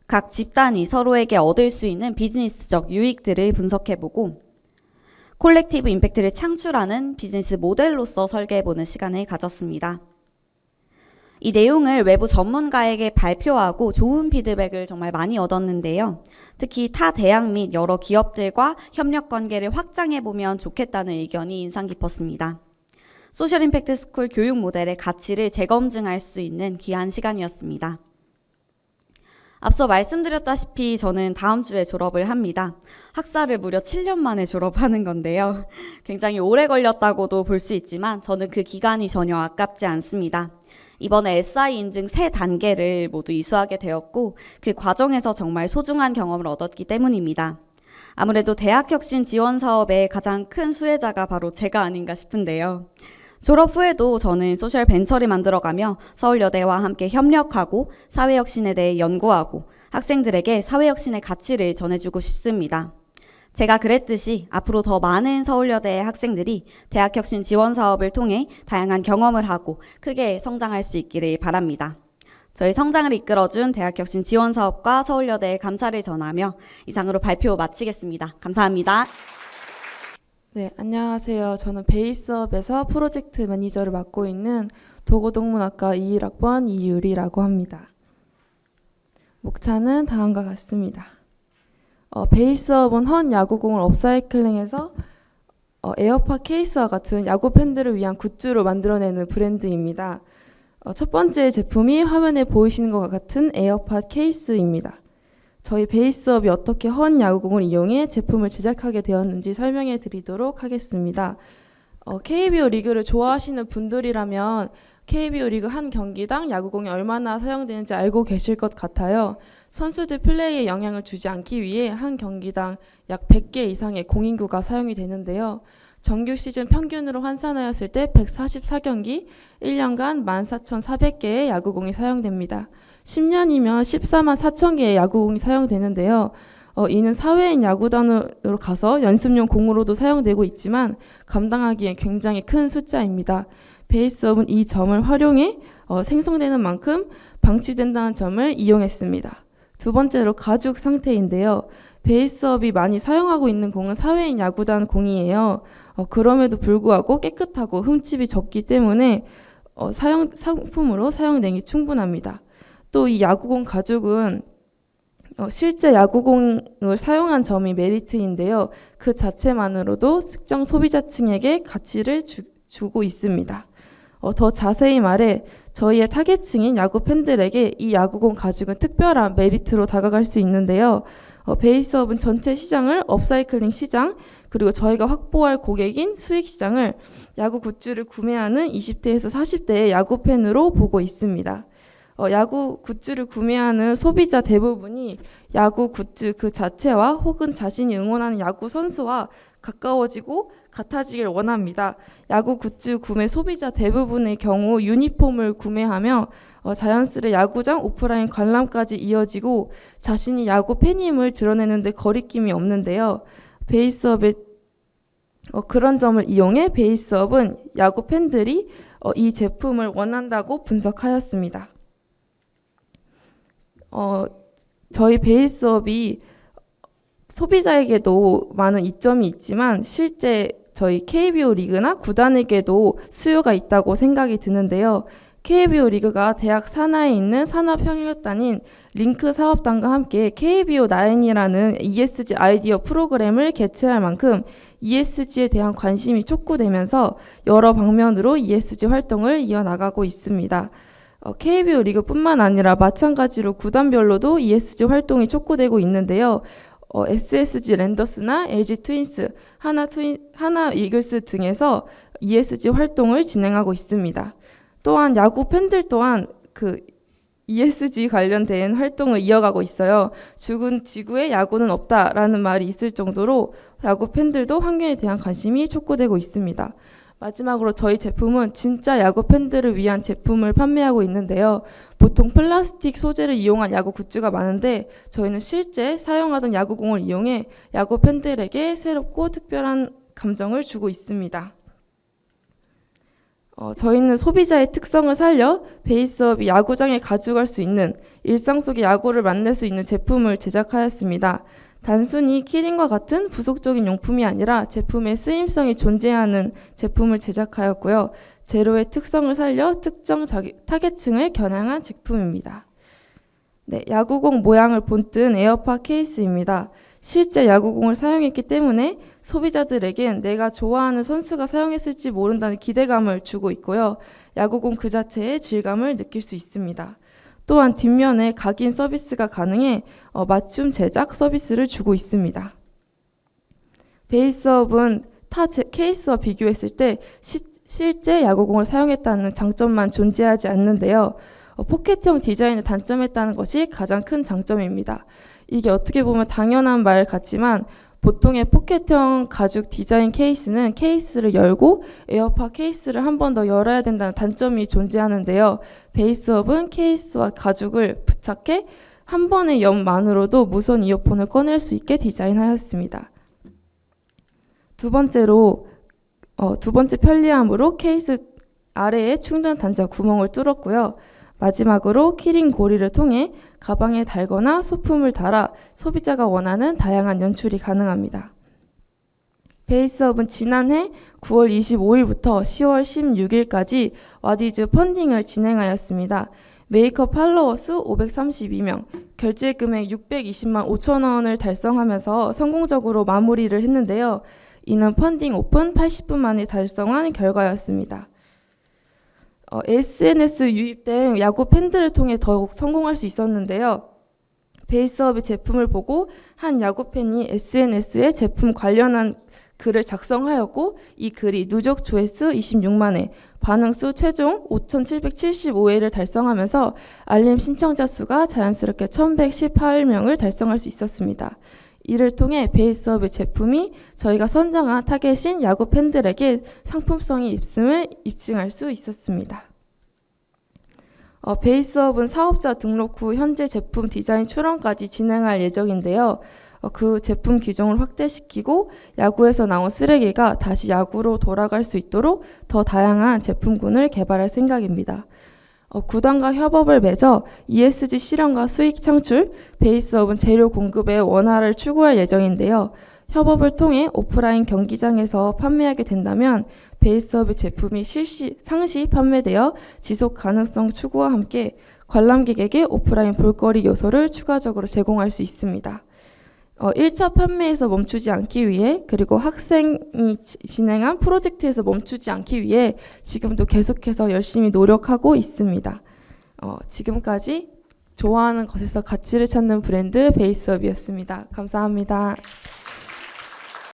각 집단이 서로에게 얻을 수 있는 비즈니스적 유익들을 분석해보고 콜렉티브 임팩트를 창출하는 비즈니스 모델로서 설계해보는 시간을 가졌습니다. 이 내용을 외부 전문가에게 발표하고 좋은 피드백을 정말 많이 얻었는데요. 특히 타 대학 및 여러 기업들과 협력 관계를 확장해보면 좋겠다는 의견이 인상 깊었습니다. 소셜 임팩트 스쿨 교육 모델의 가치를 재검증할 수 있는 귀한 시간이었습니다. 앞서 말씀드렸다시피 저는 다음 주에 졸업을 합니다. 학사를 무려 7년 만에 졸업하는 건데요. 굉장히 오래 걸렸다고도 볼 수 있지만 저는 그 기간이 전혀 아깝지 않습니다. 이번에 SI 인증 3단계를 모두 이수하게 되었고 그 과정에서 정말 소중한 경험을 얻었기 때문입니다. 아무래도 대학혁신 지원 사업의 가장 큰 수혜자가 바로 제가 아닌가 싶은데요. 졸업 후에도 저는 소셜 벤처를 만들어가며 서울여대와 함께 협력하고 사회혁신에 대해 연구하고 학생들에게 사회혁신의 가치를 전해주고 싶습니다. 제가 그랬듯이 앞으로 더 많은 서울여대의 학생들이 대학혁신 지원 사업을 통해 다양한 경험을 하고 크게 성장할 수 있기를 바랍니다. 저희 성장을 이끌어준 대학혁신 지원 사업과 서울여대에 감사를 전하며 이상으로 발표 마치겠습니다. 감사합니다. 네, 안녕하세요. 저는 베이스업에서 프로젝트 매니저를 맡고 있는 도고동문학과 21학번 이유리라고 합니다. 목차는 다음과 같습니다. 베이스업은 헌 야구공을 업사이클링해서 에어팟 케이스와 같은 야구 팬들을 위한 굿즈로 만들어내는 브랜드입니다. 첫 번째 제품이 화면에 보이시는 것과 같은 에어팟 케이스입니다. 저희 베이스업이 어떻게 헌 야구공을 이용해 제품을 제작하게 되었는지 설명해 드리도록 하겠습니다. KBO 리그를 좋아하시는 분들이라면 KBO 리그 한 경기당 야구공이 얼마나 사용되는지 알고 계실 것 같아요. 선수들 플레이에 영향을 주지 않기 위해 한 경기당 약 100개 이상의 공인구가 사용이 되는데요. 정규 시즌 평균으로 환산하였을 때 144경기, 1년간 14,400개의 야구공이 사용됩니다. 10년이면 14만 4천 개의 야구공이 사용되는데요. 이는 사회인 야구단으로 가서 연습용 공으로도 사용되고 있지만 감당하기엔 굉장히 큰 숫자입니다. 베이스업은 이 점을 활용해 생성되는 만큼 방치된다는 점을 이용했습니다. 두 번째로 가죽 상태인데요. 베이스업이 많이 사용하고 있는 공은 사회인 야구단 공이에요. 그럼에도 불구하고 깨끗하고 흠집이 적기 때문에 상품으로 사용되기 충분합니다. 또 이 야구공 가죽은 실제 야구공을 사용한 점이 메리트인데요. 그 자체만으로도 특정 소비자층에게 가치를 주고 있습니다. 더 자세히 말해 저희의 타겟층인 야구 팬들에게 이 야구공 가죽은 특별한 메리트로 다가갈 수 있는데요. 베이스업은 전체 시장을 업사이클링 시장, 그리고 저희가 확보할 고객인 수익 시장을 야구 굿즈를 구매하는 20대에서 40대의 야구 팬으로 보고 있습니다. 야구 굿즈를 구매하는 소비자 대부분이 야구 굿즈 그 자체와 혹은 자신이 응원하는 야구 선수와 가까워지고 같아지길 원합니다. 야구 굿즈 구매 소비자 대부분의 경우 유니폼을 구매하며 자연스레 야구장 오프라인 관람까지 이어지고 자신이 야구 팬임을 드러내는데 거리낌이 없는데요. 베이스업의 그런 점을 이용해 베이스업은 야구 팬들이 이 제품을 원한다고 분석하였습니다. 저희 베이스업이 소비자에게도 많은 이점이 있지만 실제 저희 KBO 리그나 구단에게도 수요가 있다고 생각이 드는데요. KBO 리그가 대학 산하에 있는 산하평일단인 링크 사업단과 함께 KBO 9이라는 ESG 아이디어 프로그램을 개최할 만큼 ESG에 대한 관심이 촉구되면서 여러 방면으로 ESG 활동을 이어나가고 있습니다. KBO 리그뿐만 아니라 마찬가지로 구단별로도 ESG 활동이 촉구되고 있는데요. SSG 랜더스나 LG 트윈스, 하나 이글스 등에서 ESG 활동을 진행하고 있습니다. 또한 야구 팬들 또한 그 ESG 관련된 활동을 이어가고 있어요. 죽은 지구에 야구는 없다라는 말이 있을 정도로 야구 팬들도 환경에 대한 관심이 촉구되고 있습니다. 마지막으로 저희 제품은 진짜 야구 팬들을 위한 제품을 판매하고 있는데요. 보통 플라스틱 소재를 이용한 야구 굿즈가 많은데 저희는 실제 사용하던 야구공을 이용해 야구 팬들에게 새롭고 특별한 감정을 주고 있습니다. 저희는 소비자의 특성을 살려 베이스업이 야구장에 가져갈 수 있는 일상 속의 야구를 만날 수 있는 제품을 제작하였습니다. 단순히 키링과 같은 부속적인 용품이 아니라 제품의 쓰임성이 존재하는 제품을 제작하였고요. 재료의 특성을 살려 특정 타겟층을 겨냥한 제품입니다. 네, 야구공 모양을 본뜬 에어팟 케이스입니다. 실제 야구공을 사용했기 때문에 소비자들에겐 내가 좋아하는 선수가 사용했을지 모른다는 기대감을 주고 있고요. 야구공 그 자체의 질감을 느낄 수 있습니다. 또한 뒷면에 각인 서비스가 가능해 맞춤 제작 서비스를 주고 있습니다. 베이스업은 타 케이스와 비교했을 때 실제 야구공을 사용했다는 장점만 존재하지 않는데요. 포켓형 디자인을 단점했다는 것이 가장 큰 장점입니다. 이게 어떻게 보면 당연한 말 같지만 보통의 포켓형 가죽 디자인 케이스는 케이스를 열고 에어팟 케이스를 한 번 더 열어야 된다는 단점이 존재하는데요. 베이스업은 케이스와 가죽을 부착해 한 번의 연만으로도 무선 이어폰을 꺼낼 수 있게 디자인하였습니다. 두 번째 편리함으로 케이스 아래에 충전 단자 구멍을 뚫었고요. 마지막으로 키링 고리를 통해 가방에 달거나 소품을 달아 소비자가 원하는 다양한 연출이 가능합니다. 베이스업은 지난해 9월 25일부터 10월 16일까지 와디즈 펀딩을 진행하였습니다. 메이크업 팔로워 수 532명, 결제 금액 620만 5천 원을 달성하면서 성공적으로 마무리를 했는데요. 이는 펀딩 오픈 80분 만에 달성한 결과였습니다. SNS 유입 등 야구 팬들을 통해 더욱 성공할 수 있었는데요. 베이스업의 제품을 보고 한 야구 팬이 SNS에 제품 관련한 글을 작성하였고 이 글이 누적 조회수 26만 회, 반응 수 최종 5,775회를 달성하면서 알림 신청자 수가 자연스럽게 1,118명을 달성할 수 있었습니다. 이를 통해 베이스업의 제품이 저희가 선정한 타겟인 야구 팬들에게 상품성이 있음을 입증할 수 있었습니다. 베이스업은 사업자 등록 후 현재 제품 디자인 출원까지 진행할 예정인데요. 그 제품 규정을 확대시키고 야구에서 나온 쓰레기가 다시 야구로 돌아갈 수 있도록 더 다양한 제품군을 개발할 생각입니다. 구단과 협업을 맺어 ESG 실현과 수익 창출, 베이스업은 재료 공급의 원활을 추구할 예정인데요. 협업을 통해 오프라인 경기장에서 판매하게 된다면 베이스업의 제품이 상시 판매되어 지속 가능성 추구와 함께 관람객에게 오프라인 볼거리 요소를 추가적으로 제공할 수 있습니다. 1차 판매에서 멈추지 않기 위해 그리고 학생이 진행한 프로젝트에서 멈추지 않기 위해 지금도 계속해서 열심히 노력하고 있습니다. 지금까지 좋아하는 것에서 가치를 찾는 브랜드 베이스업이었습니다. 감사합니다.